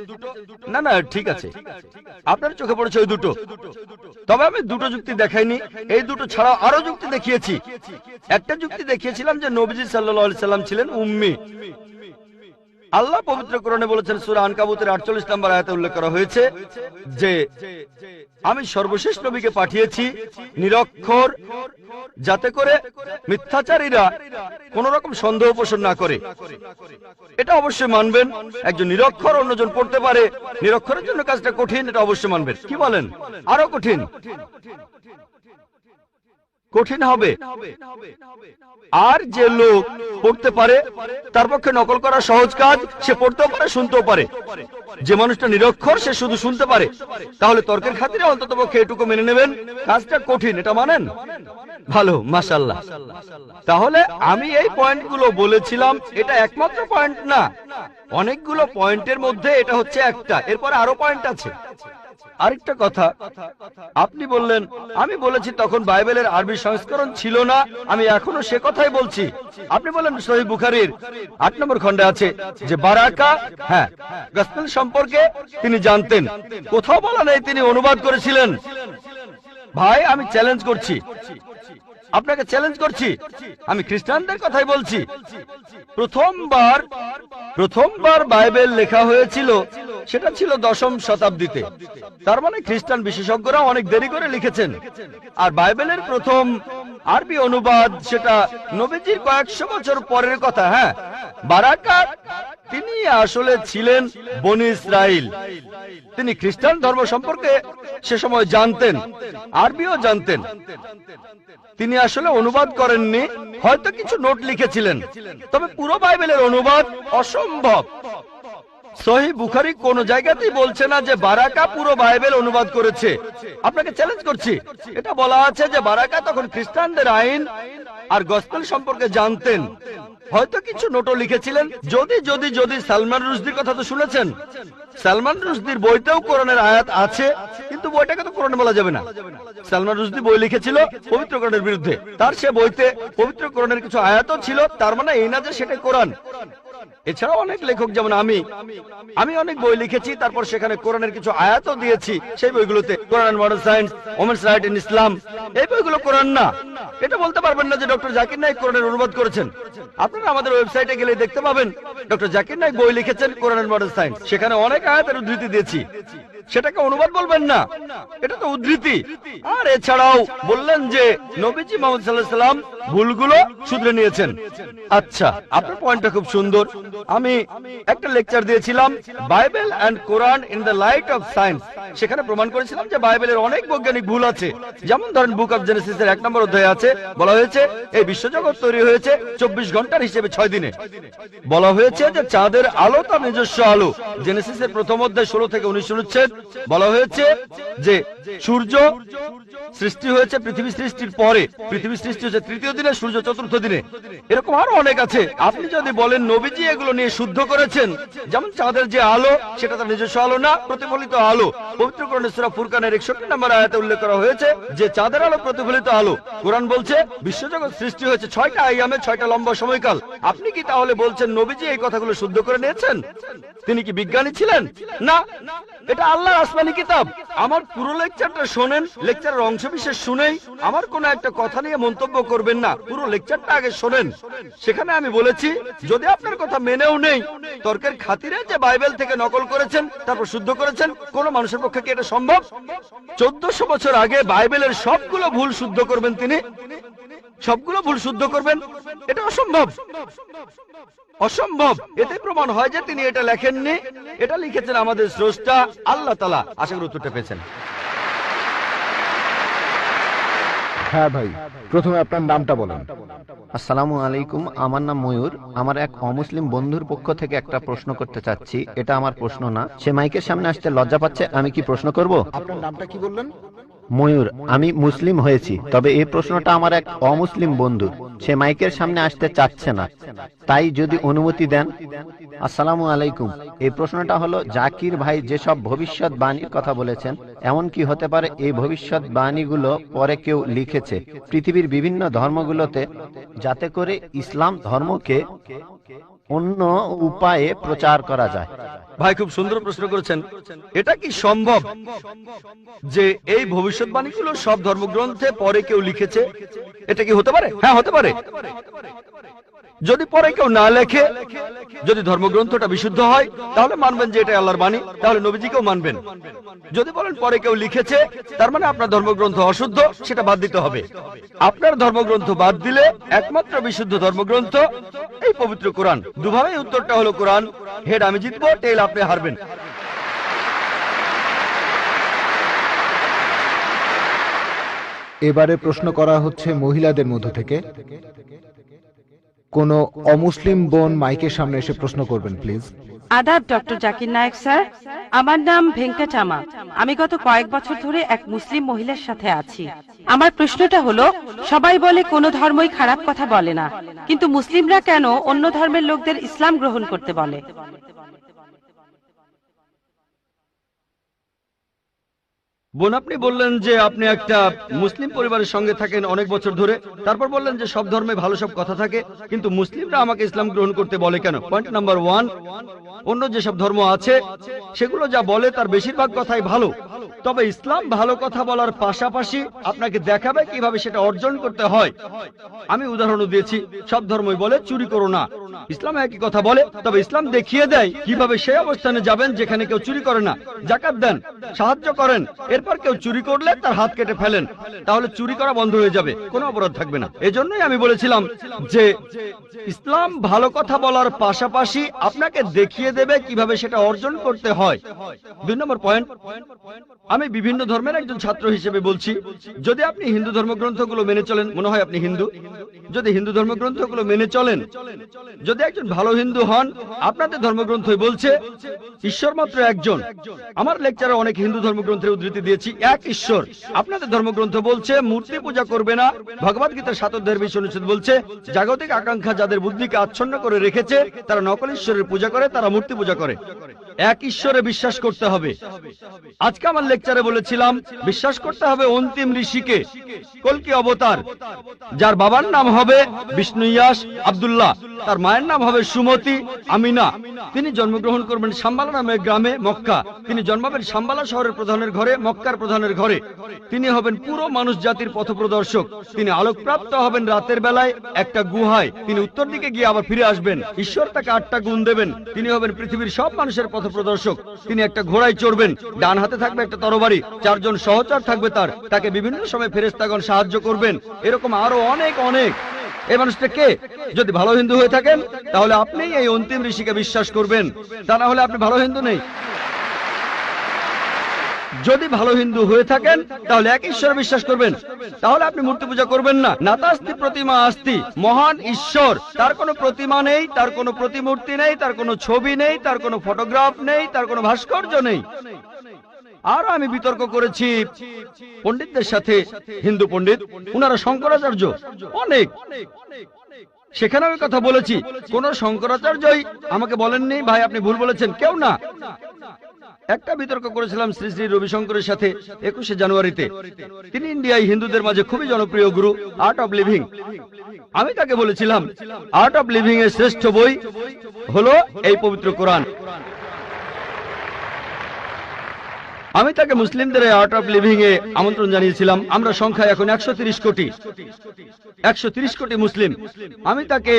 না না ঠিক আছে, আপনার চোখে পড়েছে ওই 2টো, তবে আমি 2টো যুক্তি দেখাইনি। এই 2টো ছাড়াও আরো যুক্তি দেখিয়েছি। একটা যুক্তি দেখিয়েছিলাম যে নবীজি সাল্লাল্লাহু আলাইহি সাল্লাম ছিলেন উম্মি। আল্লাহ পবিত্র কোরআনে বলেছেন, সূরা আনকাবুতের 48 নম্বর আয়াতে উল্লেখ করা হয়েছে যে আমি সর্বশেষ নবীকে পাঠিয়েছি নিরক্ষর, যাতে করে মিথ্যাচারীরা কোন রকম সন্দেহ পোষণ না করে। এটা অবশ্যই মানবেন। একজন নিরক্ষর অন্যজন পড়তে পারে, নিরক্ষরের জন্য কাজটা কঠিন, এটা অবশ্যই মানবেন। কি বলেন? আরো কঠিন কঠিন হবে। আর যে লোক পড়তে পারে তার পক্ষে নকল করা সহজ কাজ, সে পড়তেও পারে শুনতেও পারে। যে মানুষটা নিরক্ষর সে শুধু শুনতে পারে, তাহলে তর্কের খাতিরে অন্তত পক্ষে এটুকু মেনে নেবেন, কাজটা কঠিন, এটা মানেন? ভালো, মাশাআল্লাহ। তাহলে আমি এই পয়েন্টগুলো বলেছিলাম, এটা একমাত্র পয়েন্ট না, অনেকগুলো পয়েন্টের মধ্যে এটা হচ্ছে একটা, এরপরে আরো পয়েন্ট আছে। আরেকটা কথা আপনি বললেন, আমি বলেছি তখন বাইবেলের আরবি সংস্করণ ছিল না, আমি এখনো সে কথাই বলছি। আপনি বলেন সহিহ বুখারীর 8 নম্বর খণ্ডে আছে যে বারাকা, হ্যাঁ, গসপেল সম্পর্কে তিনি জানতেন। কোথাও বলা নেই তিনি অনুবাদ করেছিলেন। ভাই আমি চ্যালেঞ্জ করছি, আপনাকে চ্যালেঞ্জ করছি, আমি খ্রিস্টানদের কথাই বলছি। প্রথমবার বাইবেল লেখা হয়েছিল সেটা ছিল 10ম শতাব্দীতে। তার মানে খ্রিস্টান বিশেষজ্ঞরা অনেক দেরি করে লিখেছেন। আর বাইবেলের প্রথম আরবি অনুবাদ সেটা নবীজির কয়েকশো বছর পরের কথা। হ্যাঁ, বারাকা তিনি আসলে ছিলেন বনি ইসরাইল। তিনি খ্রিস্টান ধর্ম সম্পর্কে সে সময় জানতেন, আরবিও জানতেন। তিনি আসলে অনুবাদ করেননি, হয়তো কিছু নোট লিখেছিলেন, তবে পুরো বাইবেলের অনুবাদ অসম্ভব। সহিহ বুখারী কোন জায়গাতেই বলছে না যে বারাকা পুরো বাইবেল অনুবাদ করেছে। আপনাকে চ্যালেঞ্জ করছি, এটা বলা আছে যে বারাকা তখন খ্রিস্টানদের আইন আর গসপেল সম্পর্কে জানতেন, হয়তো কিছু নোটও লিখেছিলেন। যদি সালমান রুশদির কথা তো শুনেছেন, সালমান রুশদির বইতেও কোরআনের আয়াত আছে, কিন্তু বইটাকে তো কোরআনে বলা যাবে না। সালমান রুশদি বই লিখেছিল পবিত্র কোরআনের বিরুদ্ধে, তার সে বইতে পবিত্র কোরআনের কিছু আয়াতও ছিল, তার মানে এই না যে সেটা কোরআন। এছাড়াও অনেক লেখক যেমন আমি অনেক বই লিখেছি, তারপর সেখানে কোরআনের কিছু আয়াতও দিয়েছি। সেই বইগুলোতে Quran modern science, women's right in Islam, এই বইগুলো কোরআন না। এটা বলতে পারবেন না যে ডক্টর জাকির নাইক কোরআনের অনুবাদ করেছেন। আপনারা আমাদের ওয়েবসাইটে গেলে দেখতে পাবেন ডক্টর জাকির নাইক বই লিখেছেন কোরআন মডার্ন সায়েন্স, সেখানে অনেক আয়াতের উদ্ধৃতি দিয়েছি। সেটাকে অনুবাদ বলবেন না, এটা তো উদ্ধৃতি। আর এছাড়াও বললেন যে নবীজি মুহাম্মদ সাল্লাল্লাহু আলাইহি সাল্লাম ভুলগুলো শুধরে নিয়েছেন। আচ্ছা, আপনার পয়েন্টটা খুব সুন্দর। আমি একটা লেকচার দিয়েছিলাম Bible and Quran in the light of science. সেখানে প্রমাণ করেছিলাম যে বাইবেলের অনেক বৈজ্ঞানিক ভুল আছে। যেমন ধরেন বুক অফ জেনেসিসের 1 নম্বর অধ্যায়ে আছে, বলা হয়েছে এই বিশ্বজগৎ তৈরি হয়েছে 24 ঘন্টার হিসেবে 6 দিনে। বলা হয়েছে যে চাঁদের আলো তার নিজস্ব আলো। জেনেসিসের প্রথম অধ্যায় 16 থেকে 19 অনুচ্ছেদ বলা হয়েছে যে সূর্য সৃষ্টি হয়েছে পৃথিবী সৃষ্টির পরে, পৃথিবী সৃষ্টি হয়েছে 3য় দিনে, সূর্য 4র্থ দিনে। এরকম আরো অনেক আছে। আপনি যদি বলেন নবীজি এগুলো নিয়ে শুদ্ধ করেছেন, যেমন চাঁদের যে আলো সেটা তার নিজস্ব আলো না, প্রতিফলিত আলো। পবিত্র কোরআনে সূরা ফুরকানের 61 নম্বর আয়াতে উল্লেখ করা হয়েছে যে চাঁদের আলো প্রতিফলিত আলো। কোরআন বলছে বিশ্বজগৎ সৃষ্টি হয়েছে 6টা আইয়ামে, 6টা লম্বা সময়কাল। আপনি কি তাহলে বলছেন নবীজি এই কথাগুলো শুদ্ধ করে নিয়েছেন? তিনি কি বিজ্ঞানী ছিলেন? না, এটা আল্লাহর আসমানি কিতাব। আমার পুরো লেকচারটা শোনেন, লেকচারের অংশবিশেষ শুনেই আমার কোনো একটা কথা নিয়ে মন্তব্য করবেন না, পুরো লেকচারটা আগে শোনেন। সেখানে আমি বলেছি যদি আপনার কথা মেনেও নেই, তর্কের খাতিরে যে বাইবেল থেকে নকল করেছেন তারপর শুদ্ধ করেছেন, কোন মানুষের পক্ষে কি এটা সম্ভব? 1400 বছর আগে বাইবেলের সবগুলো ভুল শুদ্ধ করবেন তিনি, সবগুলো ভুল শুদ্ধ করবেন, এটা অসম্ভব, অসম্ভব। এতে প্রমাণ হয় যে তিনি এটা লেখেননি, এটা লিখেছেন আমাদের স্রষ্টা আল্লাহ তাআলা। আশা করি উত্তরটা পেয়েছেন। হ্যাঁ ভাই, প্রথমে আপনার নামটা বলেন। আসসালামু আলাইকুম, আমার নাম ময়ূর। আমার এক অমুসলিম বন্ধুর পক্ষ থেকে একটা প্রশ্ন করতে চাচ্ছি। এটা আমার প্রশ্ন না, সে মাইকের সামনে আসতে লজ্জা পাচ্ছে। আমি কি প্রশ্ন করব? আপনার নামটা কি বললেন? ময়ূর। আমি মুসলিম হয়েছি, তবে এই প্রশ্নটা আমার এক অমুসলিম বন্ধু, সে মাইকের সামনে আসতে চাচ্ছে না, তাই যদি অনুমতি দেন। আসসালামু আলাইকুম। এই প্রশ্নটা হলো, জাকির ভাই যেসব ভবিষ্যৎ বাণীর কথা বলেছেন, এমন কি হতে পারে এই ভবিষ্যৎ বাণীগুলো পরে কেউ লিখেছে পৃথিবীর বিভিন্ন ধর্মগুলোতে, যাতে করে ইসলাম ধর্মকে অন্য উপায়ে প্রচার করা যায়? ভাই খুব সুন্দর প্রশ্ন করেছেন। এটা কি সম্ভব যে এই ভবিষ্যৎবাণীগুলো সব ধর্মগ্রন্থে পরে কেউ লিখেছে? এটা কি হতে পারে? হ্যাঁ, হতে পারে। যদি পরে কেউ না লেখে, যদি ধর্মগ্রন্থটা বিশুদ্ধ হয়, তাহলে মানবেন যে এটা আল্লাহর বাণী, তাহলে নবীজিকেও মানবেন। যদি বলেন পরে কেউ লিখেছে, তার মানে আপনার ধর্মগ্রন্থ অশুদ্ধ, সেটা বাদ দিতে হবে। আপনার ধর্মগ্রন্থ বাদ দিলে একমাত্র বিশুদ্ধ ধর্মগ্রন্থ এই পবিত্র কোরআন। দুভাবেই উত্তরটা হলো কোরআন। হেড আমি জিতবো, টেল আপনি হারবেন। এবারে প্রশ্ন করা হচ্ছে মহিলাদের মধ্য থেকে। কোন অমুসলিম বোন মাইকের সামনে এসে প্রশ্ন করবেন প্লিজ। আদাব ডক্টর জাকির নায়েক স্যার, আমার নাম ভেঙ্কটামা। আমি গত কয়েক বছর ধরে এক মুসলিম মহিলার সাথে আছি। আমার প্রশ্নটা হলো, সবাই বলে কোনো ধর্মই খারাপ কথা বলে না, কিন্তু মুসলিমরা কেন অন্য ধর্মের লোকদের ইসলাম গ্রহণ করতে বলে? বোন, আপনি বললেন যে আপনি একটা মুসলিম পরিবারের সঙ্গে থাকেন অনেক বছর ধরে, তারপর বললেন যে সব ধর্মে ভালো সব কথা থাকে, কিন্তু মুসলিমরা আমাকে ইসলাম গ্রহণ করতে বলে কেন? পয়েন্ট নাম্বার 1, অন্য যেসব ধর্ম আছে সেগুলো যা বলে তার বেশিরভাগ কথাই ভালো, তবে ইসলাম ভালো কথা বলার পাশাপাশি আপনাকে দেখাবে কিভাবে সেটা অর্জন করতে হয়। আমি উদাহরণও দিয়েছি, সব ধর্মই বলে চুরি করো না, ইসলাম একই কথা বলে, তবে ইসলাম দেখিয়ে দেয় কিভাবে সেই অবস্থানে যাবেন যেখানে কেউ চুরি করে না। যাকাত দেন, সাহায্য করেন, এরপর কেউ চুরি করলে তার হাত কেটে ফেলেন, তাহলে চুরি করা বন্ধ হয়ে যাবে, কোনো অপরাধ থাকবে না। এজন্যই আমি বলেছিলাম যে ইসলাম ভালো কথা বলার পাশাপাশি আপনাকে দেখিয়ে দেবে কিভাবে সেটা অর্জন করতে হয়। 2 নম্বর পয়েন্ট, আমি বিভিন্ন ধর্মের একজন ছাত্র হিসেবে বলছি, যদি আপনি হিন্দু ধর্মগ্রন্থগুলো মেনে চলেন, মনে হয় আপনি হিন্দু, যদি হিন্দু ধর্মগ্রন্থগুলো মেনে চলেন, যদি একজন ভালো হিন্দু হন, আপনাদের ধর্মগ্রন্থই বলছে ঈশ্বর মাত্র একজন। আমার লেকচারে অনেক হিন্দু ধর্মগ্রন্থের উদ্ধৃতি দিয়েছি, এক ঈশ্বর। আপনাদের ধর্মগ্রন্থ বলছে মূর্তি পূজা করবে না। ভগবত গীতার 7 অধ্যায়ের 20 অনুচ্ছেদ বলছে জাগতিক আকাঙ্ক্ষা যাদের বুদ্ধিকে আচ্ছন্ন করে রেখেছে তারা নকল ঈশ্বরের পূজা করে, তারা মূর্তি পূজা করে। এক ঈশ্বরে বিশ্বাস করতে হবে। আজকে আমার লেকচারে বলেছিলাম বিশ্বাস করতে হবে অন্তিম ঋষিকে, কল্কি অবতার, যার বাবার নাম হবে বিষ্ণু ইয়াস আব্দুল্লাহ, তার মায়ের নাম হবে সুমতি আমিনা। তিনি জন্মগ্রহণ করবেন সাম্বালা নামের গ্রামে মক্কা। তিনি জন্মাবেন সাম্বালা শহরের প্রধানের ঘরে, মক্কার প্রধানের ঘরে। তিনি হবেন পুরো মানুষ জাতির পথপ্রদর্শক। তিনি আলোকপ্রাপ্ত হবেন রাতের বেলায় একটা গুহায়। তিনি উত্তর দিকে গিয়ে আবার ফিরে আসবেন। ঈশ্বর তাকে 8টা গুণ দেবেন। তিনি হবেন পৃথিবীর সব মানুষের পথপ্রদর্শক। তিনি একটা ঘোড়ায় চড়বেন, ডান হাতে থাকবে একটা তরবারি, 4 জন সহচর থাকবে তাকে বিভিন্ন সময় ফেরেশতাগণ সাহায্য করবেন। এরকম আরো অনেক অনেক। এই মানুষটা কে? যদি ভালো হিন্দু হয়ে থাকেন তাহলে আপনি এই অন্তিম ঋষিকে বিশ্বাস করবেন, তা না হলে আপনি ভালো হিন্দু নেই। যদি ভালো হিন্দু হয়ে থাকেন তাহলে এক ঈশ্বরে বিশ্বাস করবেন, তাহলে আপনি মূর্তি পূজা করবেন না। নাতাস্তি প্রতিমা আস্তি, মহান ঈশ্বর, তার কোনো প্রতিমা নেই, তার কোনো প্রতিমূর্তি নেই, তার কোনো ছবি নেই, তার কোনো ফটোগ্রাফ নেই, তার কোনো ভাস্কর্য নেই। আর আমি বিতর্ক করেছি পণ্ডিতদের সাথে, হিন্দু পণ্ডিত, উনারা শঙ্করাচার্য অনেক, সেখানে আমি কথা বলেছি। কোন শঙ্করাচার্যই আমাকে বলেননি ভাই আপনি ভুল বলেছেন, কেউ না। একটা বিতর্ক করেছিলাম শ্রী শ্রী রবিশঙ্করের সাথে 21শে জানুয়ারিতে। তিনি ইন্ডিয়ায় হিন্দুদের মাঝে খুবই জনপ্রিয় গুরু, আর্ট অফ লিভিং। আমি তাকে বলেছিলাম আর্ট অফ লিভিং এর শ্রেষ্ঠ বই হলো এই পবিত্র কোরআন। আমি তাকে মুসলিমদের আর্ট অফ লিভিং এ আমন্ত্রণ জানিয়েছিলাম। আমরা সংখ্যায় এখন 130 কোটি, 130 কোটি মুসলিম। আমি তাকে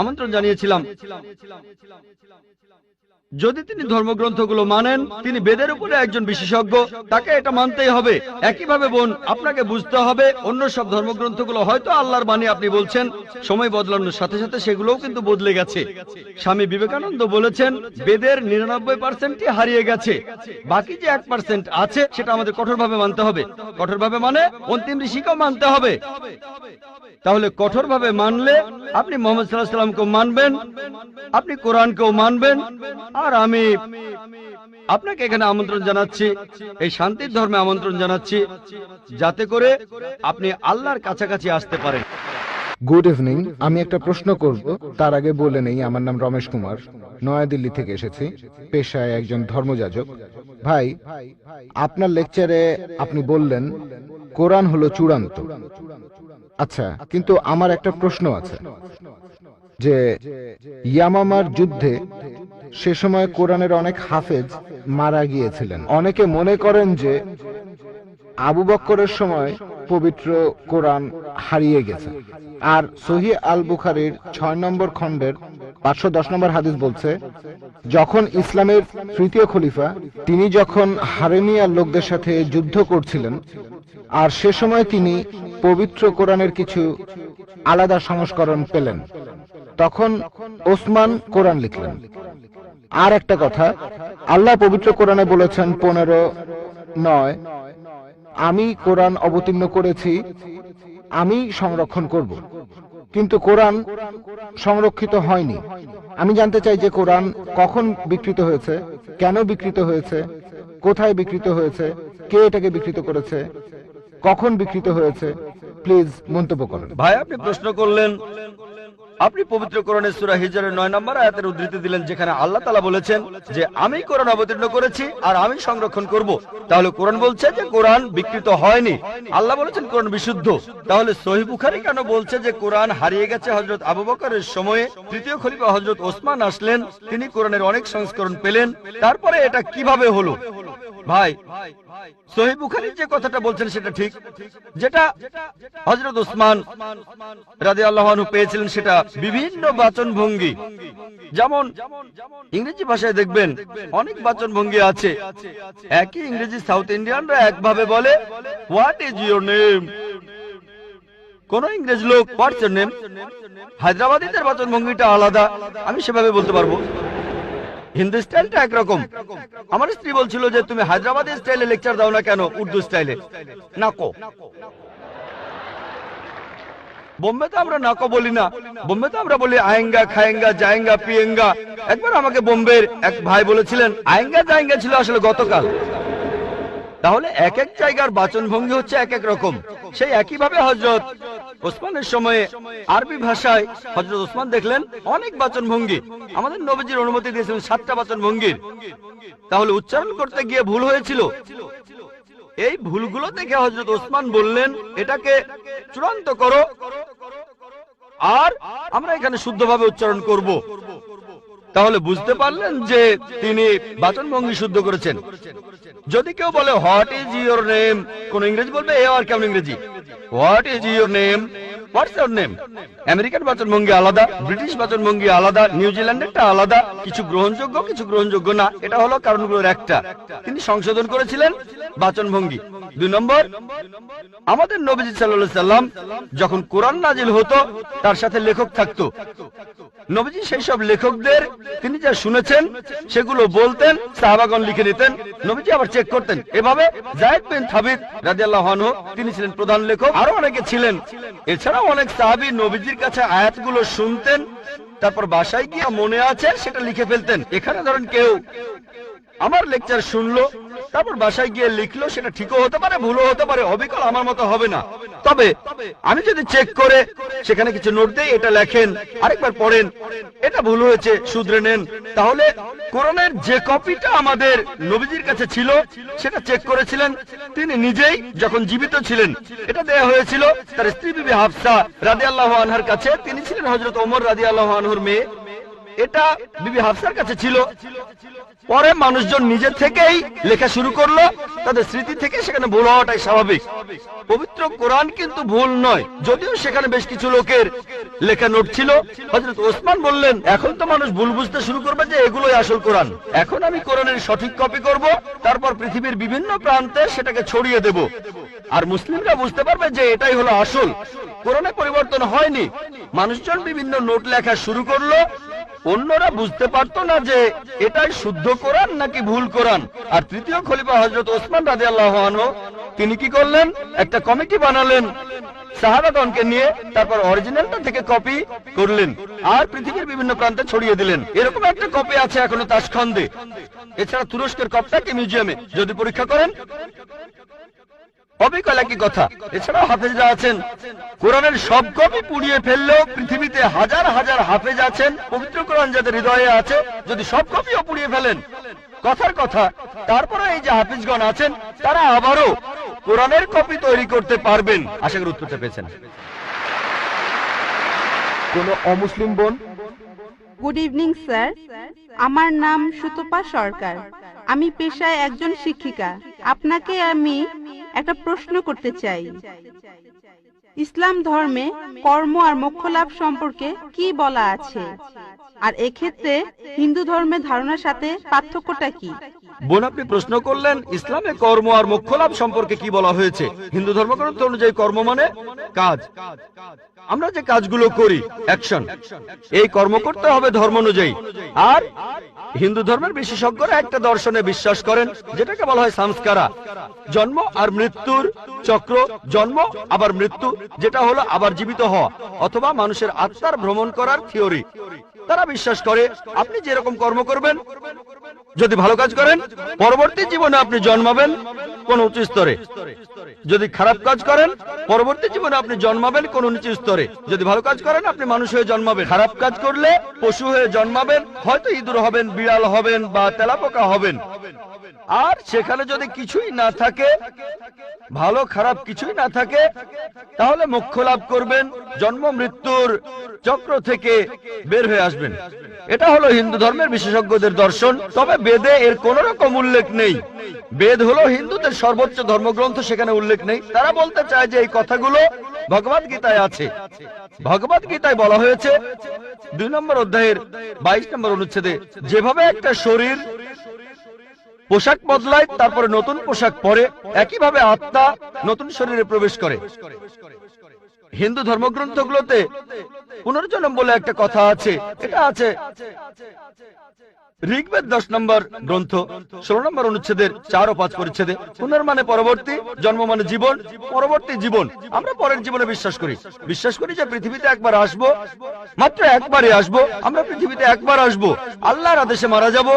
আমন্ত্রণ জানিয়েছিলাম, যদি তিনি ধর্মগ্রন্থগুলো মানেন, তিনি বেদের উপরে একজন বিশেষজ্ঞ, তাকে এটা মানতেই হবে। একইভাবে বোন, আপনাকে বুঝতে হবে অন্য সব ধর্মগ্রন্থগুলো হয়তো আল্লাহর বাণী আপনি বলছেন, সময় বদলানোর সাথে সাথে সেগুলোও কিন্তু বদলে গেছে। স্বামী বিবেকানন্দ বলেছেন বেদের 99%ই হারিয়ে গেছে, বাকি যে 1% আছে সেটা আমাদের কঠোরভাবে মানতে হবে। কঠোরভাবে মানে অন্তিম ঋষিকেও মানতে হবে। তাহলে কঠোরভাবে মানলে আপনি মুহাম্মদ সাল্লাল্লাহু আলাইহি ওয়াসাল্লামকেও মানবেন, আপনি কোরআনকেও মানবেন। আর আমি আপনাকে এখানে আমন্ত্রণ জানাচ্ছি, এই শান্তির ধর্মে আমন্ত্রণ জানাচ্ছি, যাতে করে আপনি আল্লাহর কাছাকাছি আসতে পারেন। গুড ইভিনিং, আমি একটা প্রশ্ন করব, তার আগে বলে নেই আমার নাম রমেশ কুমার, নয়াদিল্লি থেকে এসেছি, পেশায় একজন ধর্মযাজক। ভাই, আপনার লেকচারে আপনি বললেন কোরআন হলো চূড়ান্ত। আচ্ছা, কিন্তু আমার একটা প্রশ্ন আছে যে ইয়ামামার যুদ্ধে সে সময় কোরআনের অনেক হাফেজ মারা গিয়েছিলেন। অনেকে মনে করেন যে আবু বক্করের সময় পবিত্র কোরআন হারিয়ে গেছে। আর সহিহ আল বুখারীর 6 নম্বর খণ্ডের 510 নম্বর হাদিস বলছে, যখন ইসলামের তৃতীয় খলিফা তিনি যখন হারেমিয়ার লোকদের সাথে যুদ্ধ করছিলেন, আর সে সময় তিনি পবিত্র কোরআনের কিছু আলাদা সংস্করণ পেলেন, তখন ওসমান কোরআন লিখলেন। আর একটা কথা, আল্লাহ পবিত্র কোরআনে বলেছেন 15:9, আমি কোরআন অবতীর্ণ করেছি, আমি সংরক্ষণ করব। কিন্তু কোরআন সংরক্ষিত হয়নি। আমি জানতে চাই যে কোরআন কখন বিকৃত হয়েছে, কেন বিকৃত হয়েছে, কোথায় বিকৃত হয়েছে, কে এটাকে বিকৃত করেছে, কখন বিকৃত হয়েছে। প্লিজ মন্তব্য করুন। ভাই, আপনি প্রশ্ন করলেন, আপনি পবিত্র কোরআনের সূরা হিজরের 9 নম্বর আয়াতের উদ্ধৃতি দিলেন, যেখানে আল্লাহ তাআলা বলেছেন যে আমি কোরআন অবতীর্ণ করেছি আর আমি সংরক্ষণ করব। তাহলে কোরআন বলছে যে কোরআন বিকৃত হয়নি, আল্লাহ বলেছেন কোরআন বিশুদ্ধ। তাহলে সহিহ বুখারী কেন বলছে যে কোরআন হারিয়ে গেছে? হযরত আবু বকরের সময়ে তৃতীয় খলিফা হযরত ওসমান আসলেন, তিনি কোরআনের অনেক সংস্করণ পেলেন, তারপরে এটা কিভাবে হলো? ভাই, সহিহ বুখারী যে কথাটা বলছেন সেটা ঠিক। যেটা হযরত ওসমান রাদিয়াল্লাহু আনহু পেয়েছিলেন সেটা বিভিন্ন বাচন ভঙ্গি, যেমন ইংরেজি ভাষায় দেখবেন অনেক বাচন ভঙ্গি আছে। একই ইংরেজি সাউথ ইন্ডিয়ানরা একভাবে বলে হোয়াট ইজ ইউর নেম, কোন ইংরেজ লোক হোয়াটস ইউর নেম। হায়দ্রাবাদীদের বাচন ভঙ্গিটা আলাদা, আমি সেভাবে বলতে পারবো। হিন্দি স্টাইলটা একরকম। আমার স্ত্রী বলছিল যে তুমি হায়দ্রাবাদী স্টাইলে লেকচার দাও না কেন, উর্দু স্টাইলে। নাকো, বোম্বেতে আমরা নাকো বলি না, বোম্বেতে আমরা বলি আয়েঙ্গা, খায়েঙ্গা, জায়েঙ্গা, পিয়েঙ্গা। একবার আমাকে বোম্বের এক ভাই বলেছিলেন আয়েঙ্গা জায়েঙ্গা ছিল আসলে গতকাল। তাহলে এক এক জায়গার বাচন ভঙ্গি হচ্ছে এক এক রকম। সেই একইভাবে হযরত ওসমানের সময়ে আরবি ভাষায় হযরত ওসমান দেখলেন অনেক বাচন ভঙ্গি। আমাদের নবীজির অনুমতি দিয়েছিলেন 7টা বাচন ভঙ্গির। তাহলে উচ্চারণ করতে গিয়ে ভুল হয়েছিল। এই ভুলগুলো দেখে হযরত ওসমান বললেন এটাকে চূড়ান্ত করো, আর আমরা এখানে শুদ্ধভাবে উচ্চারণ করব। তাহলে বুঝতে পারলেন যে তিনি বাচনভঙ্গি শুদ্ধ করেছেন। যদি কেউ বলে হোয়াট ইজ ইউর নেম, কোন ইংরেজি বলবে এ আর কেমন ইংরেজি, what is your name, what's your name. American বাচনভঙ্গি আলাদা, ব্রিটিশ বাচনভঙ্গি আলাদা, নিউজিল্যান্ডেরটা আলাদা। কিছু গ্রহণযোগ্য, কিছু গ্রহণযোগ্য না। এটা হলো কারণগুলোর একটা। তিনি সংশোধন করেছিলেন বাচনভঙ্গি। 2 নম্বর, আমাদের নবীজি সাল্লাল্লাহু আলাইহি সাল্লাম যখন কোরআন নাজিল হতো তার সাথে লেখক থাকতো। নবীজি সেই সব লেখকদের তিনি যা শুনেছেন সেগুলো বলতেন, সাহাবাগণ লিখে নিতেন, নবীজি আবার চেক করতেন। এভাবে যায়েদ বিন সাবিত রাদিয়াল্লাহু আনহু তিনি ছিলেন প্রধান লেখক, আরো অনেকে ছিলেন। এছাড়াও অনেক সাহাবী নবীজির কাছে আয়াতগুলো শুনতেন, তারপর বাসায় গিয়ে মনে আছে সেটা লিখে ফেলতেন। এখানে ধরেন কেউ আমার লেকচার শুনলো, তারপর বাসায় গিয়ে লিখলো, সেটা ঠিকও হতে পারে, ভুলও হতে পারে, অবিকল আমার মতো হবে না। তবে আমি যদি চেক করে সেখানে কিছু নোট দেই, এটা লেখেন, আরেকবার পড়েন, এটা ভুল হয়েছে, শুধরে নেন, তাহলে কোরআনের যে কপিটা আমাদের নবীজির কাছে ছিল সেটা চেক করেছিলেন তিনি নিজেই যখন জীবিত ছিলেন। এটা দেয়া হয়েছিল তার স্ত্রী বিবি হাফসা রাদিয়াল্লাহু আনহার কাছে। তিনি ছিলেন হযরত ওমর রাদিয়াল্লাহু আনহুর মেয়ে। এটা বিবি হাফসার কাছে ছিল। পরে মানুষজন নিজে থেকেই লেখা শুরু করলো, তাদের স্মৃতি থেকে সেখানে ভুল হওয়াটাই স্বাভাবিক। পবিত্র কোরআন কিন্তু ভুল নয়, যদিও সেখানে বেশ কিছু লোকের লেখা নোট ছিল। হযরত ওসমান বললেন এখন তো মানুষ ভুল বুঝতে শুরু করবে যে এগুলোই আসল কোরআন। এখন আমি কোরআনের সঠিক কপি করব, তারপর পৃথিবীর বিভিন্ন প্রান্তে সেটাকে ছড়িয়ে দেব, আর মুসলিমরা বুঝতে পারবে যে এটাই হলো আসল। কোরআনে পরিবর্তন হয়নি। মানুষজন বিভিন্ন নোট লেখা শুরু করলো, অন্যরা বুঝতে পারতো না যে এটাই শুদ্ধ কোরআন নাকি ভুল কোরআন। আর তৃতীয় খলিফা হযরত ওসমান রাদিয়াল্লাহু আনহু তিনি কি করলেন, একটা কমিটি বানালেন সাহাবাগণকে নিয়ে, তারপর অরিজিনালটা থেকে কপি করলেন আর পৃথিবীর বিভিন্ন প্রান্তে ছড়িয়ে দিলেন। এরকম একটা কপি আছে এখনো তাশখন্দে। এছাড়া তুরস্কের কপিটাকে মিউজিয়ামে যদি পরীক্ষা করেন অবিকল একই কথা। এছাড়াও হাফেজরা আছেন, কোরআনের সব কপি পুড়িয়ে ফেললেও পৃথিবীতে হাজার হাজার হাফেজ আছেন, পবিত্র কোরআন যাদের হৃদয়ে আছে, যদি সব কপিও পুড়িয়ে ফেলেন কথার কথা, তারপরে এই যে হাফিজগণ আছেন তারা আবারও কোরআনের কপি তৈরি করতে পারবেন। আশা করি উত্তরটা পেয়েছেন। কোন অমুসলিম বোন? গুড ইভিনিং স্যার, আমার নাম সুতপা সরকার। আমি পেশায় একজন শিক্ষিকা। আপনাকে আমি একটা প্রশ্ন করতে চাই। ইসলাম ধর্মে কর্ম আর মোক্ষ লাভ সম্পর্কে কি বলা আছে, আর এক্ষেত্রে হিন্দু ধর্মের ধারণার সাথে পার্থক্যটা কি? বোন, আপনি প্রশ্ন করলেন ইসলামে কর্ম আর মোক্ষ লাভ সম্পর্কে কি বলা হয়েছে। হিন্দু ধর্মগ্রন্থ অনুযায়ী কর্ম মানে কাজ, আমরা যে কাজগুলো করি, অ্যাকশন, এই কর্ম করতে হবে ধর্ম অনুযায়ী। আর হিন্দু ধর্মের বিশেষজ্ঞরা একটা দর্শনে বিশ্বাস করেন যেটাকে বলা হয় সংস্কারা, জন্ম আর মৃত্যুর চক্র, জন্ম আবার মৃত্যু, যেটা হলো আবার জীবিত হওয়া অথবা মানুষের আত্মার ভ্রমণ করার থিওরি। তারা বিশ্বাস করে আপনি যেরকম কর্ম করবেন, যদি ভালো কাজ করেন পরবর্তী জীবনে আপনি জন্মাবেন কোন উচ্চ স্তরে, যদি খারাপ কাজ করেন পরবর্তী জীবনে আপনি জন্মাবেন কোন নিচু স্তরে। যদি ভালো কাজ করেন আপনি মানুষ হয়ে জন্মাবেন, খারাপ কাজ করলে পশু হয়ে জন্মাবেন, হয়তো ইঁদুর হবেন, বিড়াল হবেন বা তেলাপোকা হবেন। আর সেখানে যদি কিছুই না থাকে, ভালো খারাপ কিছুই না থাকে, তাহলে মোক্ষ লাভ করবেন, জন্ম মৃত্যুর চক্র থেকে বের হয়ে আসবেন। এটা হলো হিন্দু ধর্মের বিশেষজ্ঞদের দর্শন। তবে বেদে এর কোন রকম উল্লেখ নেই। বেদ হলো হিন্দুদের সর্বোচ্চ ধর্মগ্রন্থ, সেখানে উল্লেখ নেই। তারা বলতে চায় যে এই কথাগুলো ভগবদ গীতায় আছে। ভগবদ গীতায় বলা হয়েছে 2 নম্বর অধ্যায়ের 22 নম্বর অনুচ্ছেদে, যেভাবে একটা শরীর পোশাক বদলায় তারপরে নতুন পোশাক পরে, একইভাবে আত্মা নতুন শরীরে প্রবেশ করে। হিন্দু ধর্মগ্রন্থগুলোতে পুনর্জন্ম বলে একটা কথা আছে। এটা আছে ঋগ্বেদ 10 নম্বর গ্রন্থ 16 নম্বর অনুচ্ছেদের 4 ও 5 পরিচ্ছেদে। পুনর মানে পরবর্তী, জন্ম মানে জীবন, পরবর্তী জীবন। আমরা পরের জীবনে বিশ্বাস করি যে পৃথিবীতে একবার আসবো, মাত্র একবারই আসবো। আমরা পৃথিবীতে একবার আসবো, আল্লাহর আদেশে মারা যাব,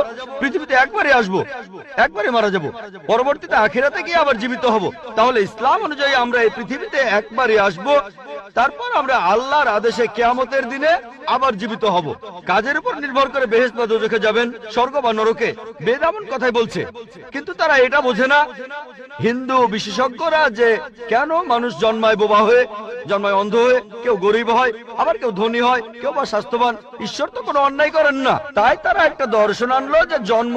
পৃথিবীতে একবারই আসবো, একবারই মারা যাব, পরবর্তীতে আখিরাতে গিয়ে আবার জীবিত হব। তাহলে ইসলাম অনুযায়ী আমরা এই পৃথিবীতে একবারই আসবো, তারপর আমরা আল্লাহর আদেশে কিয়ামতের দিনে আবার জীবিত হব। কাজের উপর নির্ভর করে বেহেশত বা দোজখে যাবেন, স্বর্গ বা নরকে, বেদ এমন কথাই বলছে। কিন্তু তারা এটা বোঝে না, হিন্দু বিশেষজ্ঞরা, যে কেন মানুষ জন্মায় বোবা হয়ে, জন্মায় অন্ধ হয়ে, কেউ গরিব হয়, আবার কেউ ধনী হয়, কেউ বা স্বাস্থ্যবান। ঈশ্বর তো কোনো অন্যায় করেন না। তাই তারা একটা দর্শন আনলো যে জন্ম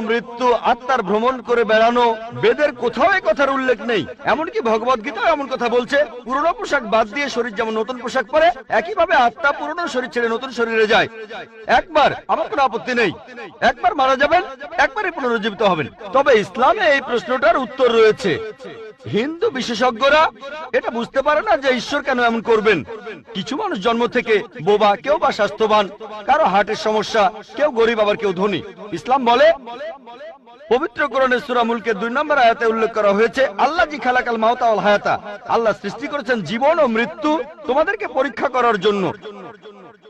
মৃত্যু, আত্মার ভ্রমণ করে বেড়ানো। বেদের কোথাও এই কথার উল্লেখ নেই। এমনকি ভগবদ গীতাও এমন কথা বলছে, পুরনো পোশাক বাদ দিয়ে শরীর যেমন নতুন পোশাক পরে, একইভাবে আত্মা পুরনো শরীর ছেড়ে নতুন শরীরে যায়। একবার, আমার কোনো আপত্তি নেই, একবার মারা যাবেন, একবারই পুনরুজ্জীবিত হবেন। তবে ইসলামে এই প্রশ্নটার উত্তর রয়েছে। হিন্দু বিশেষজ্ঞরা এটা বুঝতে পারে না যে ঈশ্বর কেন এমন করবেন। কিছু মানুষ জন্ম থেকে বোবা, কেউ বা স্বাস্থ্যবান, কারো হার্টের সমস্যা, কেউ গরিব আবার কেউ ধনী। ইসলাম বলে, পবিত্র কোরআনের সূরা মুলকের 2 নম্বর আয়াতে উল্লেখ করা হয়েছে, আল্লাহ জি খালাকাল মাউতা ওয়াল হায়াতা, আল্লাহ সৃষ্টি করেছেন জীবন ও মৃত্যু তোমাদেরকে পরীক্ষা করার জন্য।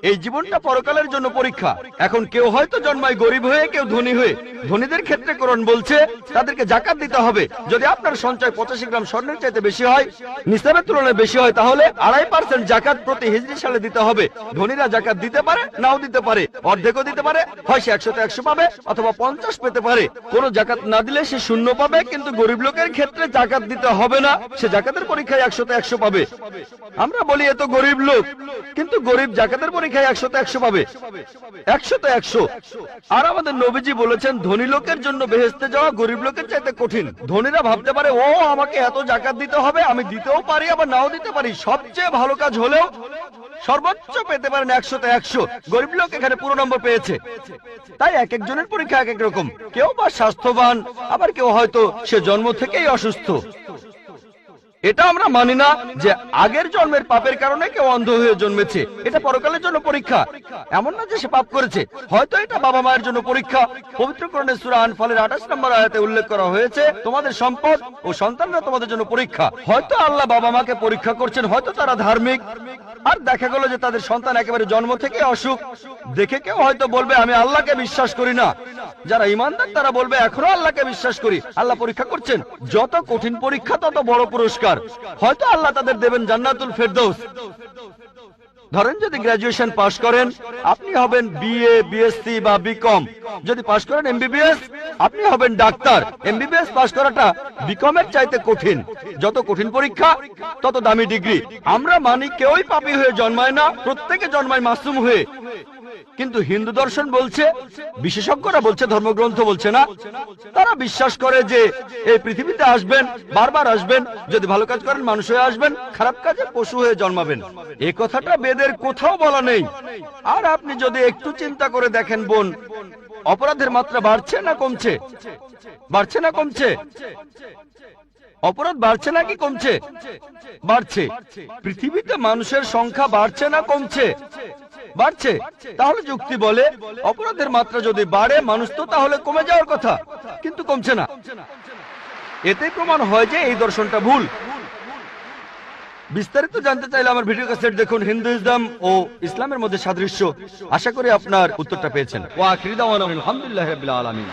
এই জীবনটা পরকালের জন্য পরীক্ষা। এখন কেউ হয়তো জন্মায় গরিব হয়ে, কেউ ধনী হয়ে। ধনীদের ক্ষেত্রে কোরআন বলছে তাদেরকে জাকাত দিতে হবে। যদি আপনার সঞ্চয় 85 গ্রাম স্বর্ণের চাইতে বেশি হয়, নিসাবের তুলনায় বেশি হয়, তাহলে 2.5% জাকাত প্রতি হিজরি সালে দিতে হবে। ধনীরা জাকাত দিতে পারে, নাও দিতে পারে, অর্ধেকও দিতে পারে, হয় সে 100 তে 100 পাবে অথবা 50 পেতে পারে। কোনো জাকাত না দিলে সে 0 পাবে। কিন্তু গরিব লোকের ক্ষেত্রে জাকাত দিতে হবে না, সে জাকাতের পরীক্ষায় 100 তে 100 পাবে। আমরা বলি এত গরিব লোক, কিন্তু গরিব জাকাতের পরীক্ষায় 100 তে 100 পাবে, 100 তে 100। আর আমাদের নবীজি বলেছেন, ধনী লোকের জন্য বেহেশতে যাওয়া গরিব লোকের চাইতে কঠিন। ধনীরা ভাবতে পারে, ও আমাকে এত জাকাত দিতে হবে, আমি দিতেও পারি আবার নাও দিতে পারি। সবচেয়ে ভালো কাজ হলেও সর্বোচ্চ পেতে পারেন 100 তে 100। গরিব লোক এখানে পুরো নম্বর পেয়েছে। তাই এক একজনের পরীক্ষা এক এক রকম। কেউ বা স্বাস্থ্যবান, আবার কেউ হয়তো সে জন্ম থেকেই অসুস্থ। এটা আমরা মানি না যে আগের জন্মের পাপের কারণে কেউ অন্ধ হয়ে জন্মেছে। এটা পরকালের জন্য পরীক্ষা। এমন না যে সে পাপ করেছে, হয়তো এটা বাবা মায়ের জন্য পরীক্ষা। পবিত্র কোরআনের সূরা আনফালের 28 নম্বর আয়াতে উল্লেখ করা হয়েছে, তোমাদের সম্পদ ও সন্তানরা তোমাদের জন্য পরীক্ষা। হয়তো আল্লাহ বাবা মাকে পরীক্ষা করছেন, হয়তো তারা ধার্মিক। আর দেখা গেল যে তাদের সন্তান একেবারে জন্ম থেকে অসুখ। দেখে কেউ হয়তো বলবে, আমি আল্লাহকে বিশ্বাস করি না। যারা ঈমানদার তারা বলবে, এখনো আল্লাহকে বিশ্বাস করি। আল্লাহ পরীক্ষা করছেন। যত কঠিন পরীক্ষা তত বড় পুরস্কার। হয়তো আল্লাহ তাদের দেবেন জান্নাতুল ফেরদৌস। ধরেন যদি গ্রাজুয়েশন পাশ করেন, আপনি হবেন বিএ, বিএসসি বা বিকম। যদি পাশ করেন এমবিবিএস, আপনি হবেন ডাক্তার। এমবিবিএস পাশ করাটা বিকমের চাইতে কঠিন। যত কঠিন পরীক্ষা তত দামি ডিগ্রি। আমরা মানি কেউই পাপী হয়ে জন্মায় না, প্রত্যেকে জন্মায় মাসুম হয়ে। কিন্তু হিন্দু দর্শন বলছে, বিশেষজ্ঞরা বলছে, ধর্মগ্রন্থ বলছে না। তারা বিশ্বাস করে যে এই পৃথিবীতে আসবেন, বারবার আসবেন, যদি ভালো কাজ করেন মানুষ হয়ে আসবেন, খারাপ কাজে পশু হয়ে জন্মাবেন। এই কথাটা বেদের কোথাও বলা নেই। আর আপনি যদি একটু চিন্তা করে দেখেন বোন, অপরাধের মাত্রা বাড়ছে না কমছে? বাড়ছে না কমছে? অপরাধ বাড়ছে নাকি কমছে? বাড়ছে। পৃথিবীতে মানুষের সংখ্যা বাড়ছে না কমছে? বাড়ছে। তাহলে যুক্তি বলে অপরাধের মাত্রা যদি বাড়ে, মানুষ তো তাহলে কমে যাওয়ার কথা, কিন্তু কমছে না। এতে প্রমাণ হয় যে এই দর্শনটা ভুল। বিস্তারিত জানতে চাইলে আমার ভিডিও ক্যাসেট দেখুন, হিন্দুইজম ও ইসলামের মধ্যে সাদৃশ্য। আশা করি আপনার উত্তরটা পেয়েছেন। ওয়া আখিরি দাওয়ানা আলহামদুলিল্লাহি রাব্বিল আলামিন।